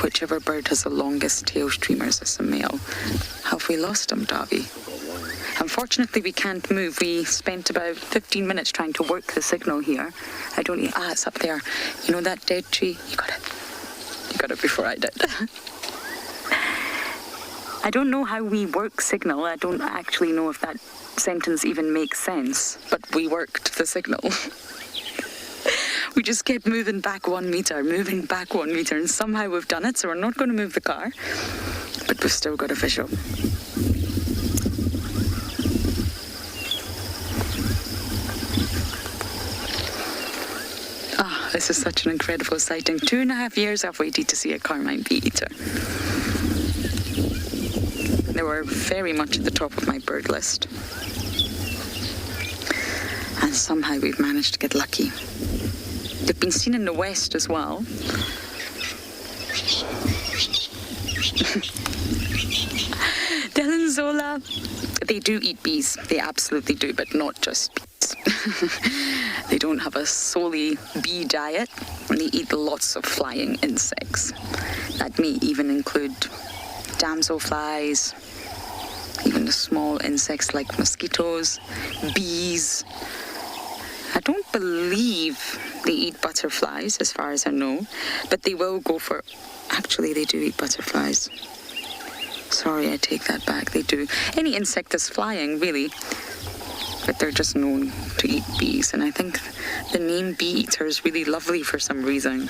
whichever bird has the longest tail streamers is the male. Have we lost him, Davi? Unfortunately, we can't move. We spent about 15 minutes trying to work the signal here. It's up there. You know that dead tree? You got it. You got it before I did. I don't know how we work signal. I don't actually know if that sentence even makes sense, but we worked the signal. We just kept moving back 1 meter, and somehow we've done it, so we're not going to move the car, but we've still got a visual. This is such an incredible sighting. 2.5 years I've waited to see a carmine bee eater. They were very much at the top of my bird list. And somehow we've managed to get lucky. They've been seen in the west as well. Dylan Zola, they do eat bees. They absolutely do, but not just bees. They don't have a solely bee diet, and they eat lots of flying insects. That may even include damselflies, even the small insects like mosquitoes, bees. I don't believe they eat butterflies, as far as I know, but they will go for... Actually, they do eat butterflies. Sorry, I take that back. They do. Any insect that's flying, really. But they're just known to eat bees. And I think the name bee eater is really lovely for some reason.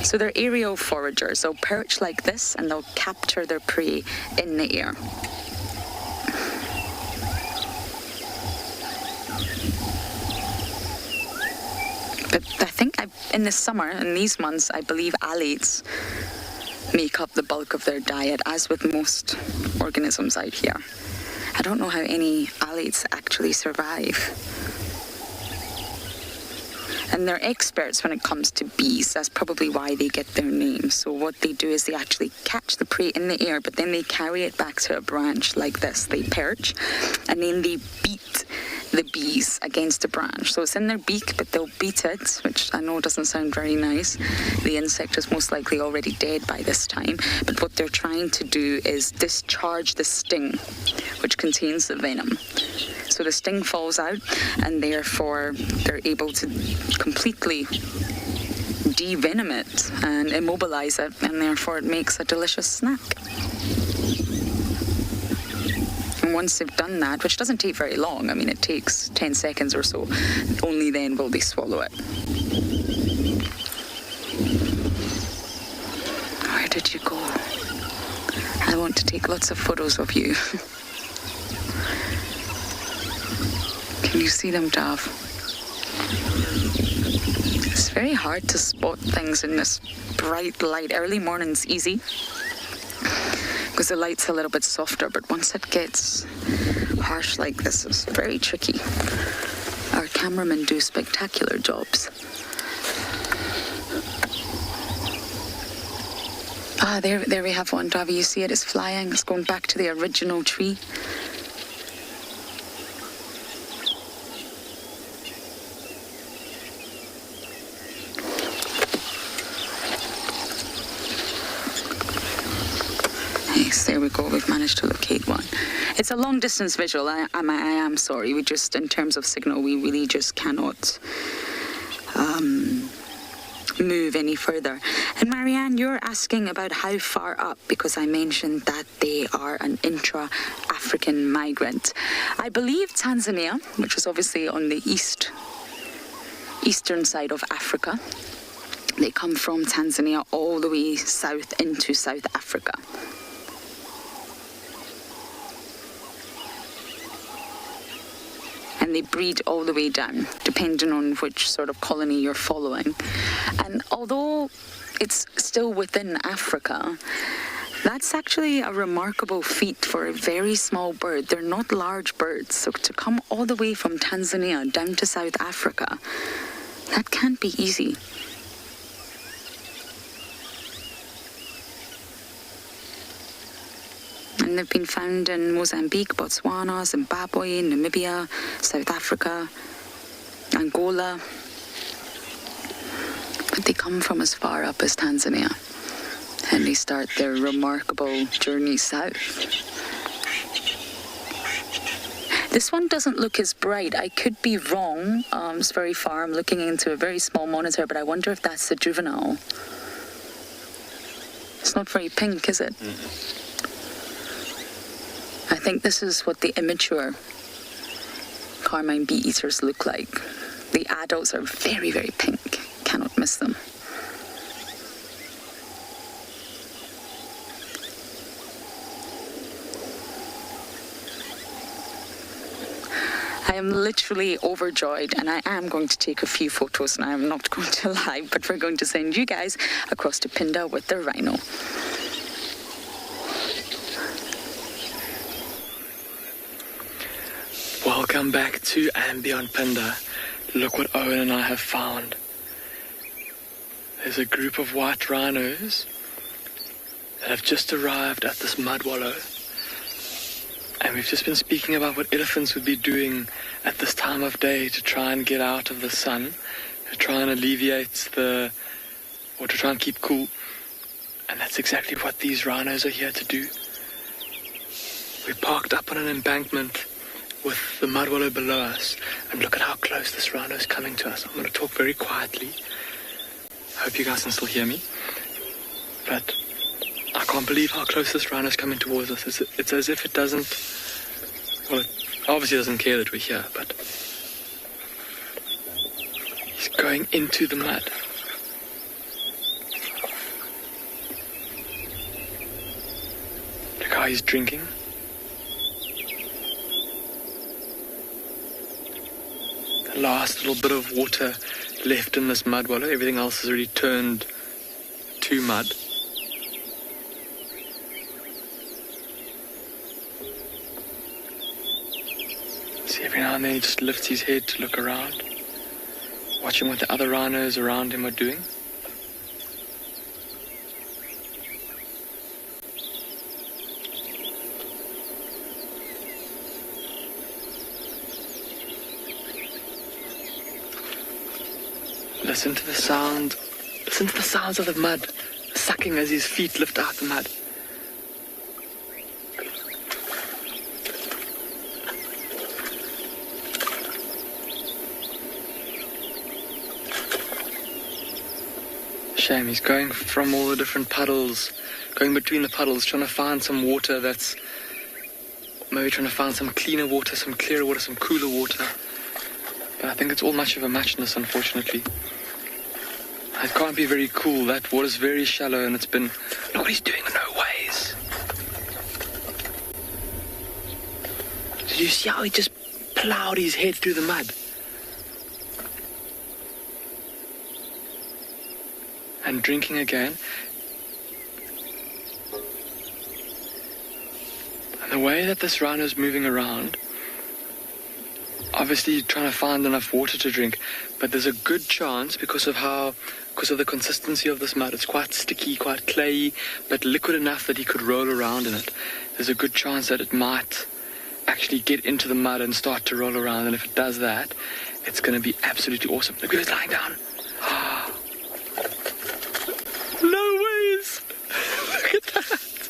So they're aerial foragers. They'll perch like this and they'll capture their prey in the air. But I think in the summer, in these months, I believe alates make up the bulk of their diet, as with most organisms out here. I don't know how any alates actually survive. And they're experts when it comes to bees. That's probably why they get their name. So what they do is they actually catch the prey in the air, but then they carry it back to a branch like this. They perch, and then they beat the bees against the branch. So it's in their beak, but they'll beat it, which I know doesn't sound very nice. The insect is most likely already dead by this time. But what they're trying to do is discharge the sting, which contains the venom. So the sting falls out, and therefore they're able to completely de-venom it and immobilize it, and therefore it makes a delicious snack. And once they've done that, which doesn't take very long, I mean it takes 10 seconds or so, only then will they swallow it. Where did you go? I want to take lots of photos of you. Can you see them, Dav? It's very hard to spot things in this bright light. Early morning's easy because the light's a little bit softer, but once it gets harsh like this, it's very tricky. Our cameramen do spectacular jobs. There we have one, Davi. You see it is flying. It's going back to the original tree. Yes, there we go. We've managed to locate one. It's a long distance visual. I am sorry. We just, in terms of signal, we really just cannot move any further. And Marianne, you're asking about how far up, because I mentioned that they are an intra-African migrant. I believe Tanzania, which is obviously on the eastern side of Africa, they come from Tanzania all the way south into South Africa. And they breed all the way down, depending on which sort of colony you're following. And although it's still within Africa, that's actually a remarkable feat for a very small bird. They're not large birds, so to come all the way from Tanzania down to South Africa, that can't be easy. And they've been found in Mozambique, Botswana, Zimbabwe, Namibia, South Africa, Angola. But they come from as far up as Tanzania. And they start their remarkable journey south. This one doesn't look as bright. I could be wrong. It's very far. I'm looking into a very small monitor, but I wonder if that's the juvenile. It's not very pink, is it? Mm-hmm. I think this is what the immature carmine bee eaters look like. The adults are very, very pink. Cannot miss them. I am literally overjoyed, and I am going to take a few photos, and I am not going to lie, but we're going to send you guys across to Pinda with the rhino. Welcome back to andBeyond Pinda. Look what Owen and I have found. There's a group of white rhinos that have just arrived at this mud wallow. And we've just been speaking about what elephants would be doing at this time of day to try and get out of the sun, to try and alleviate or to try and keep cool. And that's exactly what these rhinos are here to do. We parked up on an embankment with the mud wallow below us, and look at how close this rhino is coming to us. I'm going to talk very quietly. I hope you guys can still hear me. But I can't believe how close this rhino is coming towards us. It's as if it doesn't... Well, it obviously doesn't care that we're here, but... He's going into the mud. Look how he's drinking. The last little bit of water left in this mud wallow. Everything else has already turned to mud. See, every now and then he just lifts his head to look around, watching what the other rhinos around him are doing. Listen to the sound. Listen to the sounds of the mud sucking as his feet lift out the mud. Shame, he's going from all the different puddles, going between the puddles, trying to find some water that's... Maybe trying to find some cleaner water, some clearer water, some cooler water. But I think it's all much of a muchness, unfortunately. It can't be very cool. That water's very shallow, and it's been... Look what he's doing. No ways. Did you see how he just plowed his head through the mud. And drinking again. And the way that this rhino is moving around, obviously trying to find enough water to drink, but there's a good chance because of the consistency of this mud. It's quite sticky, quite clayey, but liquid enough that he could roll around in it. There's a good chance that it might actually get into the mud and start to roll around, and if it does that, it's going to be absolutely awesome. Look, he's lying down. No ways! Look at that!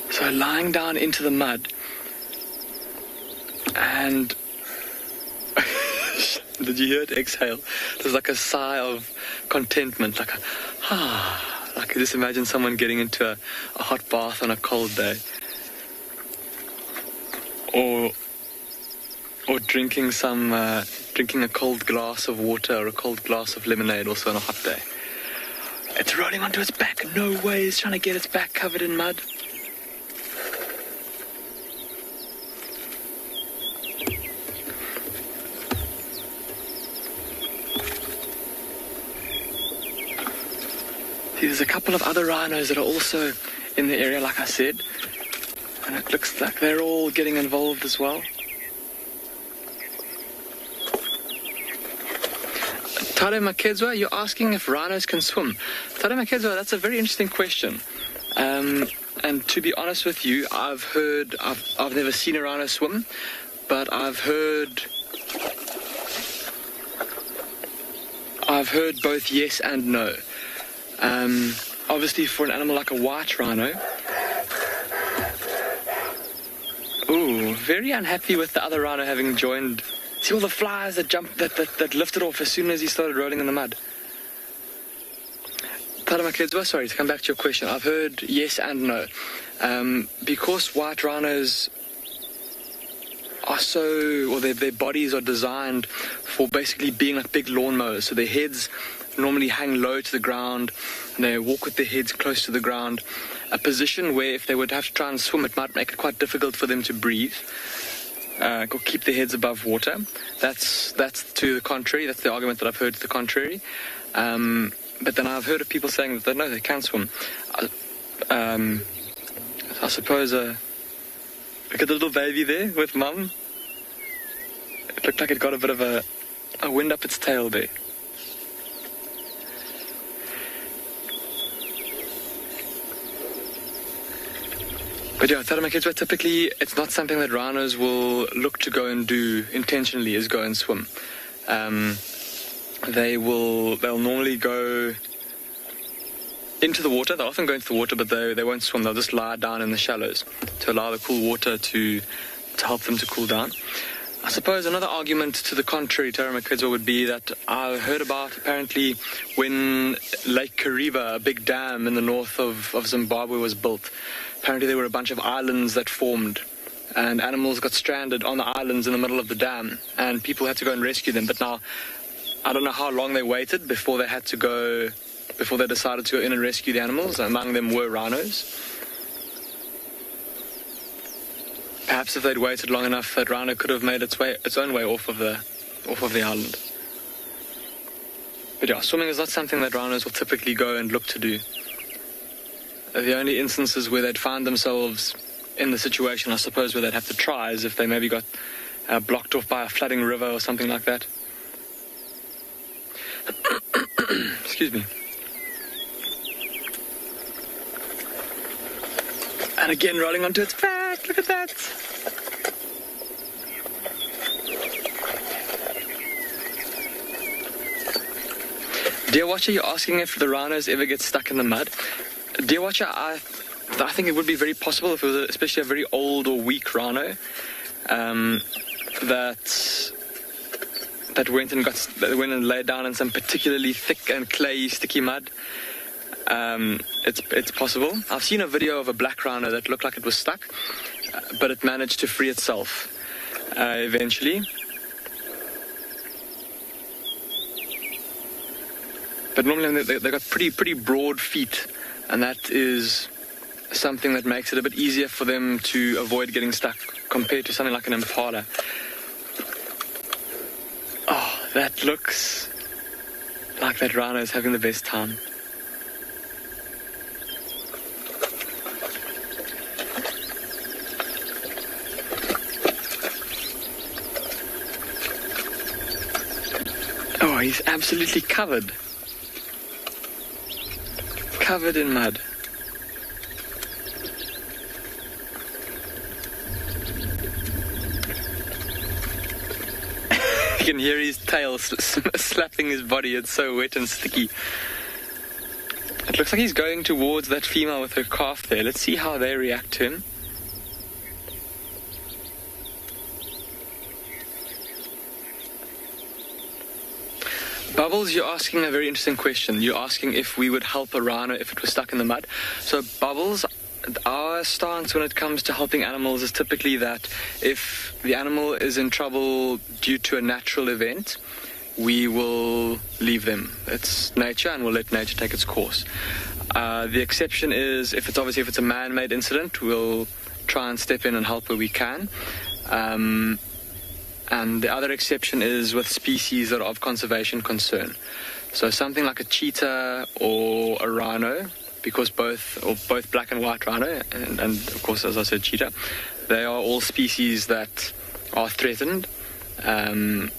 So lying down into the mud, and did you hear it exhale? There's like a sigh of contentment, like like just imagine someone getting into a hot bath on a cold day, or drinking a cold glass of water or a cold glass of lemonade also on a hot day. It's rolling onto its back. No way, it's trying to get its back covered in mud. There's a couple of other rhinos that are also in the area, like I said, and it looks like they're all getting involved as well. Talamati, you're asking if rhinos can swim. Talamati, that's a very interesting question. And to be honest with you, I've never seen a rhino swim, but I've heard both yes and no. Obviously for an animal like a white rhino, very unhappy with the other rhino having joined. See all the flies that jumped, that lifted off as soon as he started rolling in the mud. Talamati, sorry, to come back to your question, I've heard yes and no. Because white rhinos are their bodies are designed for basically being like big lawnmowers, so their heads normally hang low to the ground, and they walk with their heads close to the ground, a position where if they would have to try and swim, it might make it quite difficult for them to breathe, or keep their heads above water. That's to the contrary. That's the argument that I've heard to the contrary. But then I've heard of people saying that no, they can swim. I suppose, look at the little baby there with mum. It looked like it got a bit of a wind up its tail there. But yeah, Talamati, typically it's not something that rhinos will look to go and do intentionally, is go and swim. They'll normally go into the water. They'll often go into the water, but they won't swim. They'll just lie down in the shallows to allow the cool water to help them to cool down. I suppose another argument to the contrary, Talamati, would be that I heard about apparently when Lake Kariba, a big dam in the north of Zimbabwe, was built. Apparently there were a bunch of islands that formed, and animals got stranded on the islands in the middle of the dam, and people had to go and rescue them. But now, I don't know how long they waited before they decided to go in and rescue the animals. Among them were rhinos. Perhaps if they'd waited long enough, that rhino could have made its own way off of the island. But yeah, swimming is not something that rhinos will typically go and look to do. The only instances where they'd find themselves in the situation, I suppose, where they'd have to try is if they maybe got blocked off by a flooding river or something like that. Excuse me. And again, rolling onto its back. Look at that. Dear Watcher, you're asking if the rhinos ever get stuck in the mud. Dear Watcher, I think it would be very possible if it was especially a very old or weak rhino that went and laid down in some particularly thick and clayey, sticky mud. It's possible. I've seen a video of a black rhino that looked like it was stuck, but it managed to free itself eventually. But normally they've got pretty broad feet, and that is something that makes it a bit easier for them to avoid getting stuck compared to something like an impala. Oh, that looks like that rhino is having the best time. Oh, he's absolutely covered in mud. You can hear his tail slapping his body. It's so wet and sticky. It looks like he's going towards that female with her calf there. Let's see how they react to him. Bubbles, you're asking a very interesting question. You're asking if we would help a rhino if it was stuck in the mud. So, Bubbles, our stance when it comes to helping animals is typically that if the animal is in trouble due to a natural event, we will leave them. It's nature, and we'll let nature take its course. The exception is if it's a man-made incident, we'll try and step in and help where we can. And the other exception is with species that are of conservation concern. So something like a cheetah or a rhino, because both black and white rhino, and of course, as I said, cheetah, they are all species that are threatened, or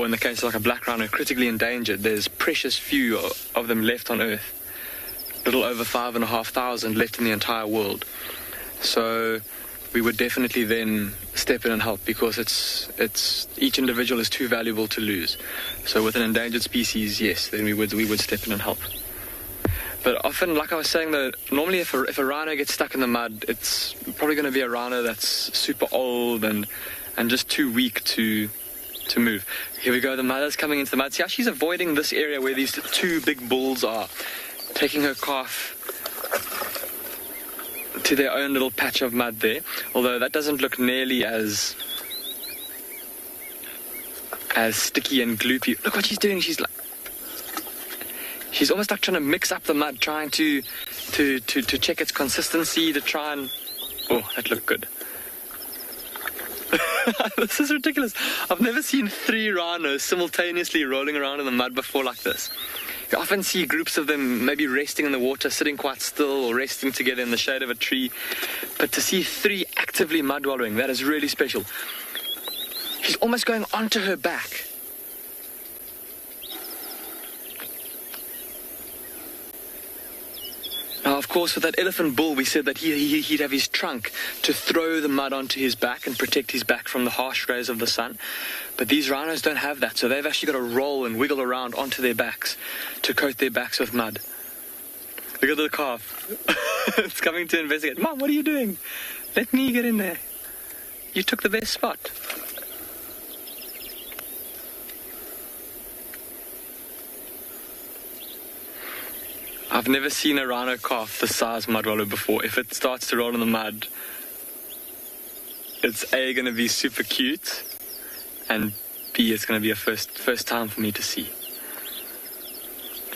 in the case of like a black rhino, critically endangered. There's precious few of them left on Earth, little over 5,500 left in the entire world. So we would definitely then step in and help, because it's each individual is too valuable to lose. So with an endangered species, yes, then we would step in and help. But often, like I was saying, though, normally if a rhino gets stuck in the mud, it's probably going to be a rhino that's super old and just too weak to move. Here we go, the mother's coming into the mud. See how she's avoiding this area where these two big bulls are, taking her calf to their own little patch of mud there, although that doesn't look nearly as sticky and gloopy. Look what she's doing. She's almost like trying to mix up the mud, trying to check its consistency, to try and... Oh, that looked good. This is ridiculous. I've never seen 3 rhinos simultaneously rolling around in the mud before like this. You often see groups of them maybe resting in the water, sitting quite still, or resting together in the shade of a tree. But to see 3 actively mud-wallowing, that is really special. She's almost going onto her back. Now, of course, with that elephant bull, we said that he'd have his trunk to throw the mud onto his back and protect his back from the harsh rays of the sun. But these rhinos don't have that, so they've actually got to roll and wiggle around onto their backs to coat their backs with mud. Look at the calf. It's coming to investigate. Mom, what are you doing? Let me get in there. You took the best spot. I've never seen a rhino calf this size mud wallow before. If it starts to roll in the mud, it's A, going to be super cute, and B, it's going to be a first time for me to see.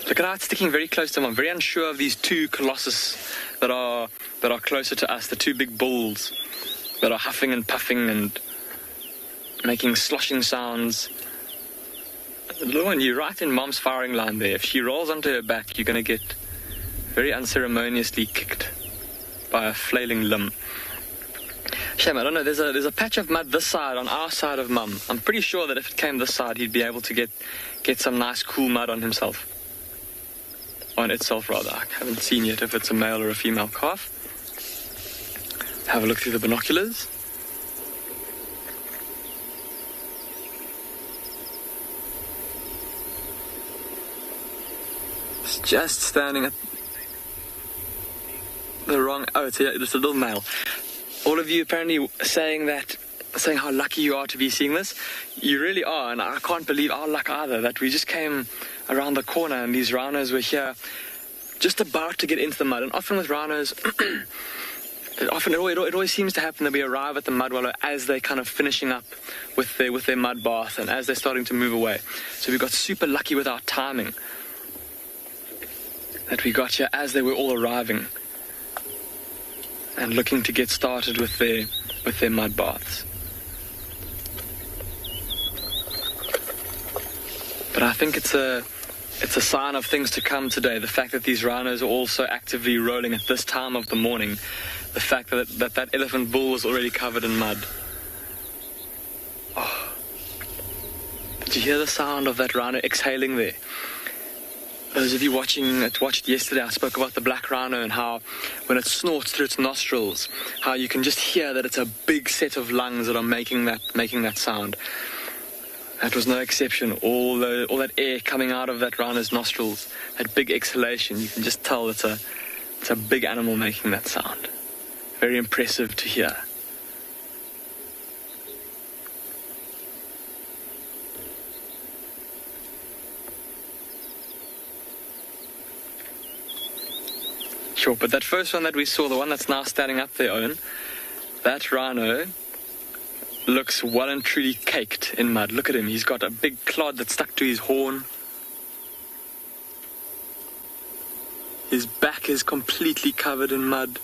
Look at how it's sticking very close to him. I'm very unsure of these 2 colossus that are closer to us, the 2 big bulls that are huffing and puffing and making sloshing sounds. The little one, you're right in Mom's firing line there. If she rolls onto her back, you're going to get very unceremoniously kicked by a flailing limb. Shame, I don't know, there's a patch of mud this side, on our side of Mum. I'm pretty sure that if it came this side, he'd be able to get some nice cool mud on himself. On itself, rather. I haven't seen yet if it's a male or a female calf. Have a look through the binoculars. It's just standing at the wrong... Oh, it's a little male. All of you apparently saying how lucky you are to be seeing this. You really are, and I can't believe our luck either, that we just came around the corner and these rhinos were here just about to get into the mud. And often with rhinos, it always seems to happen that we arrive at the mud wallow as they're kind of finishing up with their mud bath and as they're starting to move away. So we got super lucky with our timing. that we got here as they were all arriving and looking to get started with their mud baths. But I think it's a sign of things to come today. The fact that these rhinos are also actively rolling at this time of the morning. The fact that elephant bull was already covered in mud. Oh. Did you hear the sound of that rhino exhaling there? Those of you watched it yesterday, I spoke about the black rhino and how when it snorts through its nostrils, how you can just hear that it's a big set of lungs that are making that sound. That was no exception. All that air coming out of that rhino's nostrils, that big exhalation, you can just tell it's a big animal making that sound. Very impressive to hear. Sure, but that first one that we saw, the one that's now standing up their own, that rhino looks well and truly caked in mud. Look at him, he's got a big clod that's stuck to his horn. His back is completely covered in mud.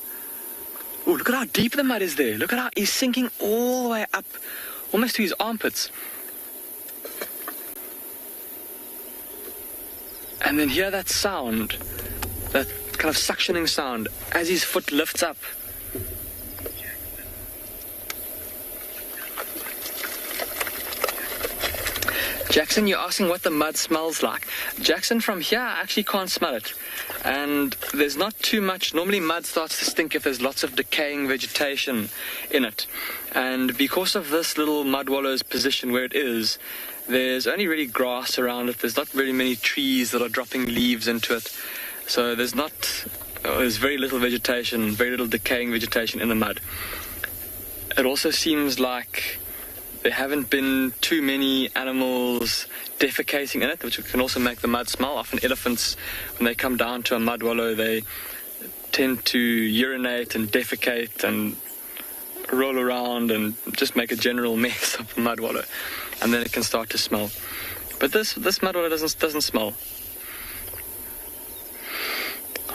Oh, look at how deep the mud is there. Look at how he's sinking all the way up, almost to his armpits. And then hear that sound, that kind of suctioning sound as his foot lifts up. Jackson, you're asking what the mud smells like. Jackson, from here I actually can't smell it. And there's not too much. Normally mud starts to stink if there's lots of decaying vegetation in it. And because of this little mud wallow's position where it is, there's only really grass around it. There's not very many trees that are dropping leaves into it. So there's very little vegetation, very little decaying vegetation in the mud. It also seems like there haven't been too many animals defecating in it, which can also make the mud smell. Often elephants, when they come down to a mud wallow, they tend to urinate and defecate and roll around and just make a general mess of the mud wallow, and then it can start to smell. But this mud wallow doesn't smell.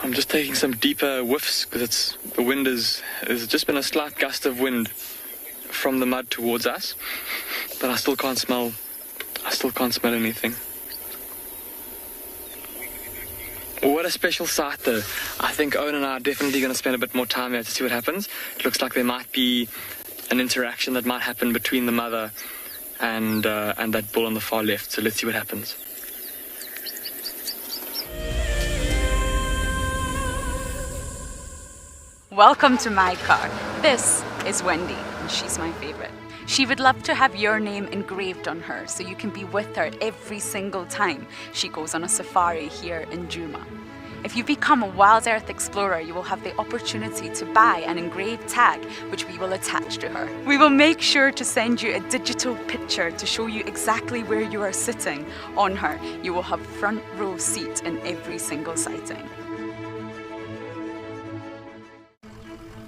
I'm just taking some deeper whiffs because there's just been a slight gust of wind from the mud towards us, but I still can't smell anything. What a special sight though. I think Owen and I are definitely going to spend a bit more time here to see what happens. It looks like there might be an interaction that might happen between the mother and that bull on the far left, so let's see what happens. Welcome to my car. This is Wendy, and she's my favorite. She would love to have your name engraved on her so you can be with her every single time she goes on a safari here in Djuma. If you become a WildEarth explorer, you will have the opportunity to buy an engraved tag which we will attach to her. We will make sure to send you a digital picture to show you exactly where you are sitting on her. You will have front row seat in every single sighting.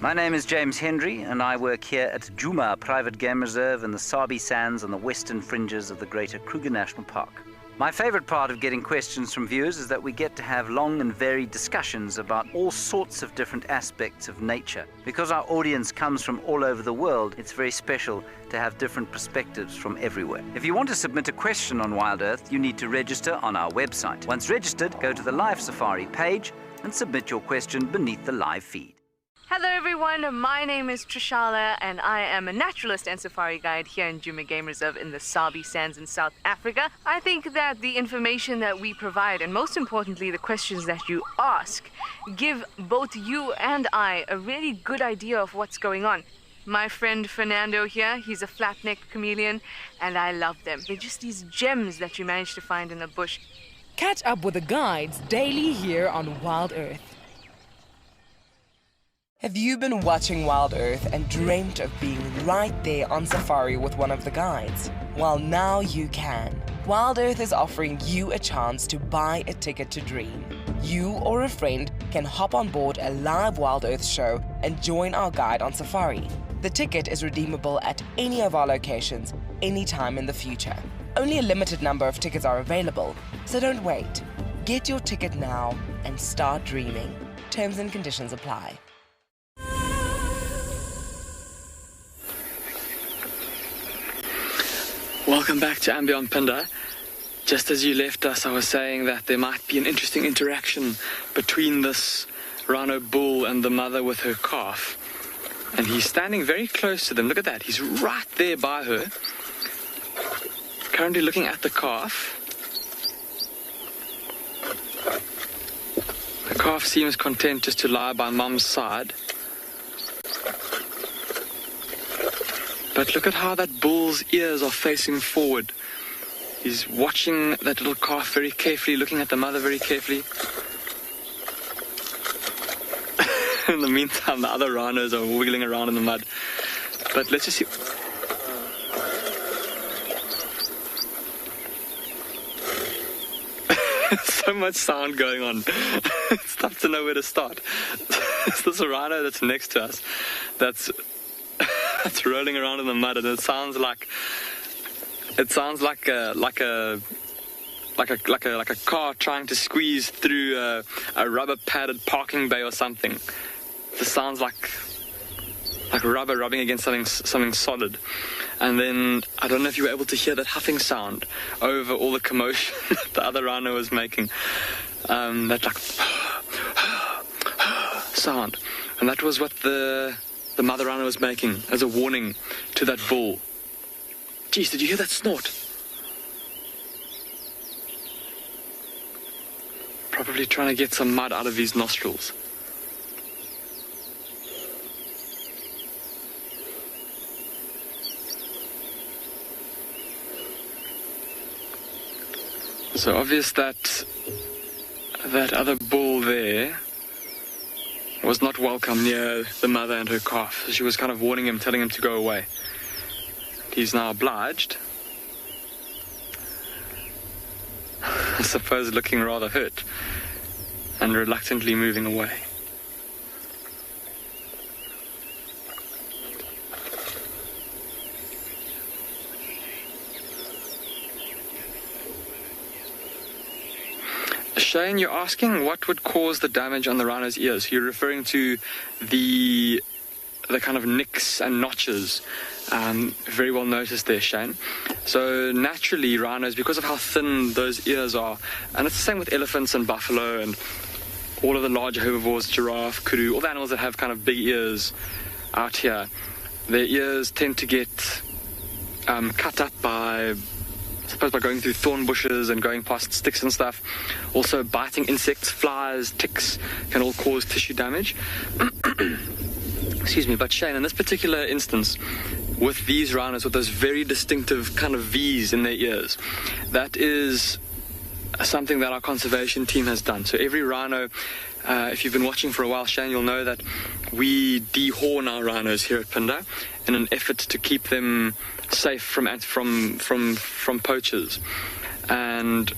My name is James Hendry, and I work here at Djuma Private Game Reserve in the Sabi sands on the western fringes of the Greater Kruger National Park. My favorite part of getting questions from viewers is that we get to have long and varied discussions about all sorts of different aspects of nature. Because our audience comes from all over the world, it's very special to have different perspectives from everywhere. If you want to submit a question on WildEarth, you need to register on our website. Once registered, go to the Live Safari page and submit your question beneath the live feed. Hello everyone, my name is Trishala and I am a naturalist and safari guide here in Djuma Game Reserve in the Sabi sands in South Africa. I think that the information that we provide, and most importantly the questions that you ask, give both you and I a really good idea of what's going on. My friend Fernando here, he's a flat-necked chameleon and I love them. They're just these gems that you manage to find in the bush. Catch up with the guides daily here on WildEarth. Have you been watching WildEarth and dreamt of being right there on safari with one of the guides? Well, now you can. WildEarth is offering you a chance to buy a ticket to dream. You or a friend can hop on board a live WildEarth show and join our guide on safari. The ticket is redeemable at any of our locations, anytime in the future. Only a limited number of tickets are available, so don't wait. Get your ticket now and start dreaming. Terms and conditions apply. Welcome back to andBeyond Pinda. Just as you left us, I was saying that there might be an interesting interaction between this Rhino bull and the mother with her calf. And he's standing very close to them. Look at that. He's right there by her. Currently looking at the calf. The calf seems content just to lie by Mum's side. But look at how that bull's ears are facing forward. He's watching that little calf very carefully, looking at the mother very carefully. In the meantime, the other rhinos are wiggling around in the mud. But let's just see. So much sound going on. It's tough to know where to start. There's a rhino that's next to us that's rolling around in the mud, and it sounds like a car trying to squeeze through a rubber padded parking bay or something. This sounds like rubber rubbing against something solid. And then I don't know if you were able to hear that huffing sound over all the commotion that the other rhino was making. That like sound, and that was what the mother rhino was making as a warning to that bull. Jeez, did you hear that snort? Probably trying to get some mud out of his nostrils. So obvious that other bull there was not welcome near the mother and her calf. So she was kind of warning him, telling him to go away. He's now obliged. I suppose looking rather hurt and reluctantly moving away. Shane, you're asking what would cause the damage on the rhino's ears. You're referring to the kind of nicks and notches. Very well noticed there, Shane. So naturally, rhinos, because of how thin those ears are, and it's the same with elephants and buffalo and all of the larger herbivores, giraffe, kudu, all the animals that have kind of big ears out here, their ears tend to get cut up by going through thorn bushes and going past sticks and stuff. Also biting insects, flies, ticks can all cause tissue damage. Excuse me, but Shane, in this particular instance, with these rhinos, with those very distinctive kind of V's in their ears, that is something that our conservation team has done. So every rhino, if you've been watching for a while, Shane, you'll know that we dehorn our rhinos here at Pinda in an effort to keep them safe from poachers. And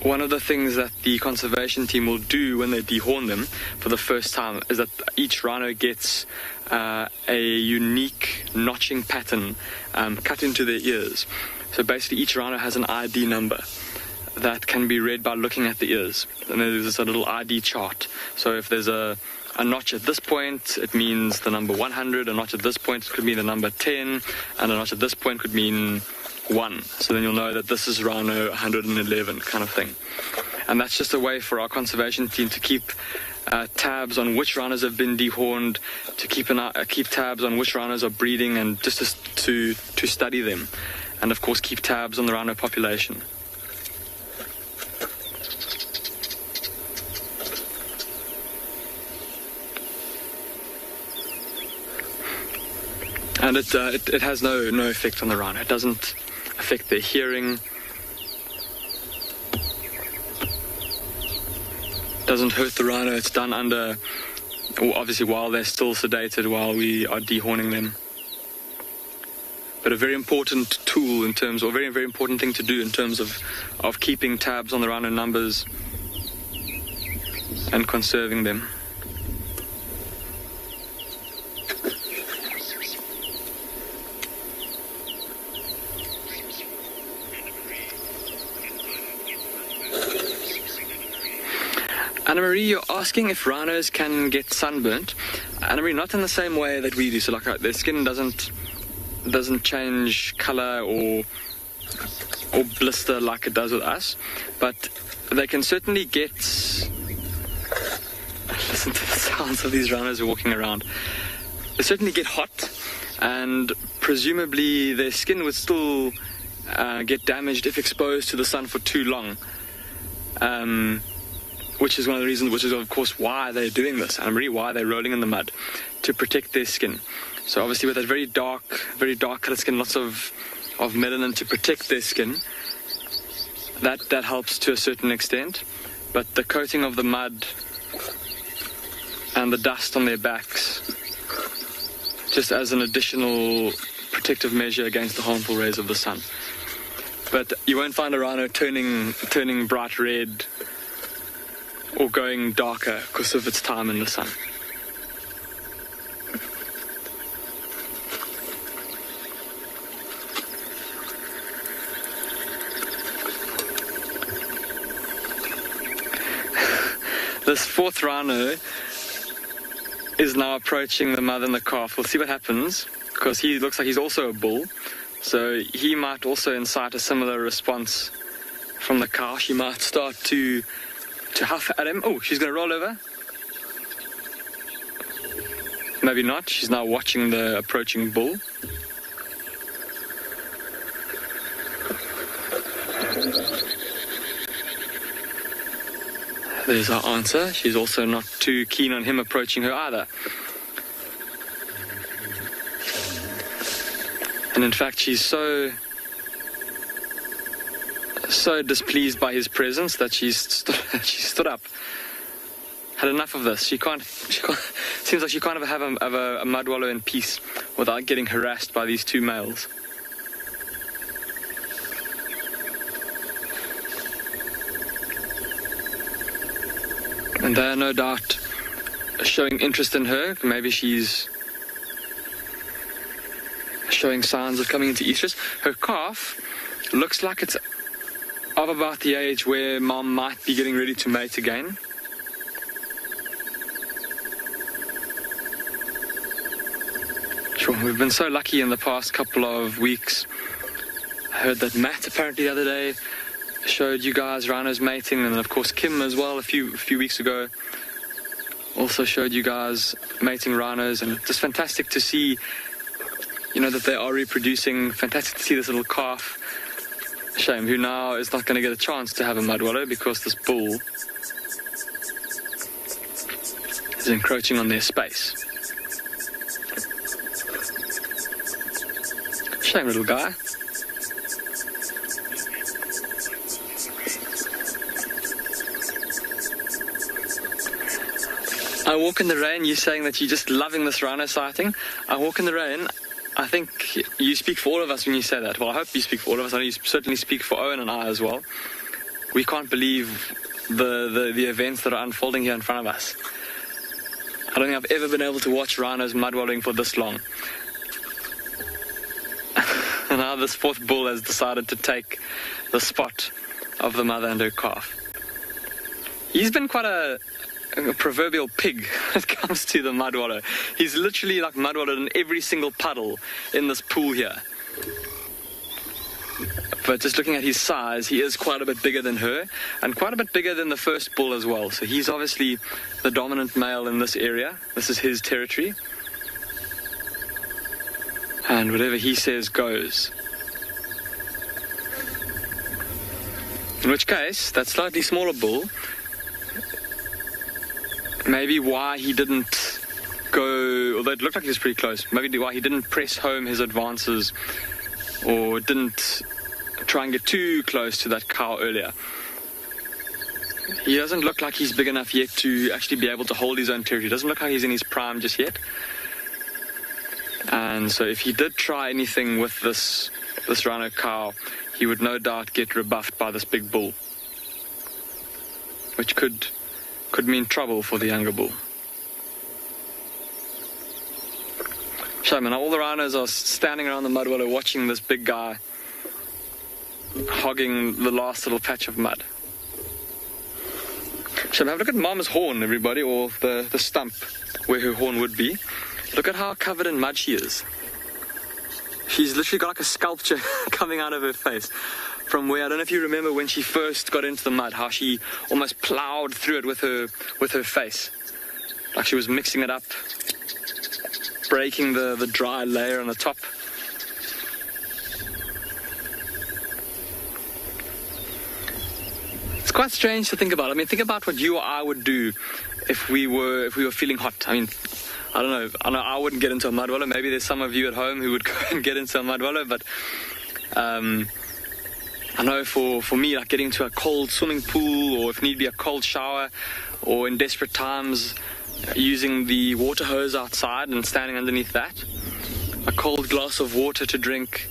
one of the things that the conservation team will do when they dehorn them for the first time is that each rhino gets a unique notching pattern cut into their ears. So basically each rhino has an ID number that can be read by looking at the ears. And there's a little ID chart. So if there's a notch at this point, it means the number 100. A notch at this point could mean the number 10. And a notch at this point could mean 1. So then you'll know that this is rhino 111 kind of thing. And that's just a way for our conservation team to keep tabs on which rhinos have been dehorned, to keep tabs on which rhinos are breeding, and just to study them. And of course keep tabs on the rhino population. And it has no effect on the rhino. It doesn't affect their hearing. Doesn't hurt the rhino. It's done under, obviously while they're still sedated, while we are dehorning them. But a very important tool in terms, or very, very important thing to do in terms of keeping tabs on the rhino numbers and conserving them. Anna-Marie, you're asking if rhinos can get sunburnt. Anna-Marie, not in the same way that we do. So, like, their skin doesn't change color or blister like it does with us, but they can certainly get. Listen to the sounds of these rhinos walking around. They certainly get hot, and presumably their skin would still get damaged if exposed to the sun for too long. Which is one of the reasons, which is of course why they're doing this, and really why they're rolling in the mud, to protect their skin. So obviously with that very dark colored skin, lots of melanin to protect their skin, that helps to a certain extent. But the coating of the mud and the dust on their backs, just as an additional protective measure against the harmful rays of the sun. But you won't find a rhino turning bright red or going darker because of its time in the sun. This fourth rhino is now approaching the mother and the calf. We'll see what happens, because he looks like he's also a bull. So he might also incite a similar response from the cow. She might start to huff at him. Oh, she's going to roll over. Maybe not. She's now watching the approaching bull. There's our answer. She's also not too keen on him approaching her either. And in fact, she's so displeased by his presence that she stood up. Had enough of this. She can't. Seems like she can't have a mud wallow in peace without getting harassed by these two males. And they're no doubt showing interest in her. Maybe she's showing signs of coming into estrus. Her calf looks like it's of about the age where mom might be getting ready to mate again. Sure, we've been so lucky in the past couple of weeks. I heard that Matt apparently the other day showed you guys rhinos mating, and then of course Kim as well a few weeks ago also showed you guys mating rhinos, and it's just fantastic to see, you know, that they are reproducing. Fantastic to see this little calf, Shame, who now is not going to get a chance to have a mud wallow because this bull is encroaching on their space. Shame, little guy. I walk in the rain. You're saying that you're just loving this rhino sighting. I walk in the rain. I think you speak for all of us when you say that. Well, I hope you speak for all of us. I know you certainly speak for Owen and I as well. We can't believe the events that are unfolding here in front of us. I don't think I've ever been able to watch rhinos mud-wallowing for this long. And now this fourth bull has decided to take the spot of the mother and her calf. He's been quite a proverbial pig when it comes to the mud wallow. He's literally like mud wallowed in every single puddle in this pool here. But just looking at his size, he is quite a bit bigger than her, and quite a bit bigger than the first bull as well. So he's obviously the dominant male in this area. This is his territory. And whatever he says goes. In which case, that slightly smaller bull, maybe why he didn't go, although it looked like he was pretty close, maybe why he didn't press home his advances or didn't try and get too close to that cow earlier. He doesn't look like he's big enough yet to actually be able to hold his own territory. He doesn't look like he's in his prime just yet. And so if he did try anything with this rhino cow, he would no doubt get rebuffed by this big bull, which could mean trouble for the younger bull. Shame, and all the rhinos are standing around the mud wallow watching this big guy hogging the last little patch of mud. Shall we have a look at Mama's horn, everybody, or the stump where her horn would be. Look at how covered in mud she is. She's literally got like a sculpture coming out of her face. From where, I don't know if you remember when she first got into the mud, how she almost plowed through it with her face. Like she was mixing it up, breaking the dry layer on the top. It's quite strange to think about. I mean, think about what you or I would do if we were feeling hot. I mean, I don't know, I wouldn't get into a mud wallow. Maybe there's some of you at home who would go and get into a mud wallow, but I know for me, like getting to a cold swimming pool, or if need be a cold shower, or in desperate times using the water hose outside and standing underneath that, a cold glass of water to drink.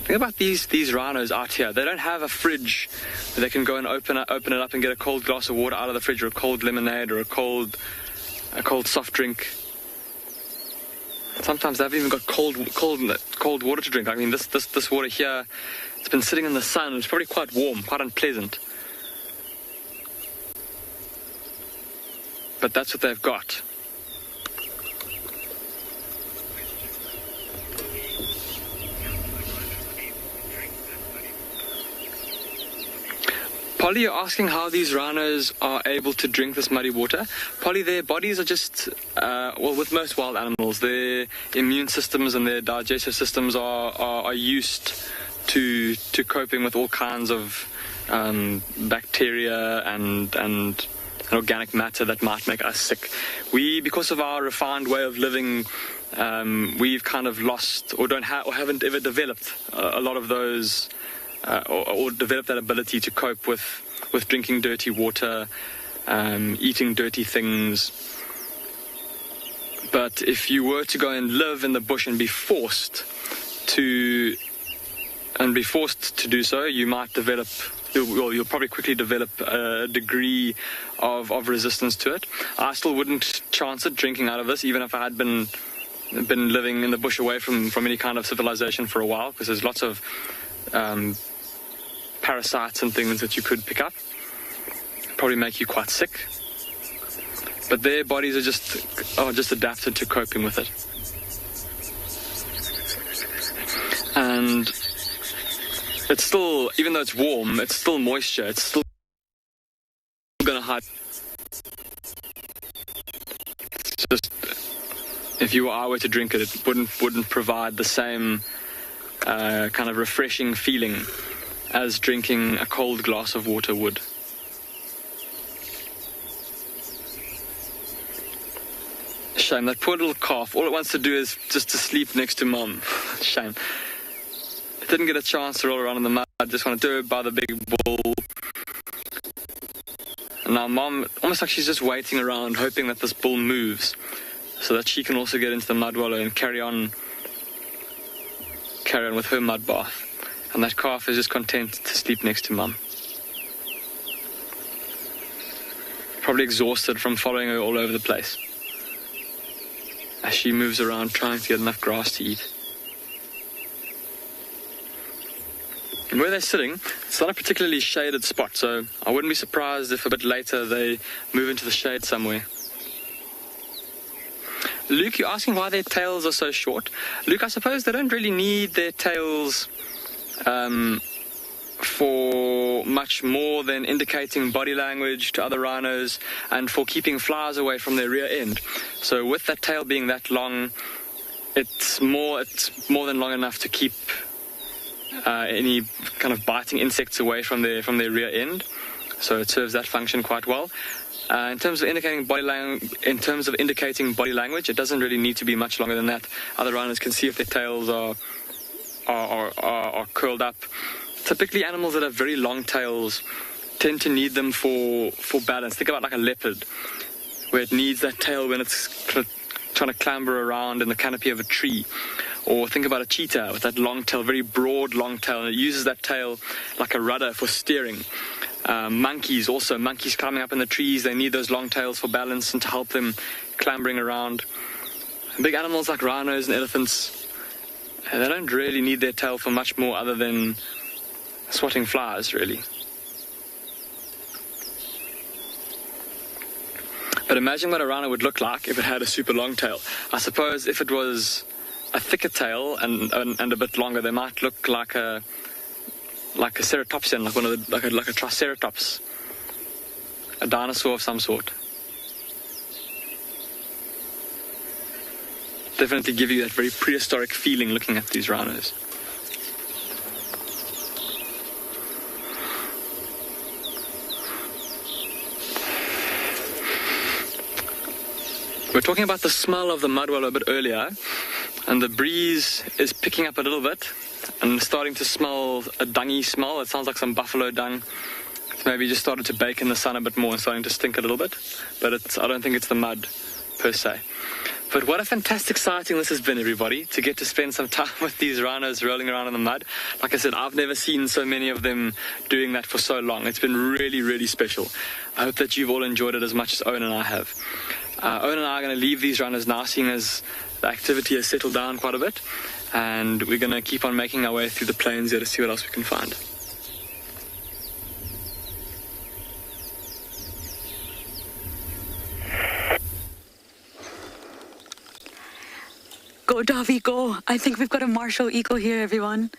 Think about these rhinos out here. They don't have a fridge where they can go and open it up and get a cold glass of water out of the fridge, or a cold lemonade, or a cold soft drink. Sometimes they've even got cold water to drink. I mean, this water here, it's been sitting in the sun. It's probably quite warm, quite unpleasant. But that's what they've got. Polly, you're asking how these rhinos are able to drink this muddy water. Polly, their bodies are just, with most wild animals, their immune systems and their digestive systems are used to coping with all kinds of bacteria and organic matter that might make us sick. We, because of our refined way of living, we've kind of lost or haven't ever developed a lot of those or developed that ability to cope with drinking dirty water, eating dirty things. But if you were to go and live in the bush and be forced to do so, you might develop, you'll probably quickly develop a degree of resistance to it. I still wouldn't chance it drinking out of this, even if I had been living in the bush away from any kind of civilization for a while, because there's lots of parasites and things that you could pick up. Probably make you quite sick. But their bodies are just adapted to coping with it. And it's still, even though it's warm, it's still moisture. It's still going to hide. It's just, if you or I were to drink it, it wouldn't provide the same kind of refreshing feeling as drinking a cold glass of water would. Shame, that poor little calf, all it wants to do is just to sleep next to Mom. Shame. It didn't get a chance to roll around in the mud. I just want to do it by the big bull. And now Mom, almost like she's just waiting around, hoping that this bull moves, so that she can also get into the mud wallow and carry on with her mud bath. And that calf is just content to sleep next to Mum. Probably exhausted from following her all over the place as she moves around trying to get enough grass to eat. And where they're sitting, it's not a particularly shaded spot, so I wouldn't be surprised if a bit later they move into the shade somewhere. Luke, you're asking why their tails are so short. Luke, I suppose they don't really need their tails for much more than indicating body language to other rhinos and for keeping flies away from their rear end. So with that tail being that long, it's more than long enough to keep any kind of biting insects away from their rear end. So it serves that function quite well. In terms of indicating body language, it doesn't really need to be much longer than that. Other rhinos can see if their tails are curled up. Typically, animals that have very long tails tend to need them for balance. Think about like a leopard, where it needs that tail when it's trying to clamber around in the canopy of a tree. Or think about a cheetah with that long tail, very broad long tail, and it uses that tail like a rudder for steering. Monkeys climbing up in the trees, they need those long tails for balance and to help them clambering around. Big animals like rhinos and elephants, they don't really need their tail for much more other than swatting flies, really. But imagine what a rhino would look like if it had a super long tail. I suppose if it was a thicker tail and a bit longer, they might look like a ceratopsian, like one of the, like a triceratops, a dinosaur of some sort. Definitely give you that very prehistoric feeling looking at these rhinos. We were talking about the smell of the mud-wallow a bit earlier, and the breeze is picking up a little bit and starting to smell a dungy smell. It sounds like some buffalo dung. It's maybe just started to bake in the sun a bit more and starting to stink a little bit, but I don't think it's the mud per se. But what a fantastic sighting this has been, everybody, to get to spend some time with these rhinos rolling around in the mud. Like I said, I've never seen so many of them doing that for so long. It's been really, really special. I hope that you've all enjoyed it as much as Owen and I have. Owen and I are going to leave these rhinos now, seeing as the activity has settled down quite a bit, and we're going to keep on making our way through the plains here to see what else we can find. Go, Davy, go. I think we've got a martial eagle here, everyone.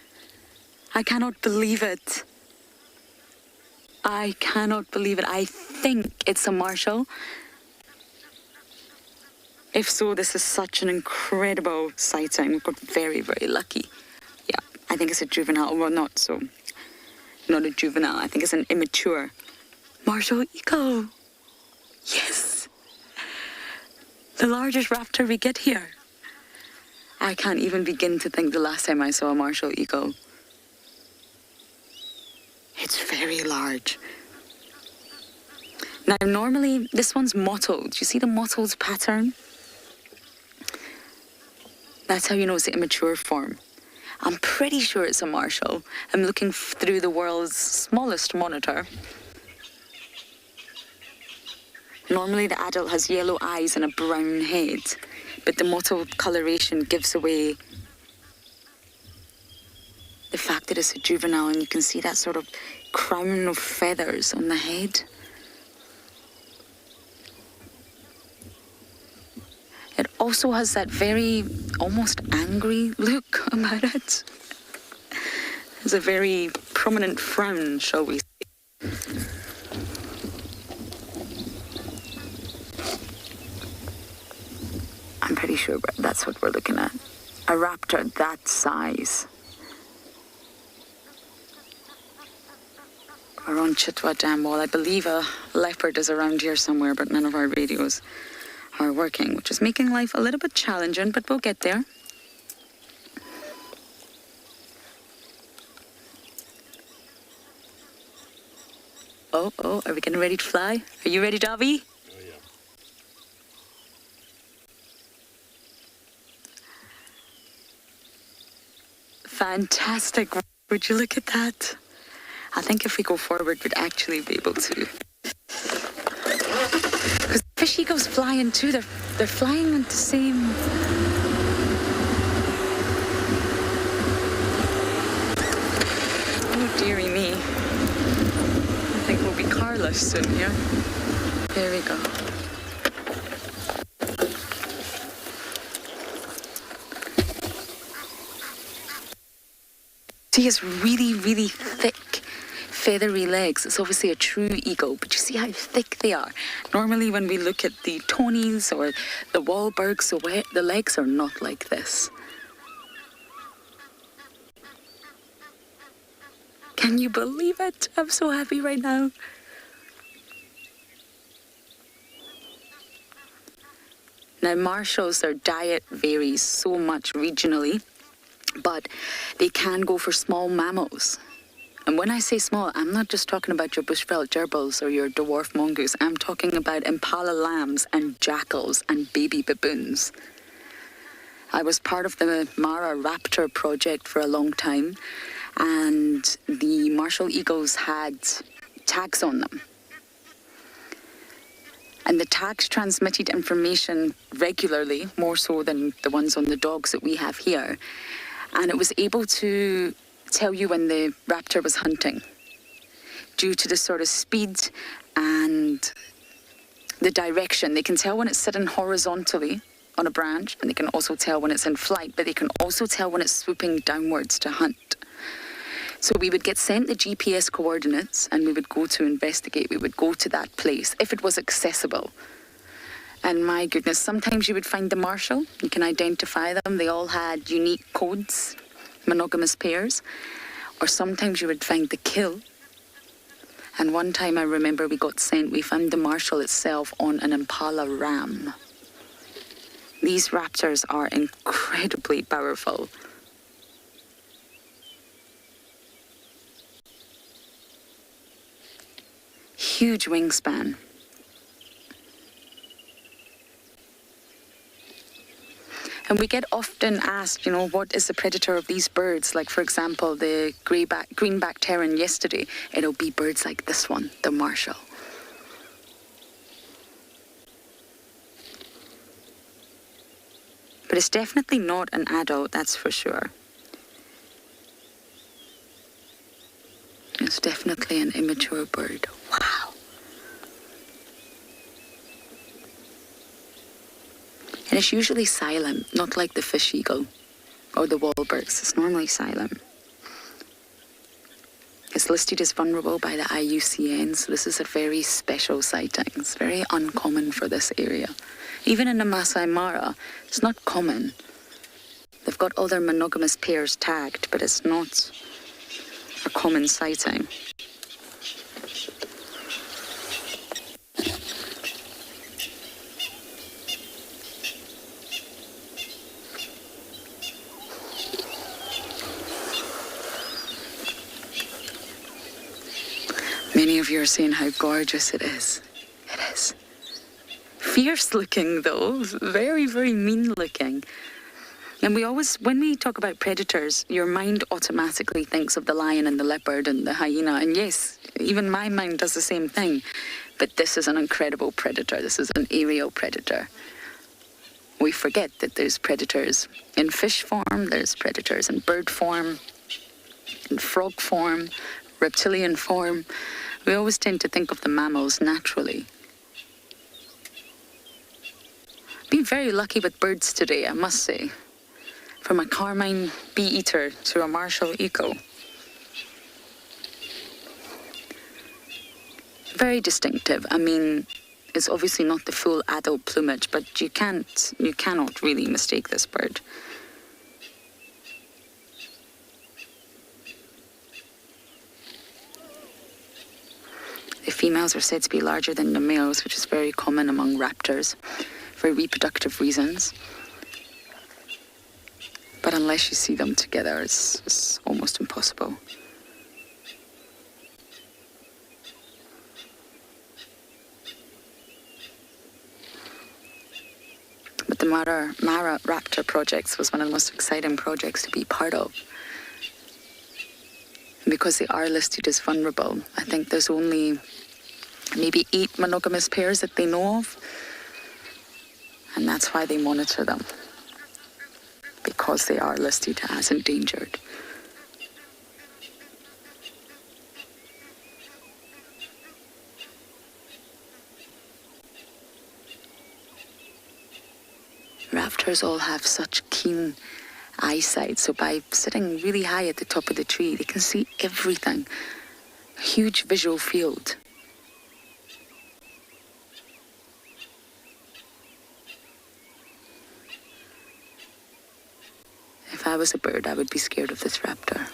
I cannot believe it. I cannot believe it. I think it's a martial. If so, this is such an incredible sighting. We've got very, very lucky. Yeah, I think it's a juvenile. Well, not a juvenile. I think it's an immature martial eagle. Yes. The largest raptor we get here. I can't even begin to think the last time I saw a martial eagle. It's very large. Now, normally, this one's mottled. You see the mottled pattern? That's how you know it's the immature form. I'm pretty sure it's a martial. I'm looking through the world's smallest monitor. Normally, the adult has yellow eyes and a brown head, but the mottled coloration gives away the fact that it's a juvenile, and you can see that sort of crown of feathers on the head. It also has that very almost angry look about it. There's a very prominent frown, shall we say. I'm pretty sure that's what we're looking at. A raptor that size. We're on Chitwa Dam Wall. I believe a leopard is around here somewhere, but none of our radios are working, which is making life a little bit challenging, but we'll get there. Oh, are we getting ready to fly? Are you ready, Davy? Oh, yeah. Fantastic. Would you look at that? I think if we go forward, we'd actually be able to. Because fish eagles flying too, they're flying at the same... Oh, dearie me. I think we'll be carless soon here. There we go. See, it's really, really thick, feathery legs. It's obviously a true eagle, but you see how thick they are. Normally when we look at the Tonys or the Wahlbergs, the legs are not like this. Can you believe it? I'm so happy right now. Now, marshals, their diet varies so much regionally, but they can go for small mammals. And when I say small, I'm not just talking about your bushveld gerbils or your dwarf mongoose. I'm talking about impala lambs and jackals and baby baboons. I was part of the Mara Raptor project for a long time, and the martial eagles had tags on them. And the tags transmitted information regularly, more so than the ones on the dogs that we have here. And it was able to tell you when the raptor was hunting, due to the sort of speed and the direction. They can tell when it's sitting horizontally on a branch, and they can also tell when it's in flight, but they can also tell when it's swooping downwards to hunt. So we would get sent the GPS coordinates and we would go to investigate. We would go to that place if it was accessible. And my goodness, sometimes you would find the marshal. You can identify them. They all had unique codes, monogamous pairs. Or sometimes you would find the kill. And one time I remember we found the marshal itself on an impala ram. These raptors are incredibly powerful. Huge wingspan. And we get often asked, what is the predator of these birds? Like, for example, the greenback heron yesterday. It'll be birds like this one, the marshal. But it's definitely not an adult, that's for sure. It's definitely an immature bird. Wow. And it's usually silent, not like the fish eagle or the warbirds. It's normally silent. It's listed as vulnerable by the IUCN, so this is a very special sighting. It's very uncommon for this area. Even in the Masai Mara, it's not common. They've got all their monogamous pairs tagged, but it's not a common sighting. Many of you are saying how gorgeous it is. It is. Fierce looking though, very, very mean looking. And when we talk about predators, your mind automatically thinks of the lion and the leopard and the hyena. And yes, even my mind does the same thing. But this is an incredible predator. This is an aerial predator. We forget that there's predators in fish form, there's predators in bird form, in frog form, reptilian form. We always tend to think of the mammals naturally. Been very lucky with birds today, I must say. From a carmine bee-eater to a martial eagle. Very distinctive. I mean, it's obviously not the full adult plumage, but you cannot really mistake this bird. The females are said to be larger than the males, which is very common among raptors for reproductive reasons. But unless you see them together, it's almost impossible. But the Mara Raptor projects was one of the most exciting projects to be part of. And because they are listed as vulnerable, I think there's only maybe 8 monogamous pairs that they know of. And that's why they monitor them. Because they are listed as endangered. Raptors all have such keen eyesight, so by sitting really high at the top of the tree, they can see everything. A huge visual field. If I was a bird, I would be scared of this raptor.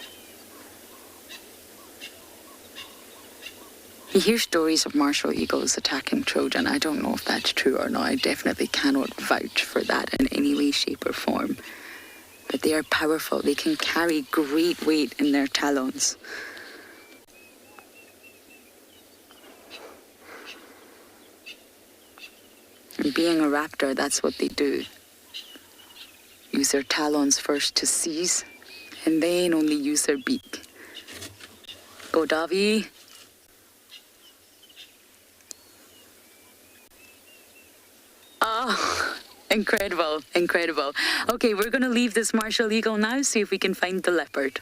You hear stories of martial eagles attacking Trojan. I don't know if that's true or not. I definitely cannot vouch for that in any way, shape or form. But they are powerful. They can carry great weight in their talons. And being a raptor, that's what they do. Use their talons first to seize, and then only use their beak. Go, Davi. Oh, incredible, incredible. Okay, we're going to leave this martial eagle now, see if we can find the leopard.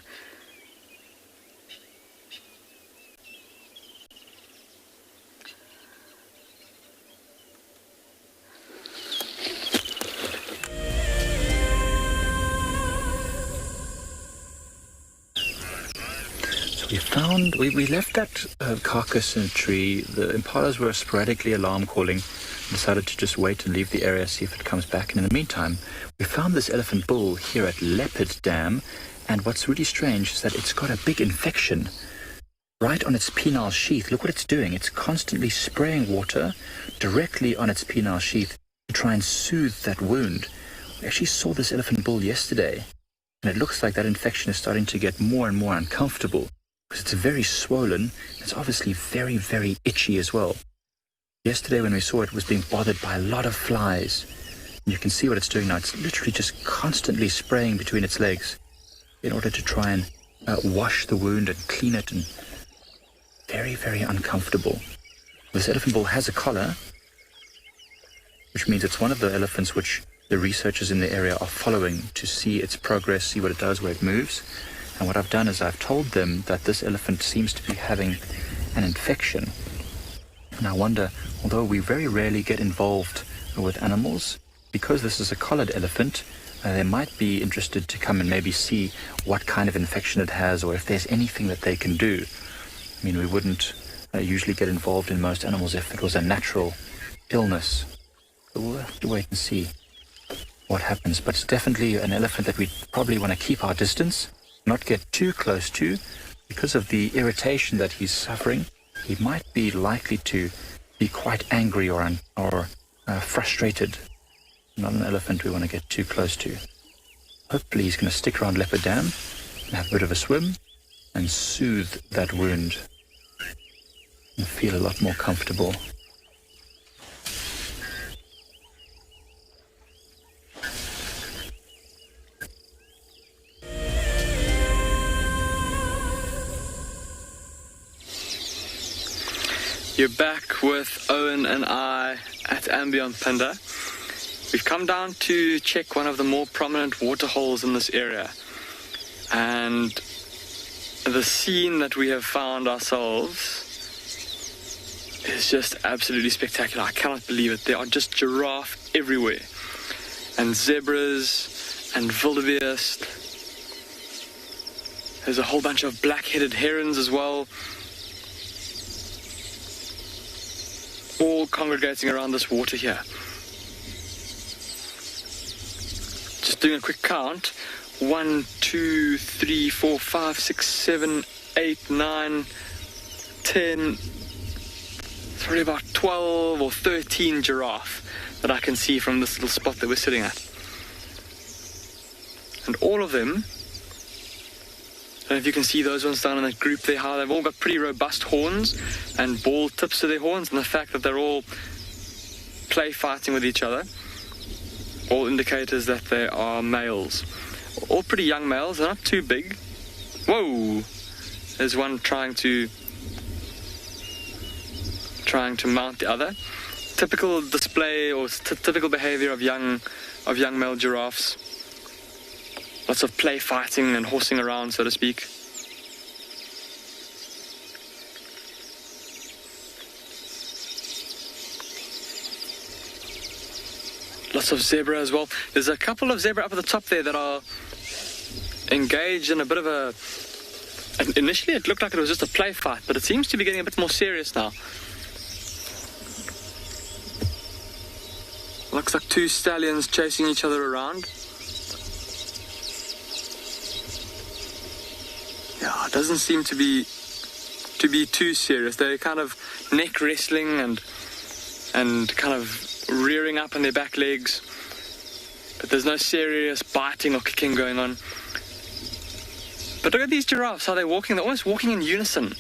we left that carcass in a tree. The impalas were sporadically alarm calling. Decided to just wait and leave the area, see if it comes back. And in the meantime, we found this elephant bull here at Leopard Dam. And what's really strange is that it's got a big infection right on its penile sheath. Look what it's doing. It's constantly spraying water directly on its penile sheath to try and soothe that wound. We actually saw this elephant bull yesterday, and it looks like that infection is starting to get more and more uncomfortable because it's very swollen. It's obviously very, very itchy as well. Yesterday when we saw it, it was being bothered by a lot of flies. And you can see what it's doing now. It's literally just constantly spraying between its legs in order to try and wash the wound and clean it, and very, very uncomfortable. This elephant bull has a collar, which means it's one of the elephants which the researchers in the area are following to see its progress, see what it does, where it moves. And what I've done is I've told them that this elephant seems to be having an infection. And I wonder, although we very rarely get involved with animals, because this is a collared elephant, they might be interested to come and maybe see what kind of infection it has, or if there's anything that they can do. I mean, we wouldn't usually get involved in most animals if it was a natural illness. So we'll have to wait and see what happens. But it's definitely an elephant that we probably want to keep our distance, not get too close to, because of the irritation that he's suffering. He might be likely to be quite angry or frustrated. Not an elephant we want to get too close to. Hopefully he's going to stick around Leopard Dam and have a bit of a swim and soothe that wound and feel a lot more comfortable. You're back with Owen and I at andBeyond Pinda. We've come down to check one of the more prominent waterholes in this area. And the scene that we have found ourselves is just absolutely spectacular. I cannot believe it. There are just giraffe everywhere. And zebras and wildebeest. There's a whole bunch of black-headed herons as well. All congregating around this water here. Just doing a quick count. 1, 2, 3, 4, 5, 6, 7, 8, 9, 10. It's probably about 12 or 13 giraffe that I can see from this little spot that we're sitting at. And all of them, I don't know if you can see those ones down in that group there, how they've all got pretty robust horns and ball tips to their horns, and the fact that they're all play fighting with each other, all indicators that they are males. All pretty young males, they're not too big. Whoa! There's one trying to mount the other. Typical display or typical behavior of young male giraffes. Lots of play fighting and horsing around, so to speak. Lots of zebra as well. There's a couple of zebra up at the top there that are engaged in a bit of a... Initially it looked like it was just a play fight, but it seems to be getting a bit more serious now. Looks like two stallions chasing each other around. Yeah, it doesn't seem to be too serious. They're kind of neck wrestling and kind of rearing up on their back legs, but there's no serious biting or kicking going on. But look at these giraffes, how they're walking. They're almost walking in unison,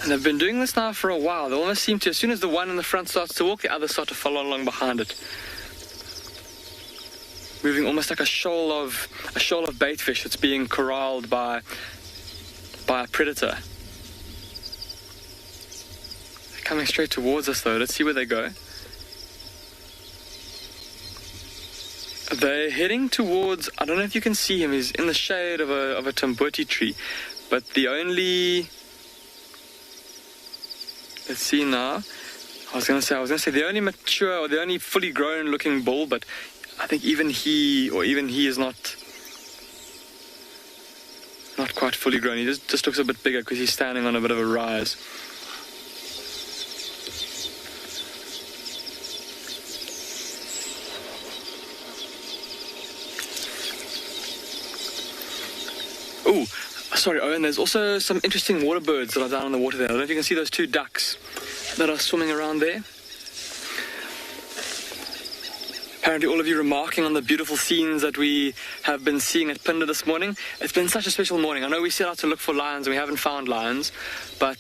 and they've been doing this now for a while. They almost seem to, as soon as the one in the front starts to walk, the others start to follow along behind it, moving almost like a shoal of bait fish that's being corralled by a predator. They're coming straight towards us though. Let's see where they go. They're heading towards, I don't know if you can see him, he's in the shade of a tamboti tree, but the only, let's see now, I was going to say the only mature or the only fully grown looking bull, but I think even he is not quite quite fully grown. He just looks a bit bigger because he's standing on a bit of a rise. Oh, sorry, Owen, there's also some interesting water birds that are down in the water there. I don't know if you can see those 2 ducks that are swimming around there. Apparently all of you remarking on the beautiful scenes that we have been seeing at Pinda this morning. It's been such a special morning. I know we set out to look for lions and we haven't found lions, but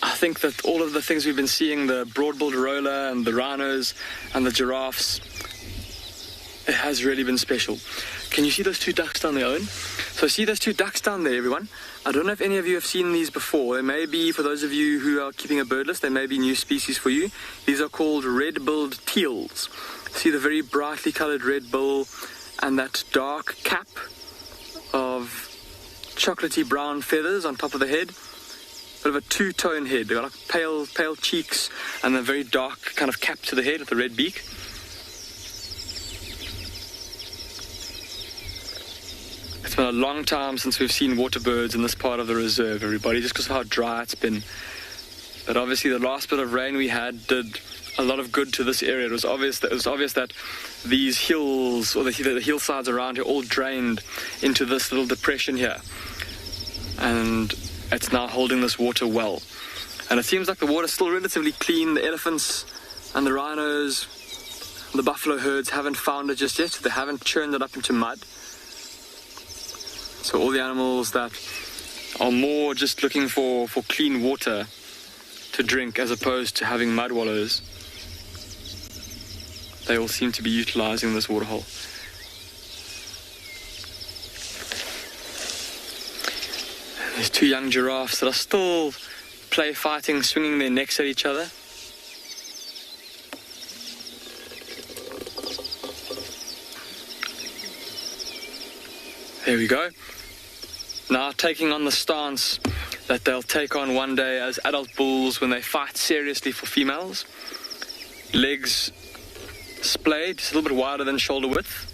I think that all of the things we've been seeing, the broad-billed roller and the rhinos and the giraffes, it has really been special. Can you see those 2 ducks down there, Owen? So see those 2 ducks down there, everyone? I don't know if any of you have seen these before. They may be, for those of you who are keeping a bird list, they may be new species for you. These are called red-billed teals. See the very brightly coloured red bill and that dark cap of chocolatey brown feathers on top of the head. Bit of a 2-tone head. They've got like pale cheeks and a very dark kind of cap to the head with the red beak. It's been a long time since we've seen water birds in this part of the reserve, everybody, just because of how dry it's been. But obviously the last bit of rain we had did a lot of good to this area. It was obvious that these hills, or the hillsides around here, all drained into this little depression here. And it's now holding this water well. And it seems like the water's still relatively clean. The elephants and the rhinos, the buffalo herds haven't found it just yet. They haven't churned it up into mud. So all the animals that are more just looking for clean water to drink as opposed to having mud wallows, they all seem to be utilizing this waterhole. There's 2 young giraffes that are still play fighting, swinging their necks at each other. There we go. Now taking on the stance that they'll take on one day as adult bulls when they fight seriously for females. Legs splayed, just a little bit wider than shoulder width.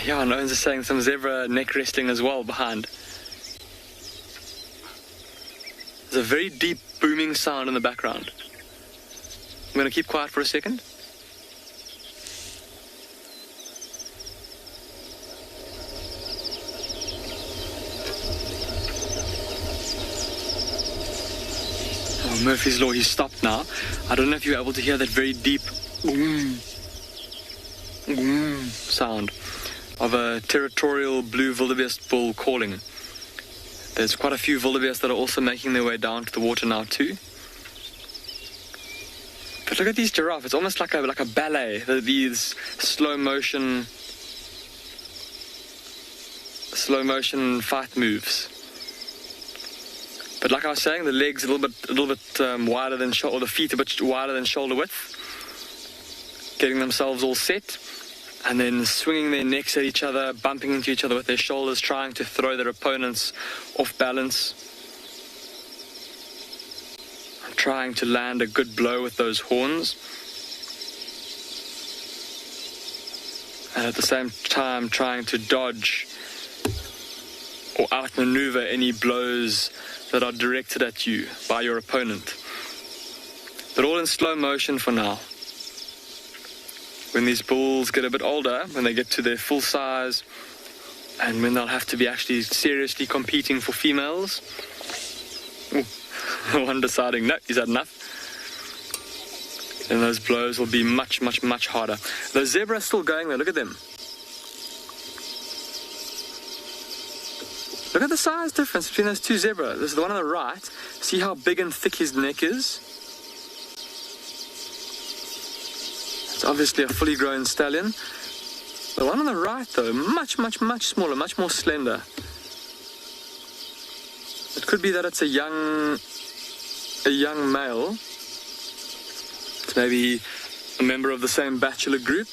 Yeah, and Owens is saying some zebra neck wrestling as well behind. There's a very deep booming sound in the background. I'm going to keep quiet for a second. Murphy's Law, he's stopped now. I don't know if you're able to hear that very deep sound of a territorial blue wildebeest bull calling. There's quite a few wildebeest that are also making their way down to the water now too. But look at these giraffes. It's almost like a ballet. These slow motion fight moves. But like I was saying, the legs a little bit wider than shoulder, or the feet a bit wider than shoulder width, getting themselves all set, and then swinging their necks at each other, bumping into each other with their shoulders, trying to throw their opponents off balance, and trying to land a good blow with those horns, and at the same time trying to dodge or outmaneuver any blows that are directed at you by your opponent. But all in slow motion for now. When these bulls get a bit older, when they get to their full size, and when they'll have to be actually seriously competing for females, one deciding, no, is that enough? Then those blows will be much, much, much harder. The zebra's still going there, look at them. Look at the size difference between those 2 zebras. This is the one on the right. See how big and thick his neck is? It's obviously a fully grown stallion. The one on the right, though, much, much, much smaller, much more slender. It could be that it's a young male. It's maybe a member of the same bachelor group.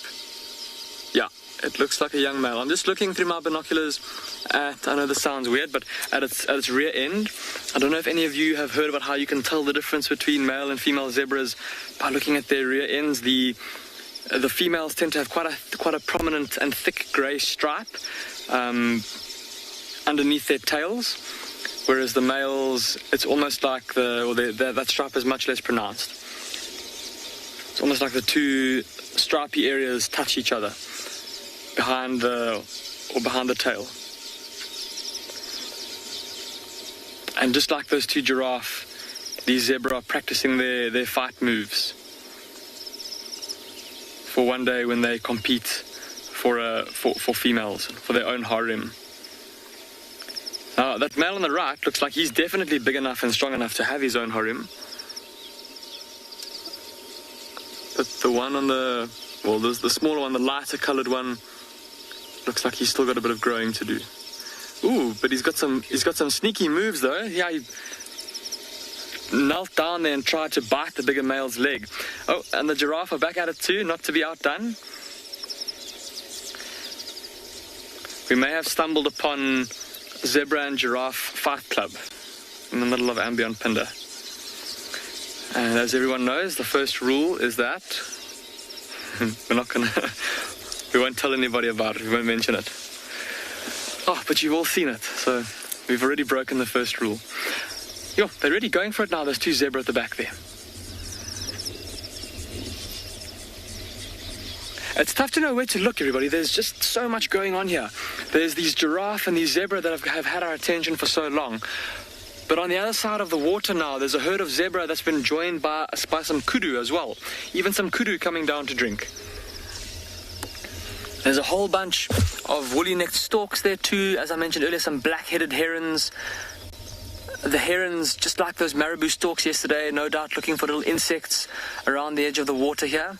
Yeah, it looks like a young male. I'm just looking through my binoculars at, I know this sounds weird, but at its rear end. I don't know if any of you have heard about how you can tell the difference between male and female zebras by looking at their rear ends. The the females tend to have quite a prominent and thick grey stripe underneath their tails, whereas the males, it's almost like that stripe is much less pronounced. It's almost like the two stripy areas touch each other behind the tail. And just like those two giraffe, these zebra are practicing their fight moves for one day when they compete for females, for their own harem. Now, that male on the right looks like he's definitely big enough and strong enough to have his own harem. But the one on the smaller one, the lighter colored one, looks like he's still got a bit of growing to do. Ooh, but he's got some sneaky moves though. Yeah, he knelt down there and tried to bite the bigger male's leg. Oh, and the giraffe are back at it too, not to be outdone. We may have stumbled upon zebra and giraffe fight club in the middle of andBeyond Pinda. And as everyone knows, the first rule is that we won't tell anybody about it, we won't mention it. Oh, but you've all seen it, so we've already broken the first rule. Yo, they're really going for it now, those two zebra at the back there. It's tough to know where to look, everybody. There's just so much going on here. There's these giraffe and these zebra that have had our attention for so long. But on the other side of the water now, there's a herd of zebra that's been joined by some kudu as well. Even some kudu coming down to drink. There's a whole bunch of woolly-necked storks there too. As I mentioned earlier, some black-headed herons. The herons, just like those marabou storks yesterday, no doubt looking for little insects around the edge of the water here.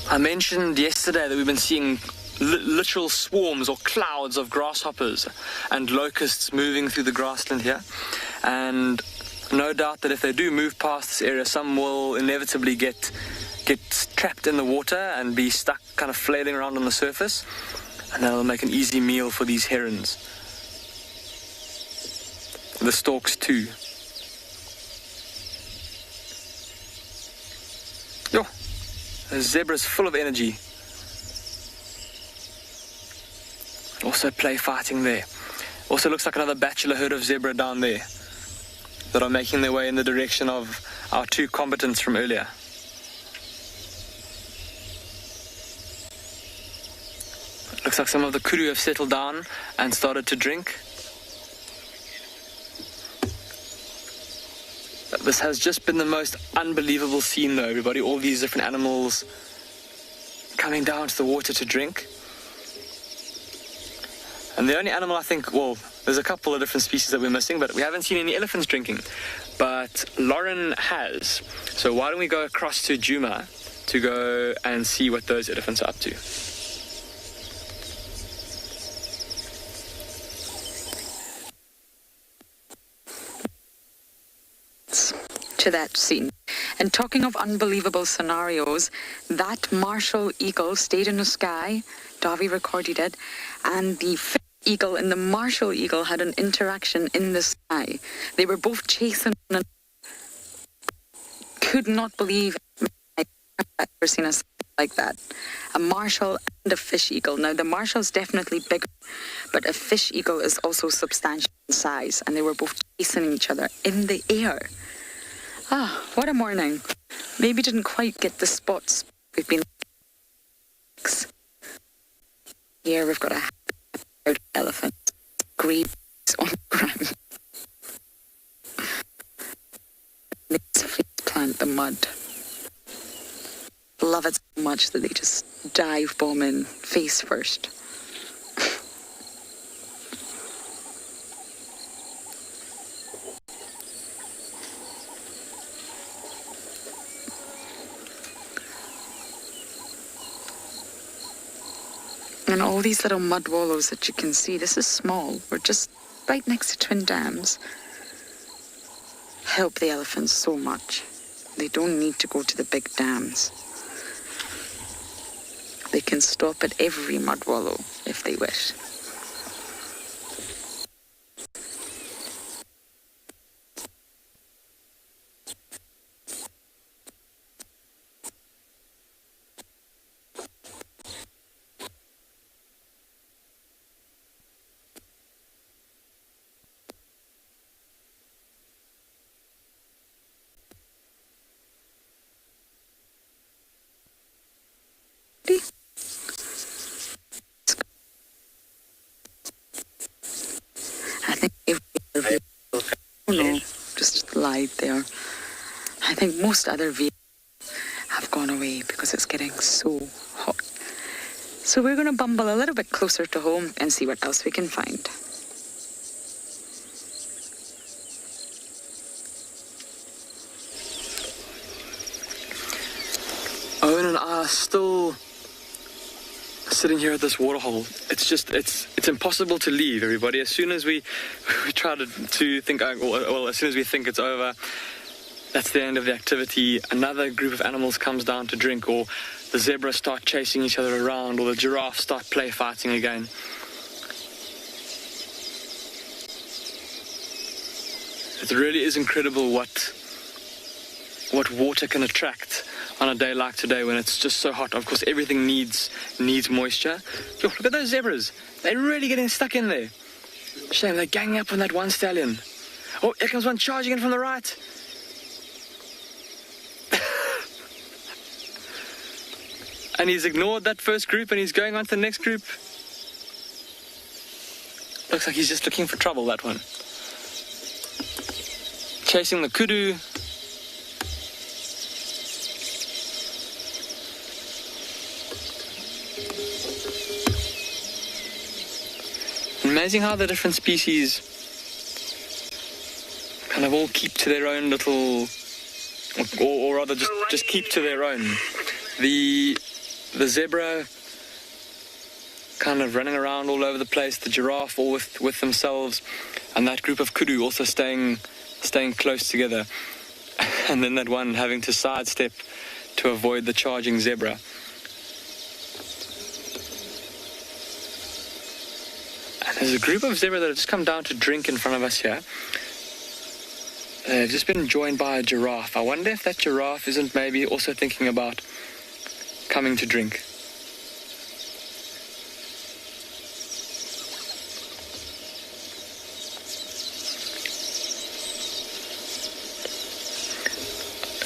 I mentioned yesterday that we've been seeing literal swarms or clouds of grasshoppers and locusts moving through the grassland here. And no doubt that if they do move past this area, some will inevitably get trapped in the water and be stuck kind of flailing around on the surface, and that'll make an easy meal for these herons. The storks too. Yo, the zebra's full of energy. Also play fighting there. Also looks like another bachelor herd of zebra down there that are making their way in the direction of our two combatants from earlier. Looks like some of the kudu have settled down and started to drink. This has just been the most unbelievable scene though, everybody. All these different animals coming down to the water to drink. And the only animal I think, well, there's a couple of different species that we're missing, but we haven't seen any elephants drinking. But Lauren has. So why don't we go across to Djuma to go and see what those elephants are up to. To that scene. And talking of unbelievable scenarios, that martial eagle stayed in the sky, Davi recorded it, and the eagle and the martial eagle had an interaction in the sky. They were both chasing and could not believe I've ever seen a like that. A martial and a fish eagle. Now the martial's definitely bigger, but a fish eagle is also substantial in size, and they were both chasing each other in the air. Ah, what a morning. Maybe didn't quite get the spots we've been. Here we've got a herd of elephants. Graves on the ground. They safely plant the mud. Love it so much that they just dive bomb in face first. And all these little mud wallows that you can see, this is small. We're just right next to twin dams. Help the elephants so much. They don't need to go to the big dams. They can stop at every mud wallow if they wish. think just lied there. I think most other vehicles have gone away because it's getting so hot. So we're going to bumble a little bit closer to home and see what else we can find. Owen and I are still sitting here at this waterhole. It's impossible to leave, everybody. As soon as we try to think, well, as soon as we think it's over, that's the end of the activity. Another group of animals comes down to drink, or the zebras start chasing each other around, or the giraffes start play fighting again. It really is incredible what water can attract on a day like today when it's just so hot. Of course, everything needs moisture. Yo, look at those zebras. They're really getting stuck in there. Shame, they're ganging up on that one stallion. Oh, here comes one charging in from the right. And he's ignored that first group and he's going on to the next group. Looks like he's just looking for trouble, that one. Chasing the kudu. Amazing how the different species kind of all keep to their own little, or rather just keep to their own. The zebra kind of running around all over the place, the giraffe all with themselves, and that group of kudu also staying close together. And then that one having to sidestep to avoid the charging zebra. And there's a group of zebra that have just come down to drink in front of us here. They've just been joined by a giraffe. I wonder if that giraffe isn't maybe also thinking about coming to drink.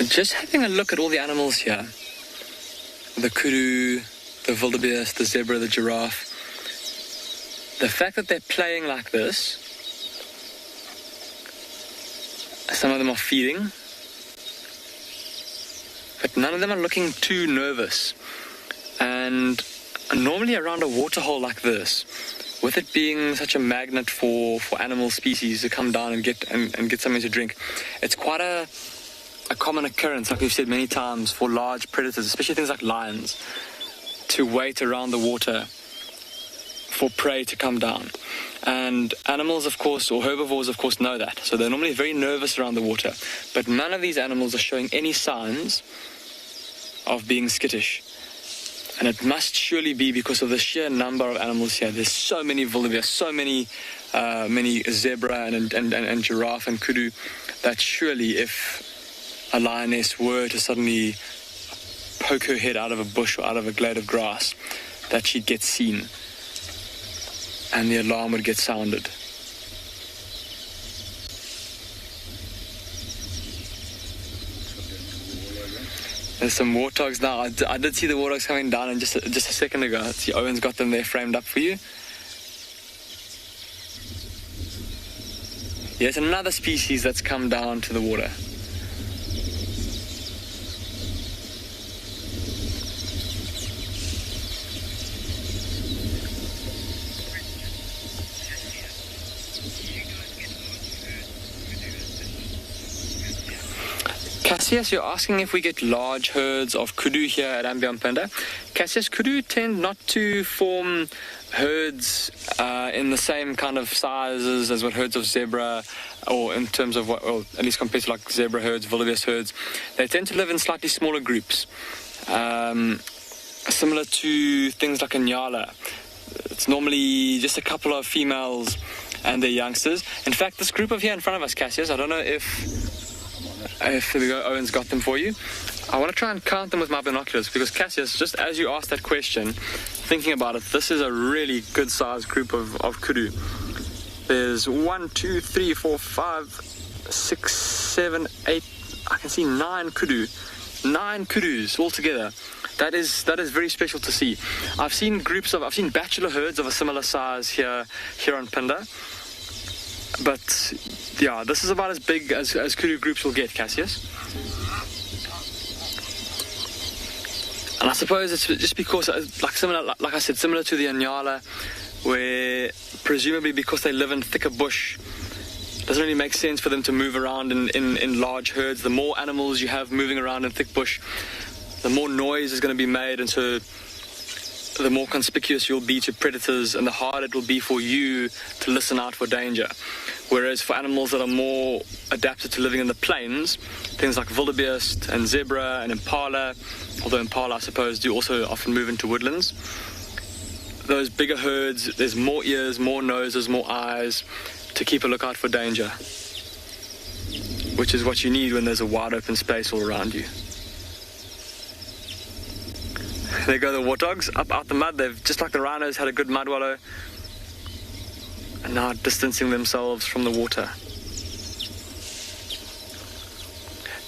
Just having a look at all the animals here. The kudu, the wildebeest, the zebra, the giraffe. The fact that they're playing like this, some of them are feeding, but none of them are looking too nervous. And normally around a waterhole like this, with it being such a magnet for animal species to come down and get something to drink, it's quite a common occurrence, like we've said many times, for large predators, especially things like lions, to wait around the water for prey to come down. And animals, of course, or herbivores, of course, know that. So they're normally very nervous around the water. But none of these animals are showing any signs of being skittish. And it must surely be because of the sheer number of animals here. There's so many wildebeest, so many zebra and giraffe and kudu, that surely if a lioness were to suddenly poke her head out of a bush or out of a glade of grass, that she'd get seen and the alarm would get sounded. There's some warthogs now. I did see the warthogs coming down in just a second ago. See, Owen's got them there framed up for you. Yes, another species that's come down to the water. Cassius, you're asking if we get large herds of kudu here at andBeyond Pinda. Cassius, kudu tend not to form herds in the same kind of sizes as what herds of zebra, or in terms of what, well, at least compared to like zebra herds, wildebeest herds. They tend to live in slightly smaller groups, similar to things like a Ngala. It's normally just a couple of females and their youngsters. In fact, this group of here in front of us, Cassius, I don't know if there we go, Owen's got them for you. I want to try and count them with my binoculars, because Cassius, just as you asked that question, thinking about it, this is a really good sized group of kudu. There's 1, 2, 3, 4, 5, 6, 7, 8, I can see 9 kudu. 9 kudus all together. That is very special to see. I've seen bachelor herds of a similar size here on Pinda. But yeah, this is about as big as kudu groups will get, Cassius. And I suppose it's just because, like I said, similar to the Ngala, where presumably because they live in thicker bush, it doesn't really make sense for them to move around in large herds. The more animals you have moving around in thick bush, the more noise is going to be made, and so the more conspicuous you'll be to predators, and the harder it will be for you to listen out for danger. Whereas for animals that are more adapted to living in the plains, things like wildebeest and zebra and impala, although impala I suppose do also often move into woodlands, those bigger herds, there's more ears, more noses, more eyes to keep a lookout for danger, which is what you need when there's a wide open space all around you. There go the warthogs up out the mud. They've, just like the rhinos, had a good mud wallow and now distancing themselves from the water.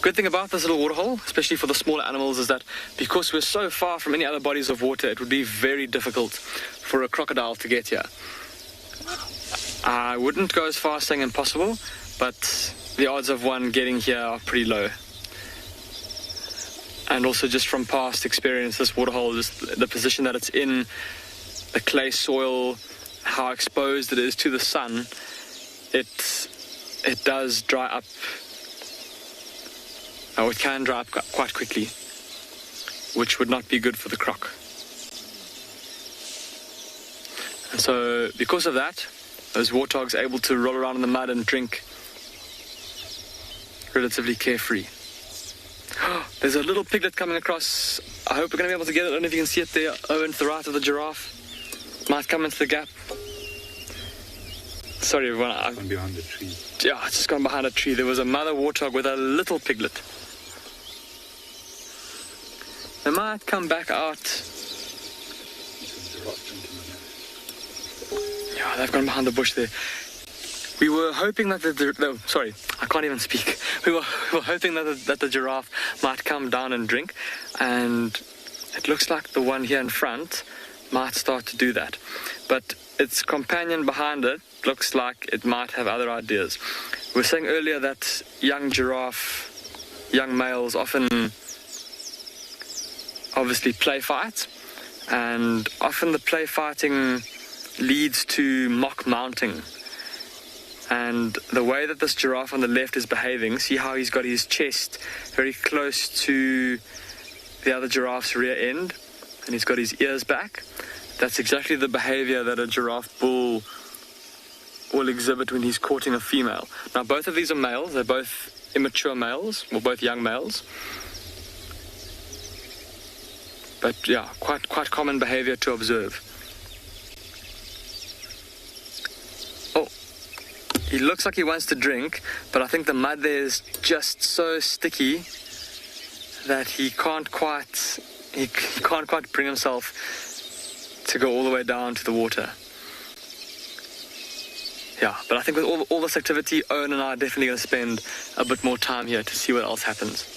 Good thing about this little waterhole, especially for the smaller animals, is that because we're so far from any other bodies of water, it would be very difficult for a crocodile to get here. I wouldn't go as far as saying impossible, but the odds of one getting here are pretty low. And also just from past experience, this waterhole, just the position that it's in, the clay soil, how exposed it is to the sun, it does dry up. Oh, it can dry up quite quickly, which would not be good for the croc. And so because of that, those warthogs are able to roll around in the mud and drink relatively carefree. There's a little piglet coming across. I hope we're going to be able to get it. I don't know if you can see it there over to the right of the giraffe. Might come into the gap. Sorry everyone. I've gone behind the tree. Yeah, it's just gone behind a tree. There was a mother warthog with a little piglet. They might come back out. Yeah, they've gone behind the bush there. We were hoping that sorry, I can't even speak. We were hoping that the giraffe might come down and drink, and it looks like the one here in front might start to do that. But its companion behind it looks like it might have other ideas. We were saying earlier that young males often obviously play fight, and often the play fighting leads to mock mounting. And the way that this giraffe on the left is behaving, see how he's got his chest very close to the other giraffe's rear end, and he's got his ears back. That's exactly the behavior that a giraffe bull will exhibit when he's courting a female. Now, both of these are males. They're both immature males, or both young males. But yeah, quite common behavior to observe. He looks like he wants to drink, but I think the mud there is just so sticky that he can't quite bring himself to go all the way down to the water. Yeah, but I think with all this activity, Owen and I are definitely going to spend a bit more time here to see what else happens.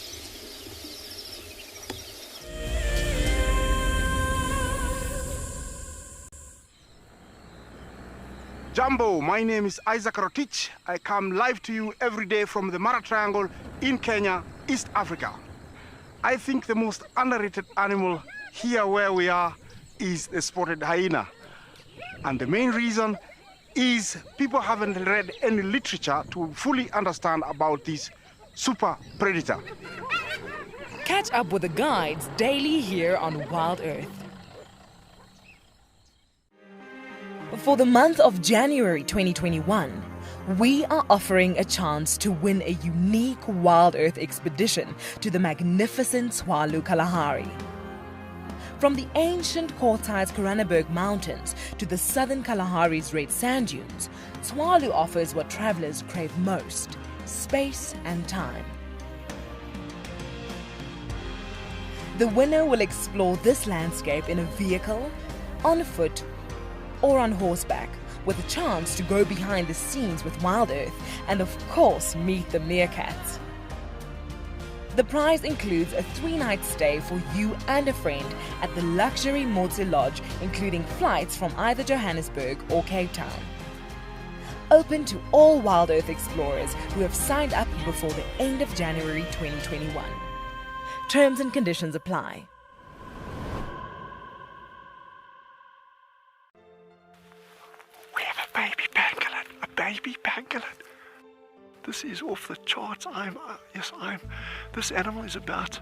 Jumbo, my name is Isaac Rotich. I come live to you every day from the Mara Triangle in Kenya, East Africa. I think the most underrated animal here where we are is the spotted hyena. And the main reason is people haven't read any literature to fully understand about this super predator. Catch up with the guides daily here on WildEarth. For the month of January 2021, we are offering a chance to win a unique WildEarth expedition to the magnificent Tswalu Kalahari. From the ancient Kortai's Koranenberg Mountains to the southern Kalahari's red sand dunes, Tswalu offers what travelers crave most: space and time. The winner will explore this landscape in a vehicle, on foot, or on horseback, with a chance to go behind the scenes with WildEarth and of course meet the meerkats. The prize includes a 3-night stay for you and a friend at the luxury Musth Lodge, including flights from either Johannesburg or Cape Town. Open to all WildEarth explorers who have signed up before the end of January 2021. Terms and conditions apply. We have a baby pangolin. A baby pangolin. This is off the charts. This animal is about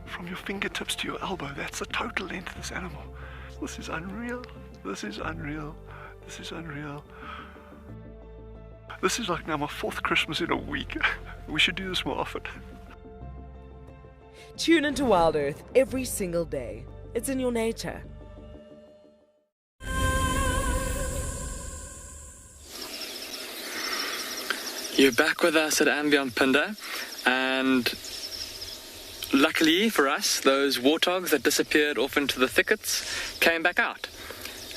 from your fingertips to your elbow. That's the total length of this animal. This is unreal. This is unreal. This is unreal. This is like now my 4th Christmas in a week. We should do this more often. Tune into WildEarth every single day. It's in your nature. You're back with us at andBeyond Pinda, and luckily for us, those warthogs that disappeared off into the thickets came back out,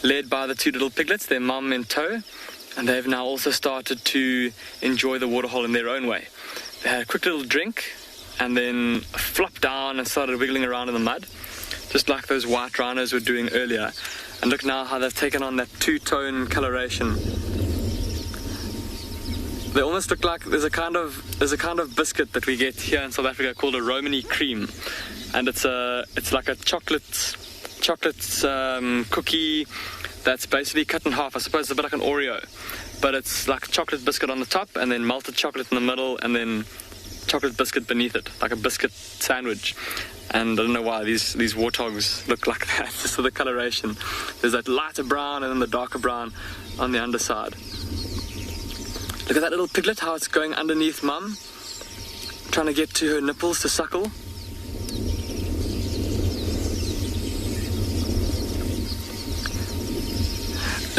led by the 2 little piglets, their mum in tow, and they've now also started to enjoy the waterhole in their own way. They had a quick little drink and then flopped down and started wiggling around in the mud, just like those white rhinos were doing earlier. And look now how they've taken on that 2-tone coloration. They almost look like there's a kind of biscuit that we get here in South Africa called a Romany cream, and it's like a chocolate cookie that's basically cut in half. I suppose it's a bit like an Oreo, but it's like a chocolate biscuit on the top and then melted chocolate in the middle and then chocolate biscuit beneath it, like a biscuit sandwich. And I don't know why these warthogs look like that, just for the coloration. There's that lighter brown and then the darker brown on the underside. Look at that little piglet, how it's going underneath mum, trying to get to her nipples to suckle.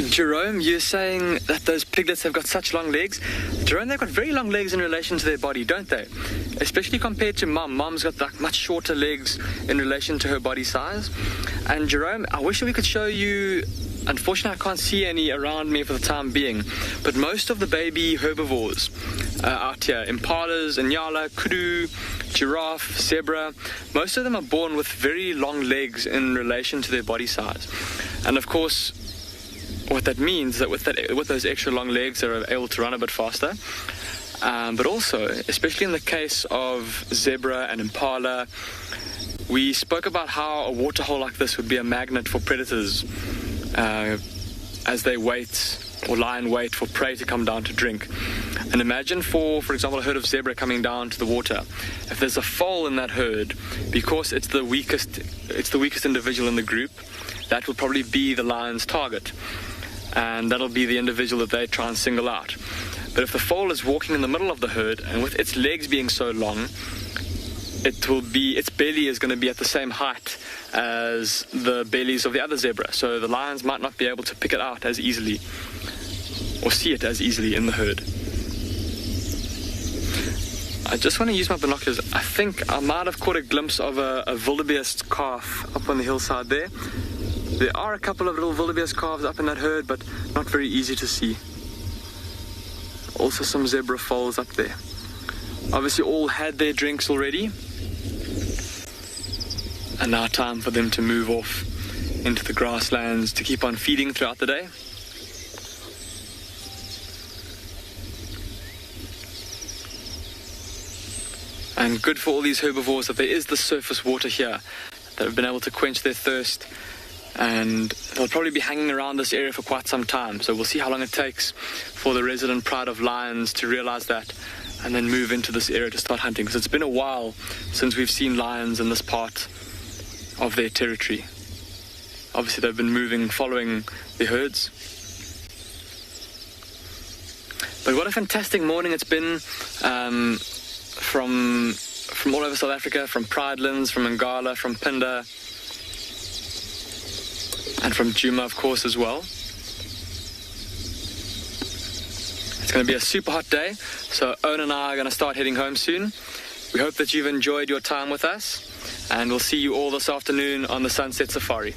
Jerome, you're saying that those piglets have got such long legs. Jerome, they've got very long legs in relation to their body, don't they? Especially compared to mum. Mum's got like much shorter legs in relation to her body size. And Jerome, I wish we could show you. Unfortunately, I can't see any around me for the time being, but most of the baby herbivores out here, impalas, Ngala, kudu, giraffe, zebra, most of them are born with very long legs in relation to their body size. And of course, what that means is that with those extra long legs, they're able to run a bit faster. But also, especially in the case of zebra and impala, we spoke about how a waterhole like this would be a magnet for predators as they wait or lie in wait for prey to come down to drink. And imagine for example, a herd of zebra coming down to the water. If there's a foal in that herd, because it's the weakest individual in the group, that will probably be the lion's target. And that'll be the individual that they try and single out. But if the foal is walking in the middle of the herd, and with its legs being so long, its belly is going to be at the same height as the bellies of the other zebra. So the lions might not be able to pick it out as easily or see it as easily in the herd. I just want to use my binoculars. I think I might have caught a glimpse of a wildebeest calf up on the hillside there. There are a couple of little wildebeest calves up in that herd, but not very easy to see. Also some zebra foals up there. Obviously all had their drinks already. And now time for them to move off into the grasslands to keep on feeding throughout the day. And good for all these herbivores that there is the surface water here that have been able to quench their thirst. And they'll probably be hanging around this area for quite some time. So we'll see how long it takes for the resident pride of lions to realize that and then move into this area to start hunting. Because it's been a while since we've seen lions in this part of their territory. Obviously they've been moving following the herds. But what a fantastic morning it's been from all over South Africa, from Pridelands, from Ngala, from Pinda, and from Djuma, of course, as well. It's going to be a super hot day, so Owen and I are going to start heading home soon. We hope that you've enjoyed your time with us, and we'll see you all this afternoon on the Sunset Safari.